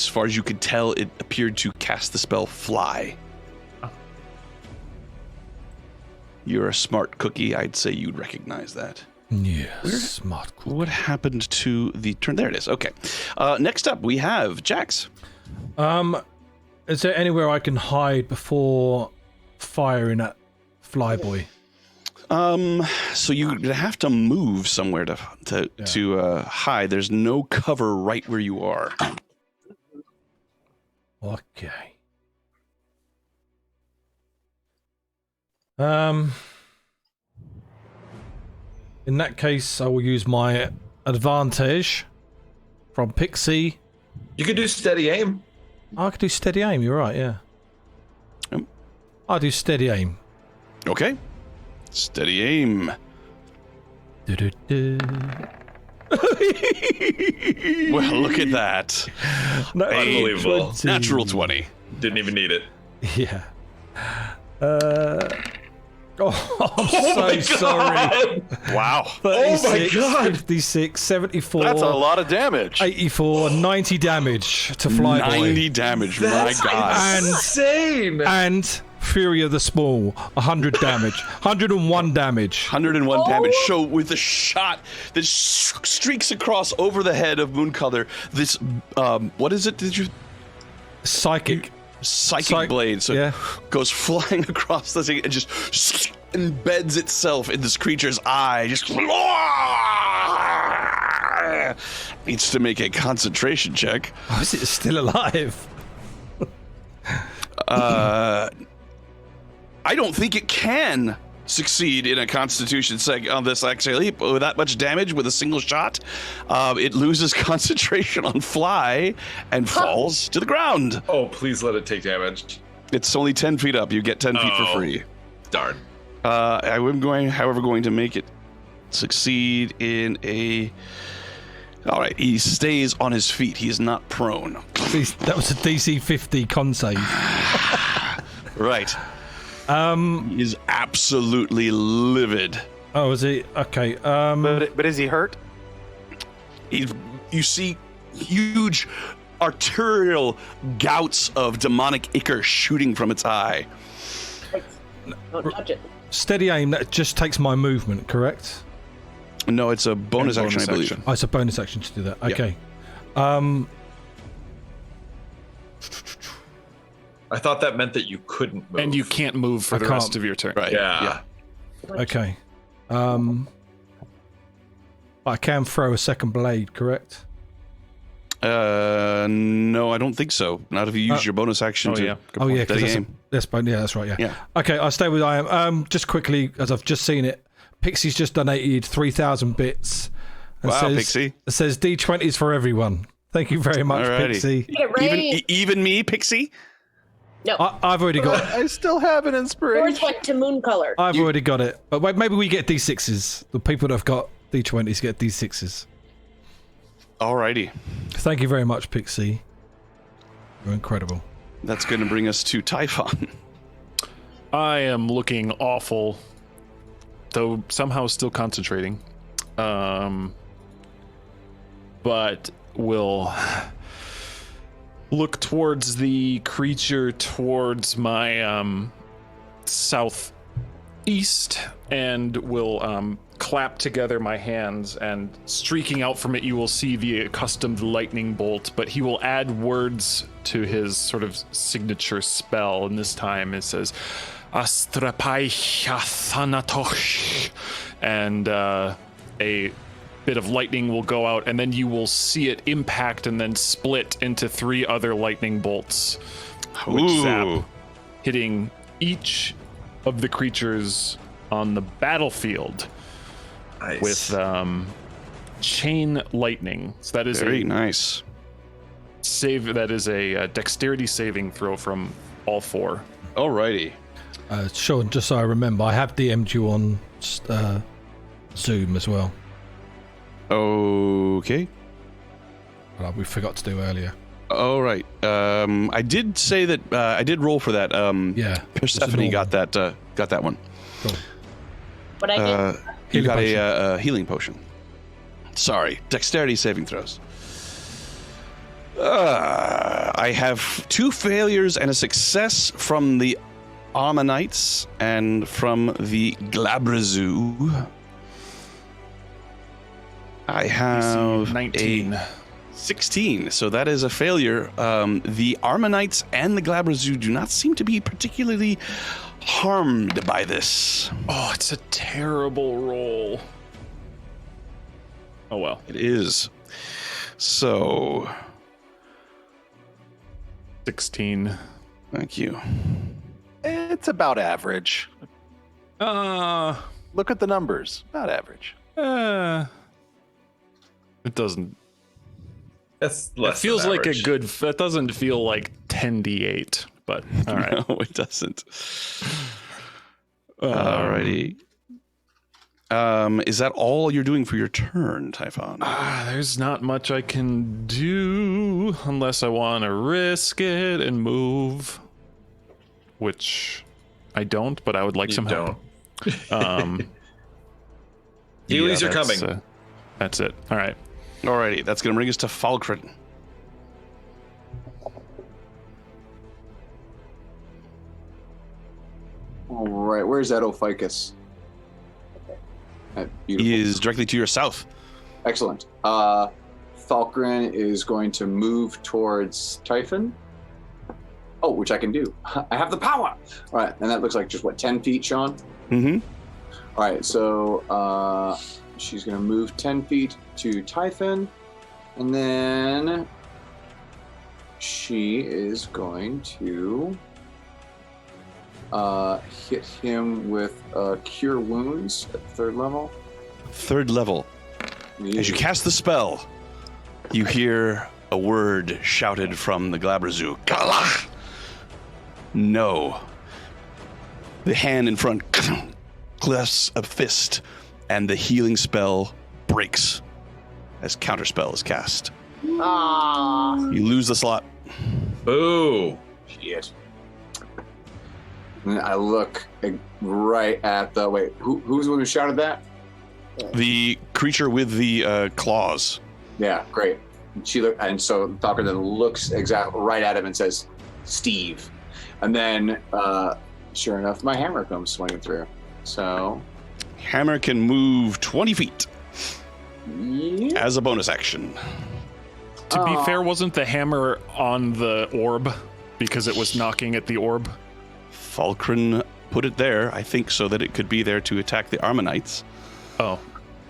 far as you could tell, it appeared to cast the spell Fly. You're a smart cookie. I'd say you'd recognize that. Yeah, smart. Cool. What happened to the turn? There it is. Okay. Next up, we have Jax. Is there anywhere I can hide before firing at Flyboy? So you'd have to move somewhere to hide. There's no cover right where you are. Okay. In that case, I will use my advantage from Pixie. You could do steady aim. I could do steady aim. You're right. Yeah. I'll do steady aim. Okay. Steady aim. Du-du-du. Well, look at that. Unbelievable. Natural 20. Didn't even need it. Yeah. I'm so sorry. Wow. 36, Oh my God. 56, 74. That's a lot of damage. 84, 90 damage to Flyboy. 90 damage. That's My God. insane. And Fury of the Small, 100 damage. 101 damage. 101 damage. So with the shot that streaks across over the head of Mooncolor, this, what is it? Did you... Psychic. Psychic blade. So yeah. it goes flying across the thing and just embeds itself in this creature's eye. Just needs to make a concentration check. Oh, is it still alive? I don't think it can succeed in a Constitution on this actually leap with that much damage with a single shot. It loses concentration on Fly and falls to the ground. Oh, please let it take damage. It's only 10 feet up. You get 10 feet for free. Darn. I am going to make it succeed in a... All right, he stays on his feet. He is not prone. That was a DC 50 con save. Right. He is absolutely livid. Oh, is he? Okay. But is he hurt? You see huge arterial gouts of demonic ichor shooting from its eye. Don't touch it. Steady aim, that just takes my movement, correct? No, it's a bonus action, I believe. Oh, it's a bonus action to do that. Okay. I thought that meant that you couldn't move. And you can't move for the rest of your turn. Right. Yeah. Okay. I can throw a second blade, correct? No, I don't think so. Not if you use your bonus action to steady aim. That's right. Yeah. Okay, I'll stay with I am. Just quickly, as I've just seen it, Pixie's just donated 3,000 bits. And Wow, says, Pixie. It says D20s for everyone. Thank you very much, Alrighty. Pixie. Get it right. Even me, Pixie? No. I've already got. I still have an inspiration. Yours went to moon color. I've already got it. But wait, maybe we get D6s. The people that have got D20s get D6s. Alrighty. Thank you very much, Pixie. You're incredible. That's going to bring us to Typhon. I am looking awful, though somehow still concentrating. But will look towards the creature towards my southeast and will clap together my hands, and streaking out from it you will see the accustomed lightning bolt, but he will add words to his sort of signature spell, and this time it says Astrapaicha Thanatosh, and a bit of lightning will go out, and then you will see it impact and then split into 3 other lightning bolts, which zap, hitting each of the creatures on the battlefield. Nice. With chain lightning. So that is Very nice. save. That is a dexterity saving throw from all 4. Alrighty. Sean, just so I remember, I have DM'd you on Zoom as well. Okay. We forgot to do earlier. All right. I did say that I did roll for that. Yeah. Persephone got that one. Cool. What I did. You got a healing potion. Sorry, dexterity saving throws. I have 2 failures and a success from the Ammonites and from the Glabrezu. I have 19. 16, so that is a failure. The Ammonites and the Glabrezu do not seem to be particularly harmed by this. Oh, it's a terrible roll. Oh well. It is. So 16. Thank you. It's about average. Look at the numbers. About average. It doesn't. That's It less feels than like a average. good. That doesn't feel like 10d8, but all right. No, it doesn't. Alrighty. Is that all you're doing for your turn, Typhon? There's not much I can do unless I want to risk it and move, which I don't, but I would like You some help. don't. Heelys are coming. That's it. All right. Alrighty, that's going to bring us to Falkrin. All right, where's Edelficus? Beautiful. He is directly to your south. Excellent. Falkrin is going to move towards Typhon. Oh, which I can do. I have the power. All right, and that looks like just what, 10 feet, Sean? Mm-hmm. All right, so she's going to move 10 feet to Typhon, and then she is going to hit him with Cure Wounds at 3rd level. 3rd level. As you cast the spell, you hear a word shouted from the Glabrezu. Galach! No. The hand in front clefts a fist, and the healing spell breaks as counterspell is cast. Ah. You lose the slot. Boo. Shit. And I look right at the who's the one who shouted that? The creature with the claws. Yeah, great. And so Docker then looks exactly right at him and says, "Steve," and then sure enough, my hammer comes swinging through. So Hammer can move 20 feet as a bonus action. To be fair, wasn't the hammer on the orb because it was knocking at the orb? Falkren put it there, I think, so that it could be there to attack the Armanites. Oh.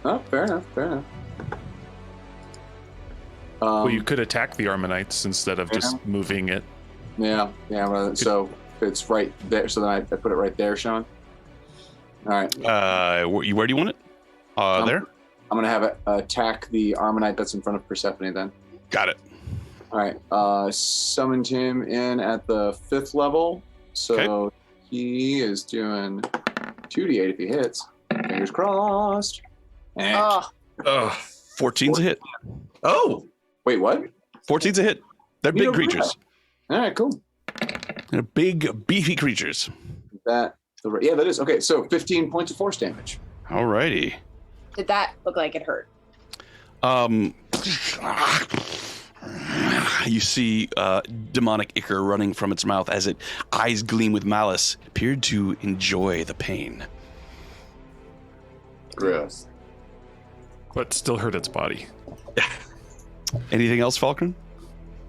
Oh, fair enough. Well, you could attack the Armanites instead of just moving it. Yeah. Well, so it's right there. So then I put it right there, Sean. All right. Where do you want it? There? I'm going to have it attack the Armanite that's in front of Persephone then. Got it. All right. Summoned him in at the 5th level. So he is doing 2d8 if he hits. Fingers crossed. And 14's a hit. Oh, wait, what? 14's a hit. They're big creatures. All right, cool. They're big, beefy creatures. That is. Okay, so 15 points of force damage. Alrighty. Did that look like it hurt? You see demonic ichor running from its mouth as its eyes gleam with malice. It appeared to enjoy the pain. Gross. But still hurt its body. Anything else, Falcon?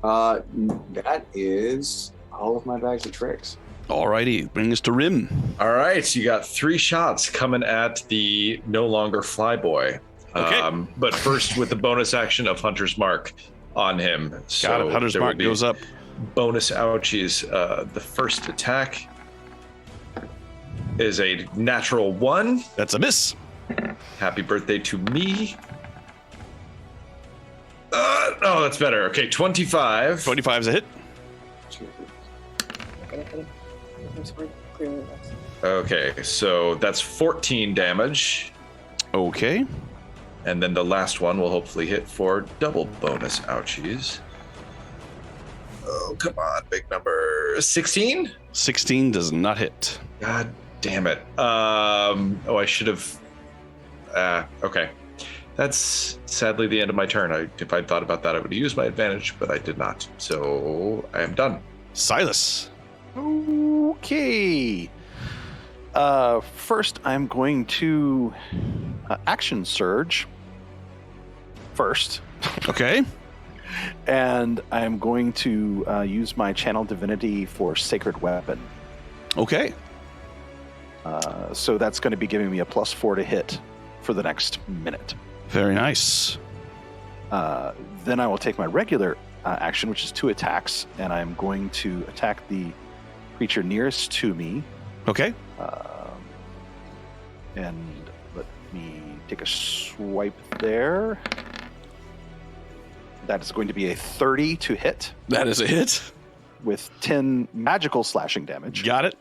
That is all of my bags of tricks. Alrighty, bring us to Rim. all right. So you got 3 shots coming at the no longer flyboy. Okay. But first with the bonus action of Hunter's Mark on him. So Got it. Hunter's there will Mark be goes up. Bonus ouchies. The first attack is a natural 1. That's a miss. Happy birthday to me. Oh, that's better. Okay, 25. 25's a hit. Okay, so that's 14 damage. Okay. And then the last one will hopefully hit for double bonus ouchies. Oh, come on, big number. 16? 16 does not hit. God damn it. I should have. Okay. That's sadly the end of my turn. If I'd thought about that, I would have used my advantage, but I did not. So I am done. Silas. Okay. First, I'm going to action surge first. Okay. And I'm going to use my channel divinity for sacred weapon. Okay. So that's going to be giving me a +4 to hit for the next minute. Very nice. Then I will take my regular action, which is 2 attacks, and I'm going to attack the creature nearest to me. Okay. And let me take a swipe there. That is going to be a 30 to hit. That is a hit. With 10 magical slashing damage. Got it.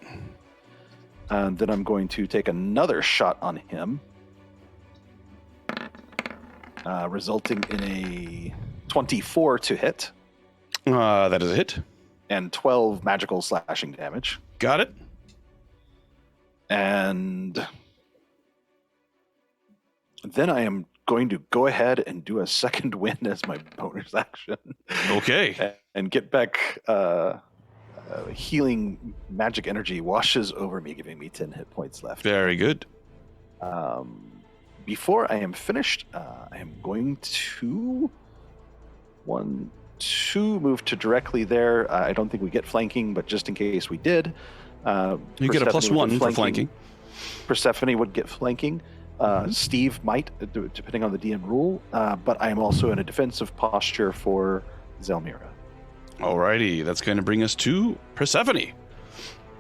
And then I'm going to take another shot on him, resulting in a 24 to hit. That is a hit. And 12 magical slashing damage. Got it. And then I am going to go ahead and do a second wind as my bonus action. Okay. And get back healing magic energy washes over me, giving me 10 hit points left. Very good. Before I am finished, I am going to move to directly there. I don't think we get flanking, but just in case we did, You get a +1 for flanking. Persephone would get flanking. Steve might, depending on the DM rule, but I am also in a defensive posture for Zelmira. Alrighty, that's going to bring us to Persephone.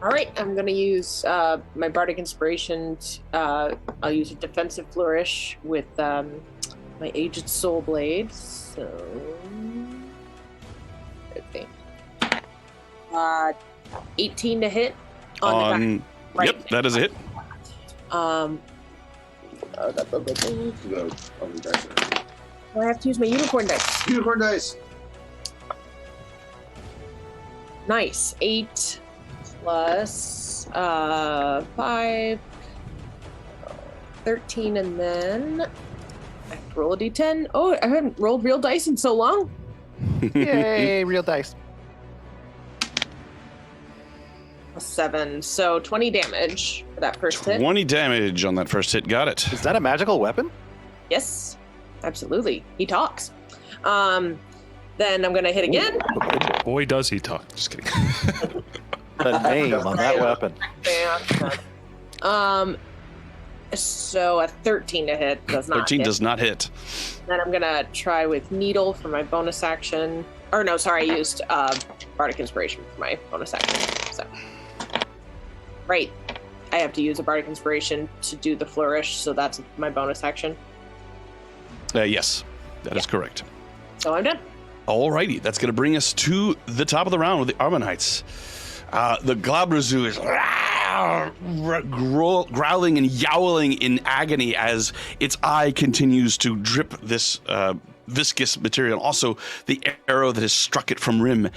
All right, I'm going to use my Bardic Inspiration. I'll use a defensive flourish with my Aged Soul Blade. So, okay. 18 to hit on the back. Right. Yep, that is a hit. I have to use my unicorn dice. Unicorn dice. Nice. 8 plus 5, 13, and then I have to roll a d10. Oh, I haven't rolled real dice in so long. Yay, real dice. 7, so 20 damage for that first hit. 20 damage on that first hit. Got it. Is that a magical weapon? Yes, absolutely. He talks. Then I'm gonna hit again. Boy, does he talk. Just kidding. The name on that weapon. So a 13 to hit does not 13 hit. does not hit. Then I'm gonna try with Needle for my bonus action. Or no, sorry, I used Bardic Inspiration for my bonus action. So, right, I have to use a Bardic Inspiration to do the flourish, so that's my bonus action. Yes, that is correct. So I'm done. Alrighty, that's going to bring us to the top of the round with the Armanites. The Glabrazu is growling and yowling in agony as its eye continues to drip this viscous material. Also, the arrow that has struck it from Rim. And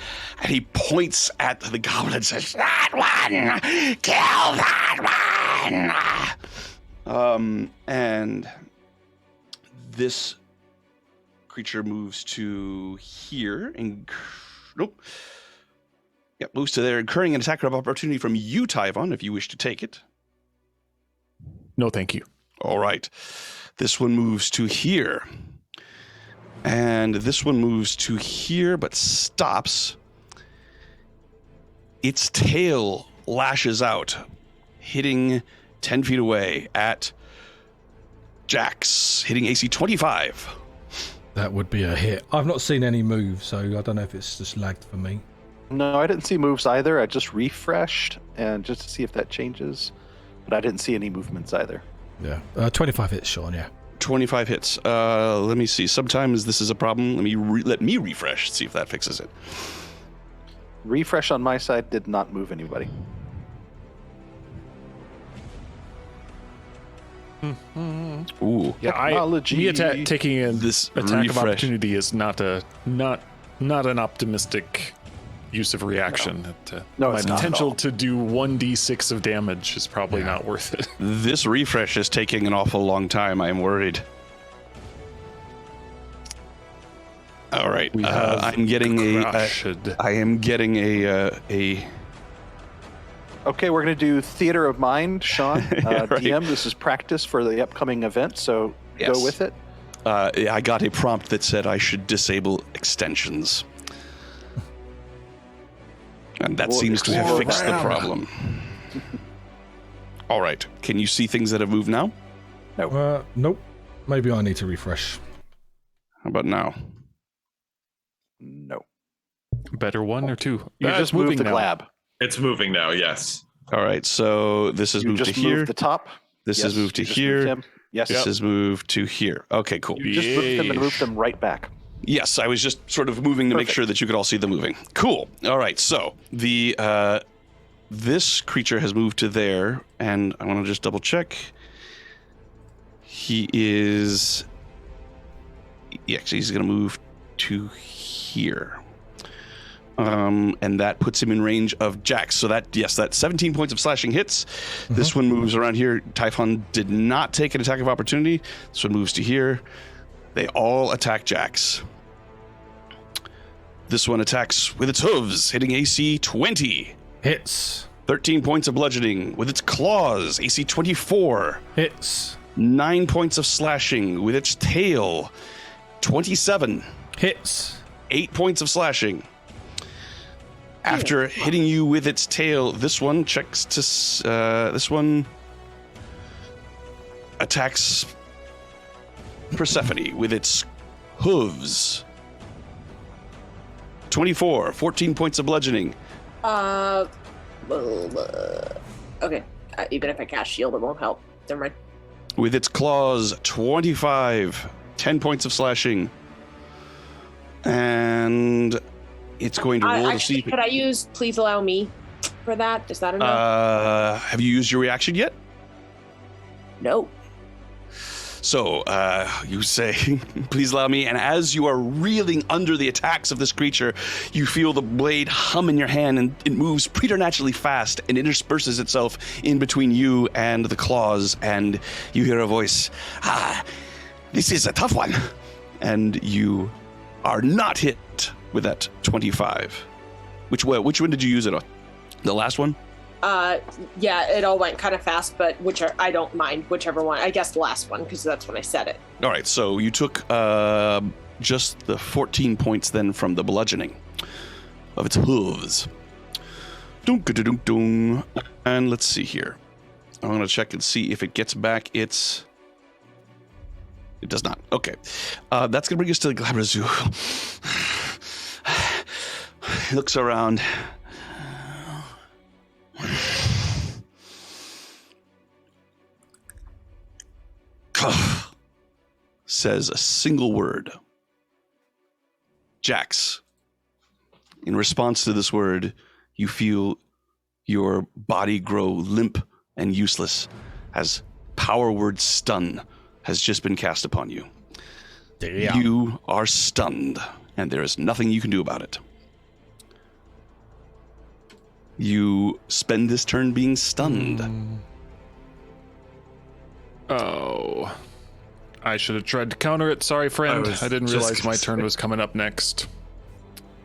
he points at the goblin and says, "That one! Kill that one!" And this creature moves to here and moves to there, incurring an attack of opportunity from you, Tyvon, if you wish to take it. No, thank you. All right. This one moves to here. And this one moves to here, but stops. Its tail lashes out, hitting 10 feet away at Jax, hitting AC 25. That would be a hit. I've not seen any move, so I don't know if it's just lagged for me. No, I didn't see moves either. I just refreshed and just to see if that changes, but I didn't see any movements either. Yeah, 25 hits, Sean. Yeah, 25 hits. Let me see. Sometimes this is a problem. Let me refresh. See if that fixes it. Refresh on my side did not move anybody. Ooh. Yeah, Technology. taking in This attack of refresh. opportunity is not an optimistic use of reaction. No, My it's not at potential all. to do 1d6 of damage is probably not worth it. This refresh is taking an awful long time. I am worried. All right. We have I'm getting crushed. I am getting a Okay, we're going to do Theater of Mind, Sean. Right. DM, this is practice for the upcoming event, so Yes. go with it. I got a prompt that said I should disable extensions. And that Well, seems to have explore fixed the around. problem. All right. Can you see things that have moved now? Nope. Maybe I need to refresh. How about now? No. Better one or two? You It's just moved moving the now. glab. It's moving now, yes. All right. So this has You moved to just here. moved the top. This Yes, has moved to you just moved here. him. Yes. This has moved to here. Okay, cool. You just moved them and moved them right back. Yes, I was just sort of moving to make Perfect. sure that you could all see the moving. Cool. All right. So the this creature has moved to there, and I want to just double check. He is. Yeah, actually, he's going to move to here. And that puts him in range of Jax. So that 17 points of slashing hits. This one moves around here. Typhon did not take an attack of opportunity. This one moves to here. They all attack Jax. This one attacks with its hooves, hitting AC 20. Hits. 13 points of bludgeoning with its claws, AC 24. Hits. 9 points of slashing with its tail, 27. Hits. 8 points of slashing. After hitting you with its tail, this one checks to. This one attacks Persephone with its hooves. 24, 14 points of bludgeoning. Okay. Even if I cast shield, it won't help. Never mind. With its claws, 25, 10 points of slashing. And it's going to roll to see. Could I use please allow me for that? Is that enough? Have you used your reaction yet? No. So, you say, please allow me. And as you are reeling under the attacks of this creature, you feel the blade hum in your hand, and it moves preternaturally fast and intersperses itself in between you and the claws. And you hear a voice, this is a tough one. And you are not hit with that 25. Which one did you use it on? The last one? Yeah, it all went kind of fast, but I don't mind whichever one. I guess the last one, because that's when I said it. All right, so you took just the 14 points then from the bludgeoning of its hooves. Dunk-a-dunk-dung. And let's see here. I'm going to check and see if it gets back its... It does not. Okay. That's going to bring us to the Glabra Zoo. He looks around. Says a single word. Jax. In response to this word, you feel your body grow limp and useless as power word stun has just been cast upon you. Damn. You are stunned, and there is nothing you can do about it. You spend this turn being stunned. Oh. I should have tried to counter it. Sorry, friend. I didn't realize my turn was coming up next.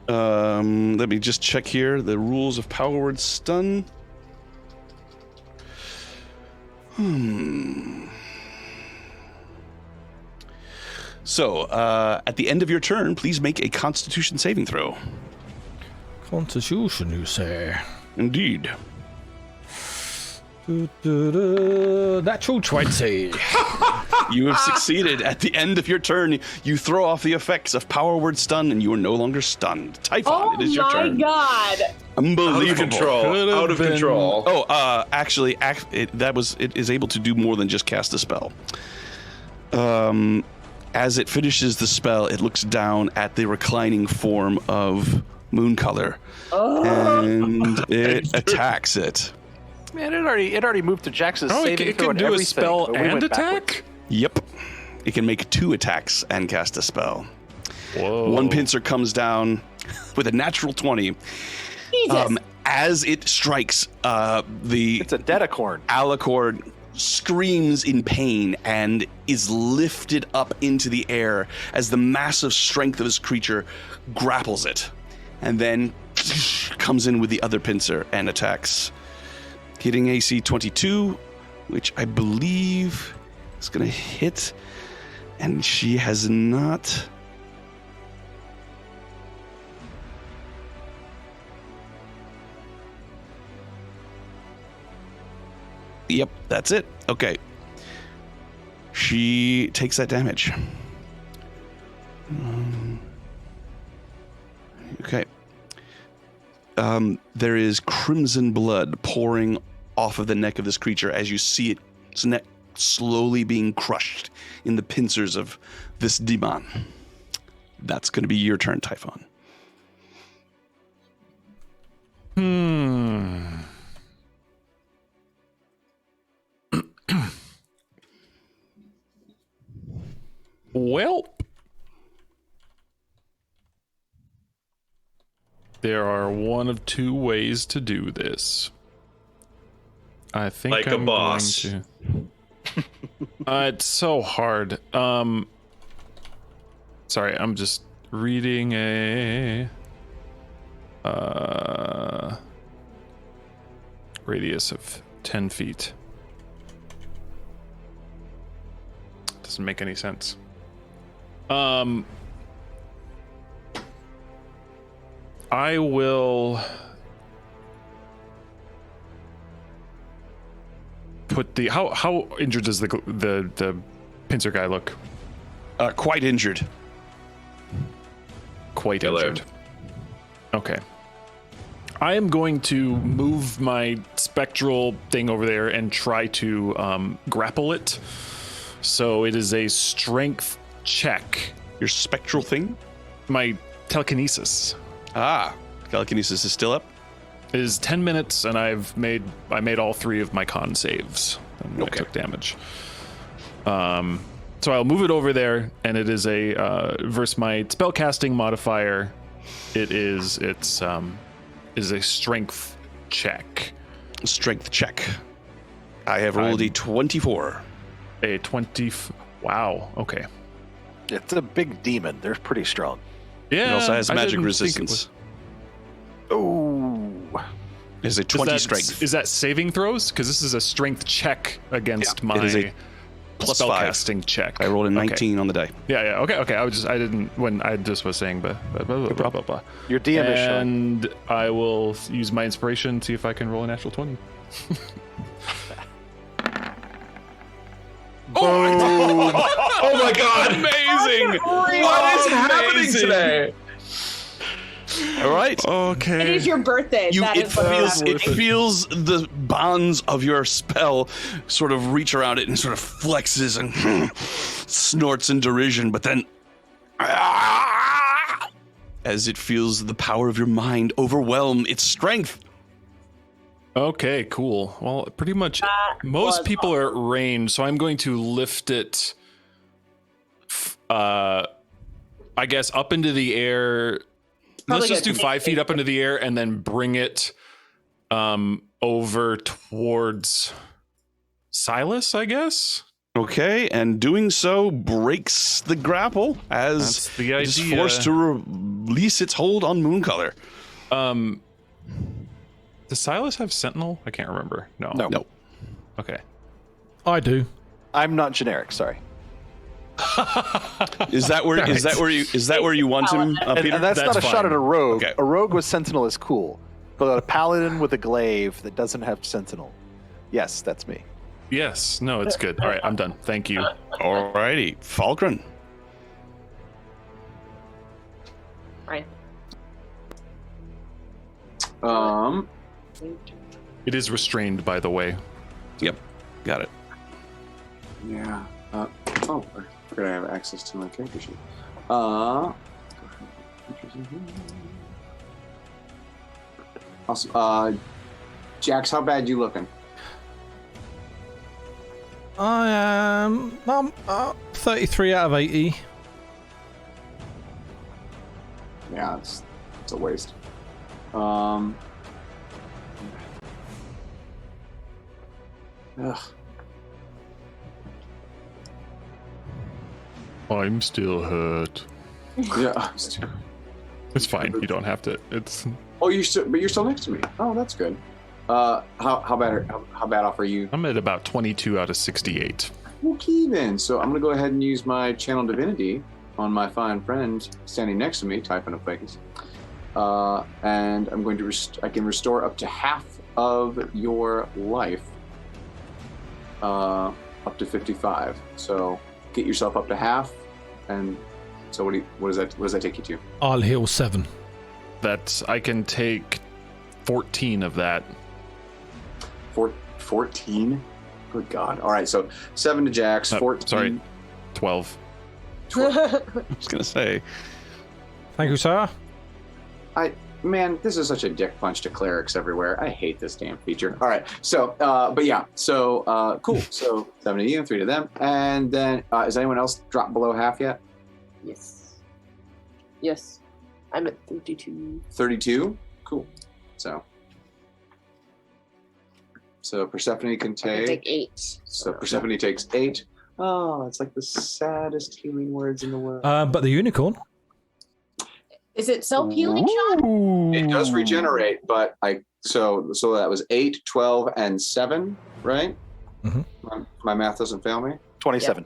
Let me just check here. The rules of power word stun. So, at the end of your turn, please make a Constitution saving throw. Constitution, you say? Indeed. Natural 20. You have succeeded. At the end of your turn, you throw off the effects of power word stun, and you are no longer stunned. Typhon, it is your turn. Oh my god! Unbelievable. Out of control. Oh, actually, it is able to do more than just cast a spell. As it finishes the spell, it looks down at the reclining form of Mooncolor, and it attacks it. Man, it already moved to Jax's saving it throw can and do a everything, spell but we and went attack? backwards. Yep. It can make 2 attacks and cast a spell. Whoa. One pincer comes down with a natural 20. Jesus! As it strikes, It's a dedicorn. alicorn screams in pain and is lifted up into the air as the massive strength of this creature grapples it, and then comes in with the other pincer and attacks, hitting AC 22, which I believe is going to hit, and she has not. Yep, that's it. Okay. She takes that damage. Okay. There is crimson blood pouring off of the neck of this creature as you see its neck slowly being crushed in the pincers of this demon. That's going to be your turn, Typhon. Well, there are one of 2 ways to do this. I think Like a boss. Going to... it's so hard. Sorry, I'm just reading a radius of 10 feet. Doesn't make any sense. I will put the how injured does the pincer guy look? Quite injured. Quite Hello. injured. Okay. I am going to move my spectral thing over there and try to grapple it. So it is a strength check. Your spectral thing? My telekinesis Telekinesis is still up? is 10 minutes, and I made all 3 of my con saves. And I Okay. took damage. So I'll move it over there, and it is a versus my spellcasting modifier. It's a strength check. Strength check. I have rolled a 24. A 20. Wow. Okay. It's a big demon. They're pretty strong. Yeah. It also has I magic didn't think it resistance. Oh. It is a 20 strength. Is that saving throws? Because this is a strength check against my it is a plus 5 spellcasting check. I rolled a 19 on the die. Yeah. Okay. I just was saying, blah, blah, blah. Your DM is showing. And I will use my inspiration, see if I can roll a natural 20. Oh my god! Amazing! What is happening today? All right. Okay. It is your birthday. It feels the bonds of your spell sort of reach around it and sort of flexes and snorts in derision, but then as it feels the power of your mind overwhelm its strength. Okay, cool. Well, pretty much most people are at range, so I'm going to lift it, I guess, up into the air. Let's just do 5 feet up into the air and then bring it over towards Silas, I guess. Okay, and doing so breaks the grapple as the it is idea. forced to release its hold on Mooncolor. Does Silas have Sentinel? I can't remember. No. No. Okay. I do. I'm not generic. Sorry. Is that where you want him, Peter? And that's not a fine. shot at a rogue. Okay. A rogue with Sentinel is cool, but a paladin with a glaive that doesn't have Sentinel. Yes, that's me. Yes. No, it's good. All right, I'm done. Thank you. Alrighty, Falcon. Right. It is restrained, by the way. Yep, got it. Yeah. I forgot I have access to my character sheet. Awesome. Jax, how bad you looking? I am 33 out of 80. Yeah, it's a waste. Ugh. I'm still hurt. Yeah. It's fine. You don't have to. It's. Oh, you're still next to me. Oh, that's good. How bad off are you? I'm at about 22 out of 68. Okay, then. So I'm gonna go ahead and use my channel divinity on my fine friend standing next to me, typing up Vegas. And I'm going to I can restore up to half of your life, up to 55. So get yourself up to half, and so what does that take you to? I'll heal 7. I can take 14 of that. 14? Good God! All right, so 7 to Jax, 14. Sorry, 12. I was gonna say. Thank you, sir. Man, this is such a dick punch to clerics everywhere. I hate this damn feature. All right, so, but yeah, so, cool. So 7 to you, 3 to them. And then, is anyone else dropped below half yet? Yes. I'm at 32. 32? Cool. So Persephone can I can take 8. So Persephone takes 8. Oh, it's like the saddest healing words in the world. But the unicorn. Is it self-healing, Sean? It does regenerate, but so that was 8, 12, and 7, right? Mm-hmm. My math doesn't fail me. 27.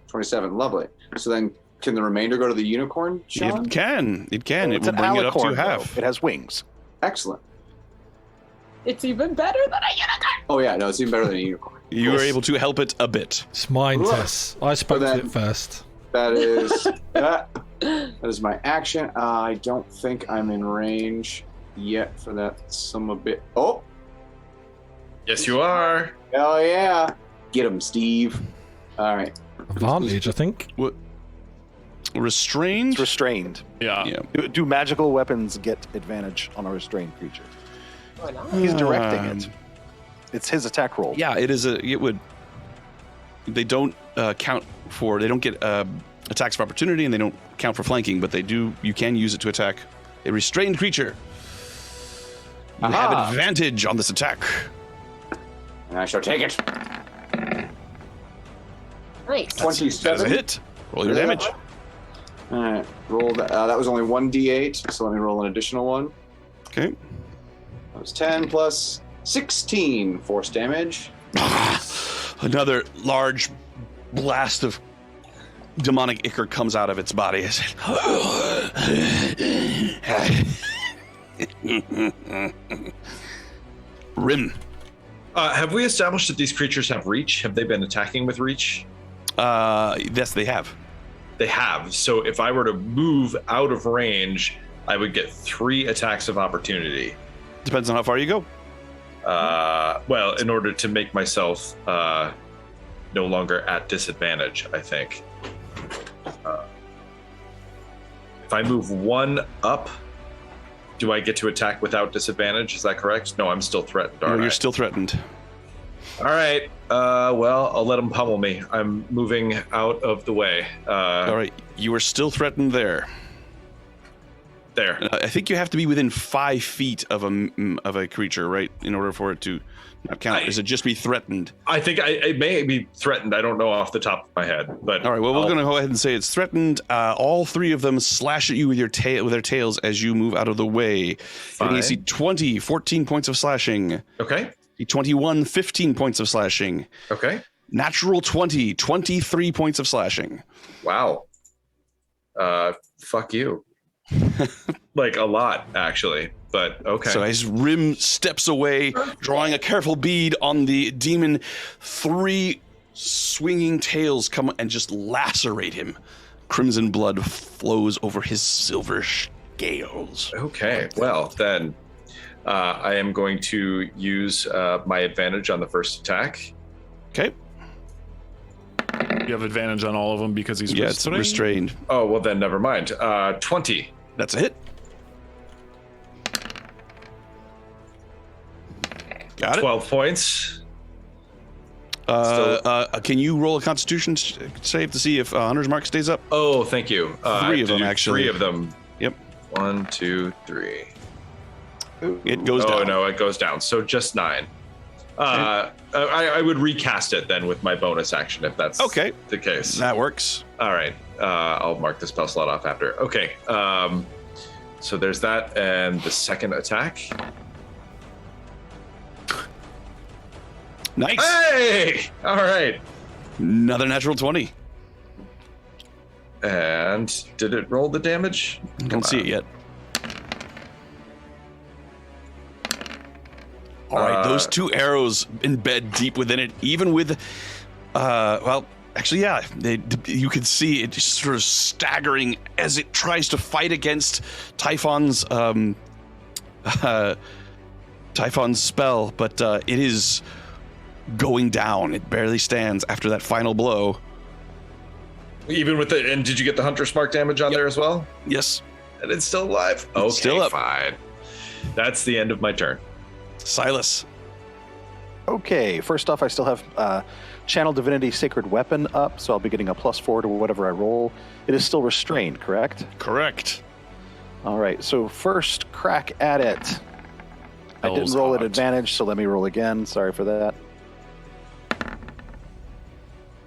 27, lovely. So then, can the remainder go to the unicorn, Sean? It can. It It's will an bring it up to alicorn, half. though. It has wings. Excellent. It's even better than a unicorn. Oh yeah, no, it's even better than a unicorn. You were able to help it a bit. It's mine, Look. Tess. I spoke So to then- it first. That is that is my action. I don't think I'm in range yet for that some a bit. Oh, Yes, you are. hell yeah! Get him, Steve. All right. Advantage, I think. What? Restrained? It's restrained. Yeah. Yeah. Do magical weapons get advantage on a restrained creature? Why not? He's directing it. It's his attack roll. Yeah, it would. They don't count for. They don't get attacks of opportunity, and they don't count for flanking, but they do. You can use it to attack a restrained creature. You have advantage on this attack. And I shall take it. Nice. 27. That is a hit. Roll your damage. All right, roll that. That was only 1d8, so let me roll an additional one. Okay. That was 10 plus 16 force damage. Another large blast of demonic ichor comes out of its body. Rim. Have we established that these creatures have reach? Have they been attacking with reach? Yes, they have. They have. So if I were to move out of range, I would get 3 attacks of opportunity. Depends on how far you go. Well, in order to make myself no longer at disadvantage, I think. If I move 1 up, do I get to attack without disadvantage? Is that correct? No, I'm still threatened. No, you're still threatened. All right. Well, I'll let them pummel me. I'm moving out of the way. All right. You are still threatened there. There. I think you have to be within 5 feet of a creature, right, in order for it to not count. Is it just be threatened? I think it may be threatened. I don't know off the top of my head, but all right. Well, we're going to go ahead and say it's threatened. All 3 of them slash at you with their tails as you move out of the way. And you see 20, 14 points of slashing. Okay. 21, 15 points of slashing. Okay. Natural 20, 23 points of slashing. Wow. Fuck you. Like a lot, actually. But okay. So as Rim steps away, drawing a careful bead on the demon, 3 swinging tails come and just lacerate him. Crimson blood flows over his silver scales. Okay. Well, then I am going to use my advantage on the first attack. Okay. You have advantage on all of them because he's it's restrained. Oh, well then never mind. 20. That's a hit. Got it. 12 points. Can you roll a Constitution save to see if Hunter's Mark stays up? Oh, thank you. 3 of them, actually. 3 of them. Yep. 1, 2, 3. It goes down. Oh, no, it goes down. So just 9. I would recast it then with my bonus action if that's the case. That works. All right. I'll mark the spell slot off after. Okay. So there's that. And the second attack. Nice. Hey! All right. Another natural 20. And did it roll the damage? I don't see it yet. All right, those 2 arrows embed deep within it, even with, actually, yeah, you can see it just sort of staggering as it tries to fight against Typhon's spell, but it is going down. It barely stands after that final blow. Even with it, and did you get the Hunter's Mark damage on there as well? Yes. And it's still alive? Okay, still up. Fine. That's the end of my turn. Silas. Okay, first off, I still have Channel Divinity Sacred Weapon up, so I'll be getting a +4 to whatever I roll. It is still restrained, correct? Correct. All right, so first crack at it. I didn't roll at advantage, so let me roll again. Sorry for that.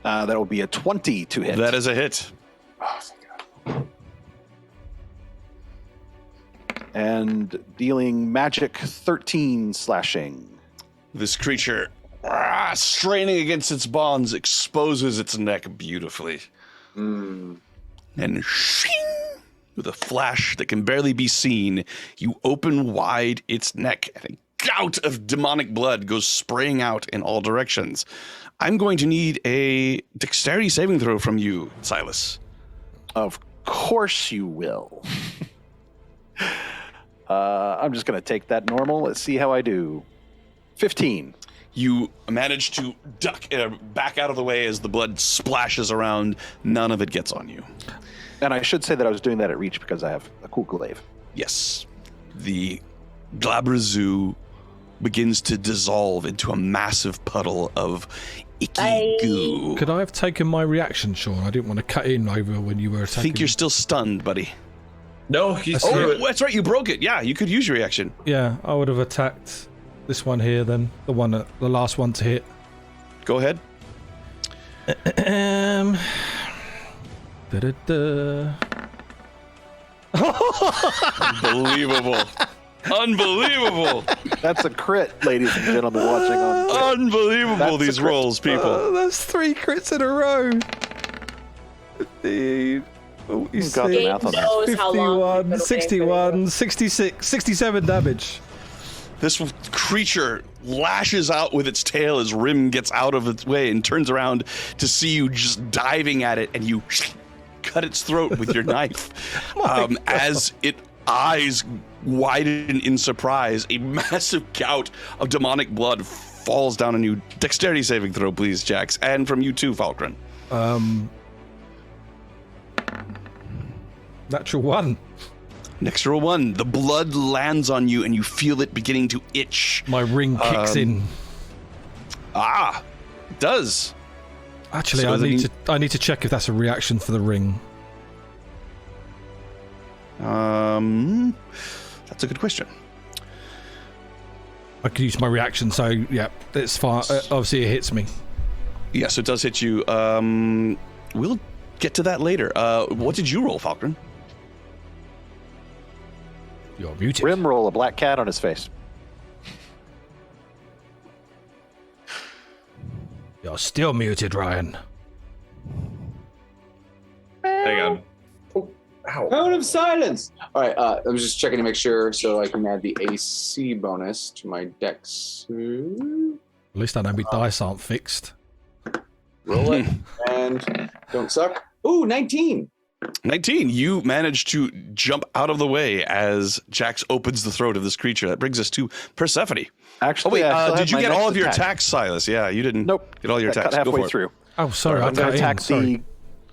That will be a 20 to hit. That is a hit. Oh, thank God. And dealing magic 13 slashing. This creature, straining against its bonds, exposes its neck beautifully. And shing, with a flash that can barely be seen, you open wide its neck, and a gout of demonic blood goes spraying out in all directions. I'm going to need a dexterity saving throw from you, Silas. Of course you will. I'm just going to take that normal. Let's see how I do. 15. You manage to duck back out of the way as the blood splashes around. None of it gets on you. And I should say that I was doing that at reach because I have a cool glaive. Yes. The Glabrazoo begins to dissolve into a massive puddle of icky goo. Could I have taken my reaction, Sean? I didn't want to cut in over when you were I attacking. think you're still stunned, buddy. No, he's Oh, that's right. You broke it. Yeah, you could use your reaction. Yeah, I would have attacked this one here then. The last one to hit. Go ahead. Unbelievable. Unbelievable. That's a crit, ladies and gentlemen watching on. Unbelievable, That's these a crit. rolls, people. That's 3 crits in a row. 15, Got the math on that. knows how long 51, 61, 66, 67 damage. This creature lashes out with its tail as Rim gets out of its way and turns around to see you just diving at it, and you cut its throat with your knife. As its eyes widen in surprise, a massive gout of demonic blood falls down on you. Dexterity saving throw, please, Jax. And from you too, Falkren. Natural 1. Natural 1. The blood lands on you, and you feel it beginning to itch. My ring kicks in. It does. Actually, So I need to check if that's a reaction for the ring. That's a good question. I could use my reaction, so yeah, it's fine. Obviously, it hits me. Yes, it does hit you. We'll get to that later. What did you roll, Falkren? You're muted. Rim roll a black cat on his face. You're still muted, Ryan. Hang on. Ow. Cone of silence. All right, I was just checking to make sure so I can add the AC bonus to my dex. At least I know my dice aren't fixed. Roll it and don't suck. Ooh, 19. 19. You managed to jump out of the way as Jax opens the throat of this creature. That brings us to Persephone. Actually, did you get all of your attacks, Silas? Yeah, you didn't. Nope. Get all your I cut attacks. Go halfway for it. through. Oh, sorry. I'm going to attack Sorry. the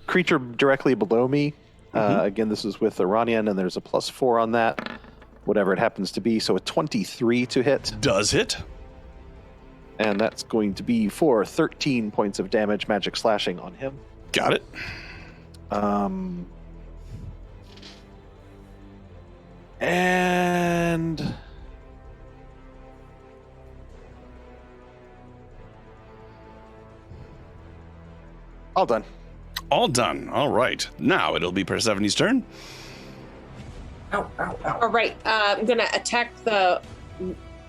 creature directly below me. Again, this is with Iranian, and there's a +4 on that, whatever it happens to be. So a 23 to hit, Does hit. and that's going to be for 13 points of damage, magic slashing on him. Got it. And all done. All done. All right. Now it'll be Persephone's turn. Ow, ow, ow. All right, I'm gonna attack the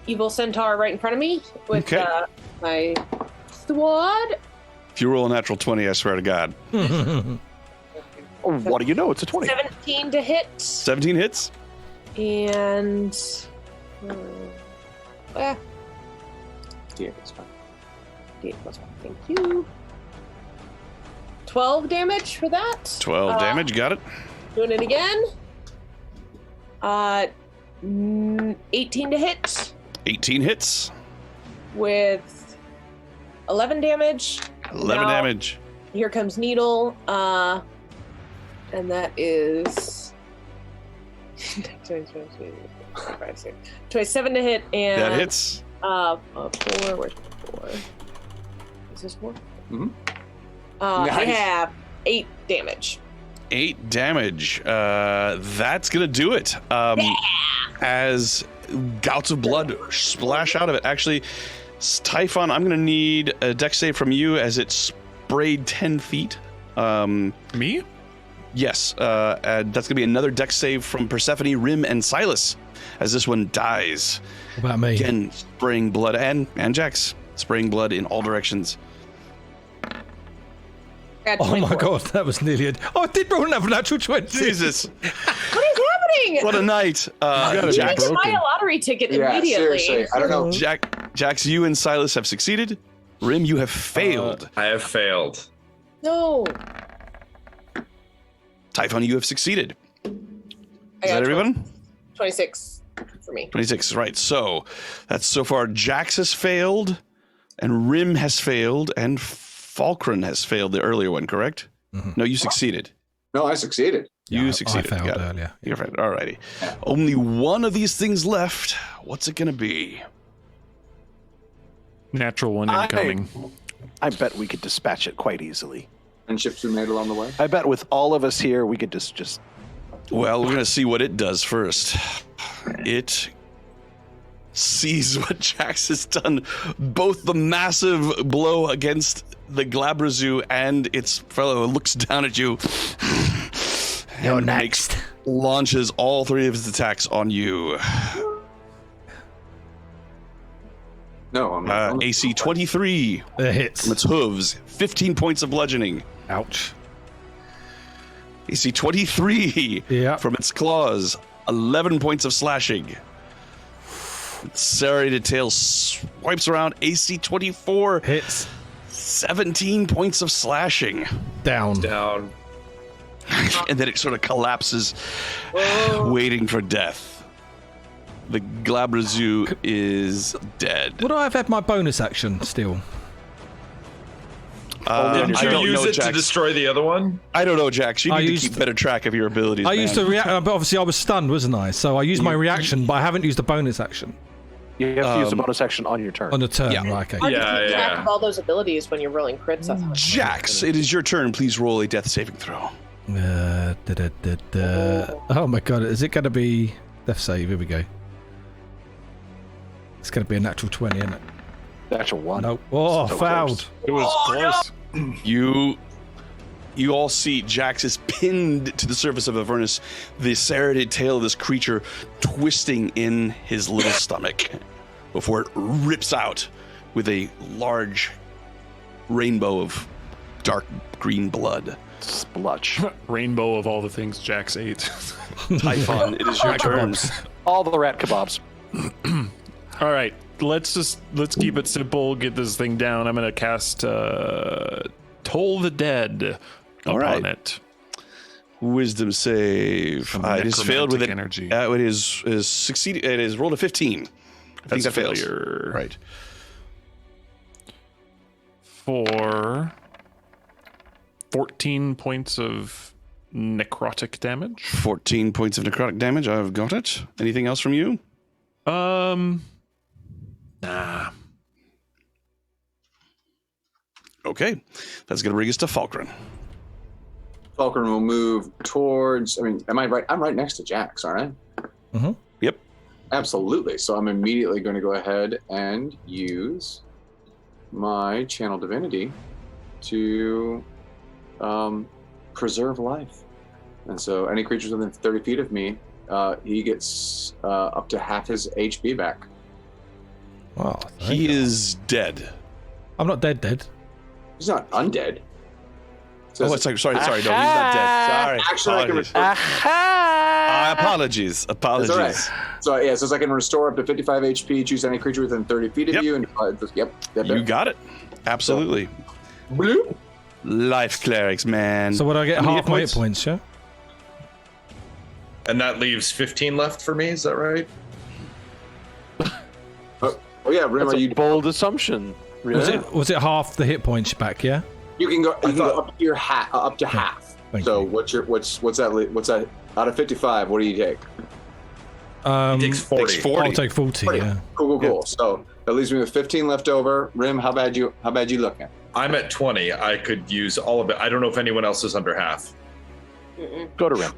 evil centaur right in front of me with Okay. my sword. If you roll a natural 20, I swear to God. Oh, what do you know? It's a 20. 17 to hit, 17 hits. and Yeah, it's fine. 8 plus 1. Thank you. 12 damage for that. 12 damage. Got it. Doing it again. 18 to hit 18 hits. with 11 damage. 11 Now, damage. Here comes Needle. And that is 27 to hit, and That hits. 4. Where's 4? Is this 4? Mhm. I Nice. have 8 damage. 8 damage. That's gonna do it. As gouts of blood splash out of it. Actually, Typhon, I'm gonna need a dex save from you as it sprayed 10 feet. Me? Yes, and that's gonna be another dex save from Persephone, Rim, and Silas as this one dies. What about me? Again, spraying blood, and Jax spraying blood in all directions. I got Oh my 24. god, that was nearly it. Oh, I did roll another natural 20. Jesus, What is happening? what a night! You Jax, need to buy a lottery ticket Yeah, immediately. seriously. I don't know. Jax, you and Silas have succeeded. Rim, you have failed. I have failed. No. Typhon, you have succeeded. I Is got that everyone? 26 for me. 26, right. So that's so far Jax has failed, and Rim has failed, and Falkren has failed the earlier one, correct? No, you succeeded. No, I succeeded. You Yeah, succeeded. I failed Got it. earlier. You're right. All righty. Only one of these things left. What's it going to be? Natural one incoming. I bet we could dispatch it quite easily. Friendships we made along the way. I bet with all of us here, we could just. Well, we're gonna see what it does first. It sees what Jax has done, both the massive blow against the Glabrazu and its fellow looks down at you. You're and next. Launches all three of his attacks on you. No, I'm not. AC 23 It hits. from its hooves, 15 points of bludgeoning. Ouch. AC 23 Yeah. from its claws, 11 points of slashing. Serrated tail swipes around, AC 24, Hits. 17 points of slashing. Down. Down. And then it sort of collapses, waiting for death. The Glabrazu is dead. Would I have had my bonus action still? Didn't I you don't use know, it to Jax. destroy the other one? I don't know, Jax. You I need to used- keep better track of your abilities. I man. used to react, but obviously I was stunned, wasn't I? So I used my reaction, but I haven't used the bonus action You have to use a bonus action on your turn. on the turn. Yeah. Right, okay. Hard to Yeah, keep track yeah. of all those abilities when you're rolling crits. I thought. Jax, it is your turn. Please roll a death saving throw. Oh my god, is it going to be death save? Here we go. It's going to be a natural 20, isn't it? Natural 1. No. Oh, So fouled. It was close. You all see Jax is pinned to the surface of Avernus, the serrated tail of this creature twisting in his little stomach before it rips out with a large rainbow of dark green blood. Splutch. Rainbow of all the things Jax ate. Typhon, it is your turn. All the rat kebabs. All right, let's keep it simple. Get this thing down. I'm gonna cast Toll the Dead All upon right. it. Wisdom save. Some It is failed with it. necromantic energy. It is succeeded. It is rolled a 15. I think That's that a fails. failure. Right. For 14 points of necrotic damage. 14 points of necrotic damage. I've got it. Anything else from you? Nah. Okay. That's going to bring us to Falkren. Falcon will move towards. I mean, am I right? I'm right next to Jax, aren't I? Yep. Absolutely. So I'm immediately going to go ahead and use my Channel Divinity to preserve life. And so any creatures within 30 feet of me, he gets up to half his HP back. Wow. He is dead. I'm not dead. He's not undead. Oh, sorry. No, he's not dead. Sorry. Actually, I can Apologies. That's all right. So yeah, so I can restore up to 55 HP. Choose any creature within 30 feet of Yep. you, and yep. You got it. Absolutely. Bloop. Life clerics, man. So would I get How many half my hit points, yeah? And that leaves 15 left for me, is that right? Oh yeah, Rim, That's are a you? bold assumption. Really? Was it half the hit points back, yeah? You can go. You can go up to your up to half. Thank So you. what's that? What's that? Out of 55, what do you take? He takes 40. Takes 40. I'll take 40, yeah. Cool. So that leaves me with 15 left over. Rim, how bad you looking? I'm at 20. I could use all of it. I don't know if anyone else is under half. Go to Rim.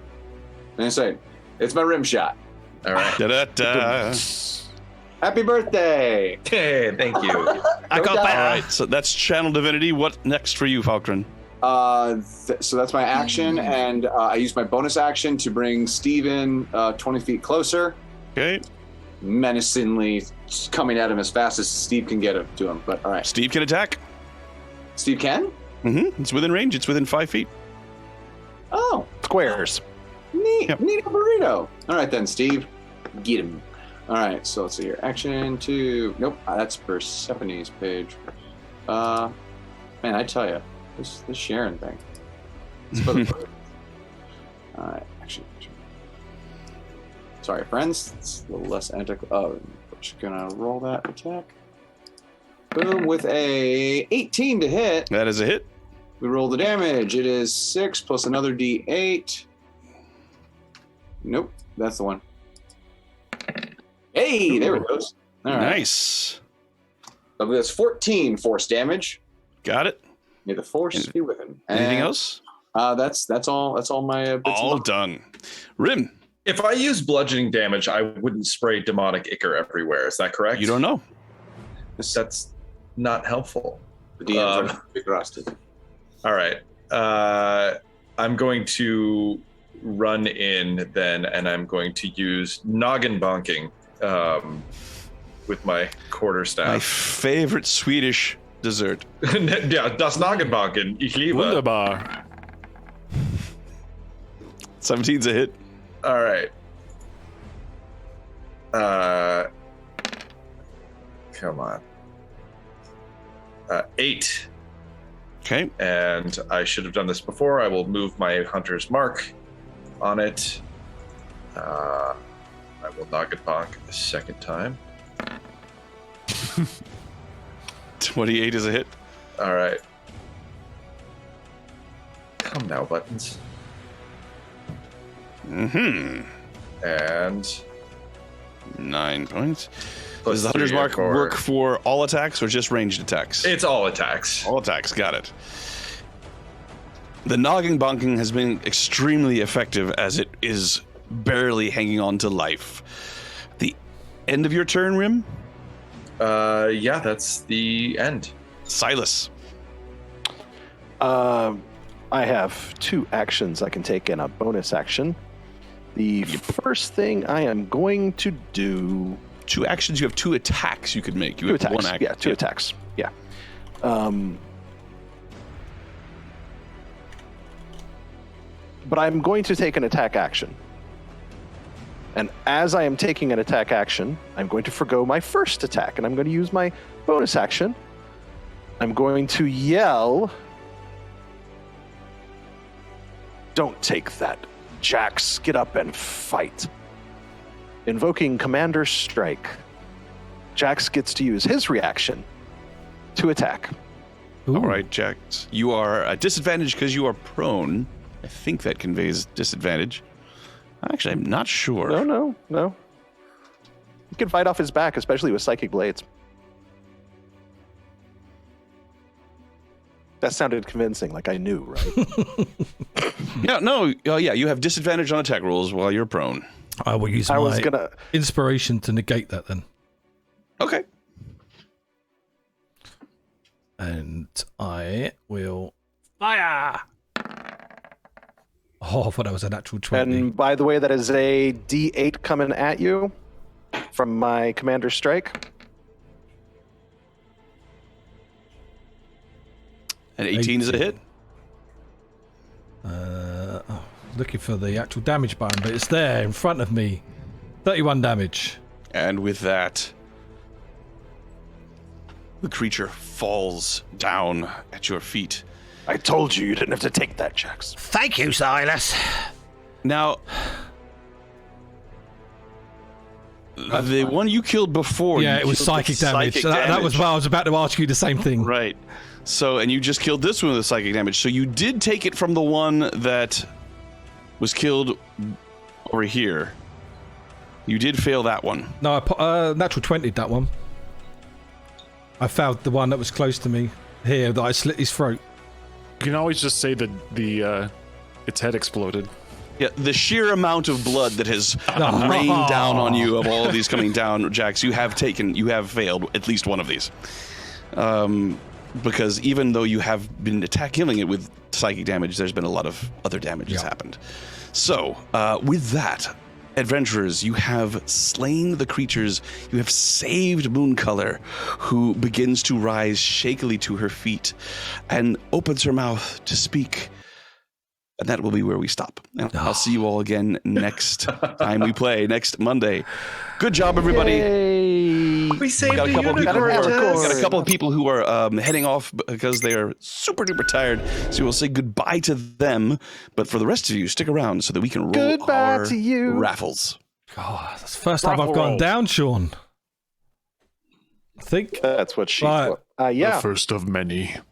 And I say, it's my rim shot. All right. Da-da-da. Happy birthday! Hey, thank you. I got All better. right, so that's Channel Divinity. What next for you, Falkren? So that's my action, and I use my bonus action to bring Steven 20 feet closer, Okay. menacingly coming at him as fast as Steve can get to him. But all right, Steve can attack. Steve can? It's within range. It's within 5 feet. Oh, Squares. neat. Yep. Neat burrito. All right then, Steve. Get him. All right, so let's see here. Action 2. Nope, that's Persephone's page. Man, I tell you, this Sharon thing. It's for the all right, action. Sorry, friends. It's a little less antiquated. Oh, we're just gonna roll that attack. Boom, with a 18 to hit. That is a hit. We roll the damage. It is 6 plus another D8. Nope, that's the one. Hey, there it goes. All right. Nice. That's 14 force damage. Got it. May the force be with him. Anything else? That's all. That's all my bits All done. Rim. If I use bludgeoning damage, I wouldn't spray demonic ichor everywhere. Is that correct? You don't know. That's not helpful. The DMs are big rusted. All right. I'm going to run in then, and I'm going to use noggin bonking with my quarterstaff. My favorite Swedish dessert. Ja, das Noggenbanken. Ich liebe. Wunderbar. 17's a hit. All right. Come on. 8. Okay. And I should have done this before. I will move my hunter's mark on it. I will noggin bonk a second time. 28 is a hit. All right. Come now, buttons. Mm-hmm. And 9 points. plus Does the Hunter's 3 Mark for- work for all attacks or just ranged attacks? It's all attacks. All attacks, got it. The noggin bonking has been extremely effective as it is barely hanging on to life. The end of your turn, Rim? Yeah, that's the end. Silas. I have 2 actions I can take and a bonus action. The first thing I am going to do... 2 actions, you have 2 attacks you could make. You 2 have attacks. 1 action. Yeah, 2 attacks. Yeah. But I'm going to take an attack action. And as I am taking an attack action, I'm going to forgo my first attack, and I'm going to use my bonus action. I'm going to yell, "Don't take that, Jax. Get up and fight." Invoking Commander Strike, Jax gets to use his reaction to attack. All right, Jax. You are at disadvantage because you are prone. I think that conveys disadvantage. Actually, I'm not sure. No. You can fight off his back, especially with Psychic Blades. That sounded convincing, like I knew, right? Yeah, no. Oh, yeah, you have disadvantage on attack rolls while you're prone. I will use I my was gonna. inspiration to negate that then. Okay. And I will fire. Oh, I thought that was a natural 20. And by the way, that is a D8 coming at you from my Commander Strike. And 18 is a hit. Looking for the actual damage button, but it's there in front of me. 31 damage. And with that, the creature falls down at your feet. I told you didn't have to take that, Jax. Thank you, Silas. Now, the one you killed before. Yeah, you it was killed psychic with damage. psychic That was why I was about to ask you the same thing. Right. So, and you just killed this one with psychic damage. So you did take it from the one that was killed over here. You did fail that one. No, I natural 20'd that one. I found the one that was close to me here that I slit his throat. You can always just say that its head exploded. Yeah, the sheer amount of blood that has rained down on you of all of these coming down, Jax, you have failed at least one of these. Because even though you have been killing it with psychic damage, there's been a lot of other damage that's happened. So, with that, adventurers, you have slain the creatures. You have saved Mooncolor, who begins to rise shakily to her feet and opens her mouth to speak. And that will be where we stop. And I'll see you all again next time we play, next Monday. Good job, everybody. Yay. We saved Got a couple of people who unicorn. got a couple of people who are heading off because they are super duper tired. So we'll say goodbye to them. But for the rest of you, stick around so that we can roll Goodbye our to you. raffles. God, that's the first time I've Raffle gone roll. down, Sean. I think. That's what she. Right. Yeah. The first of many.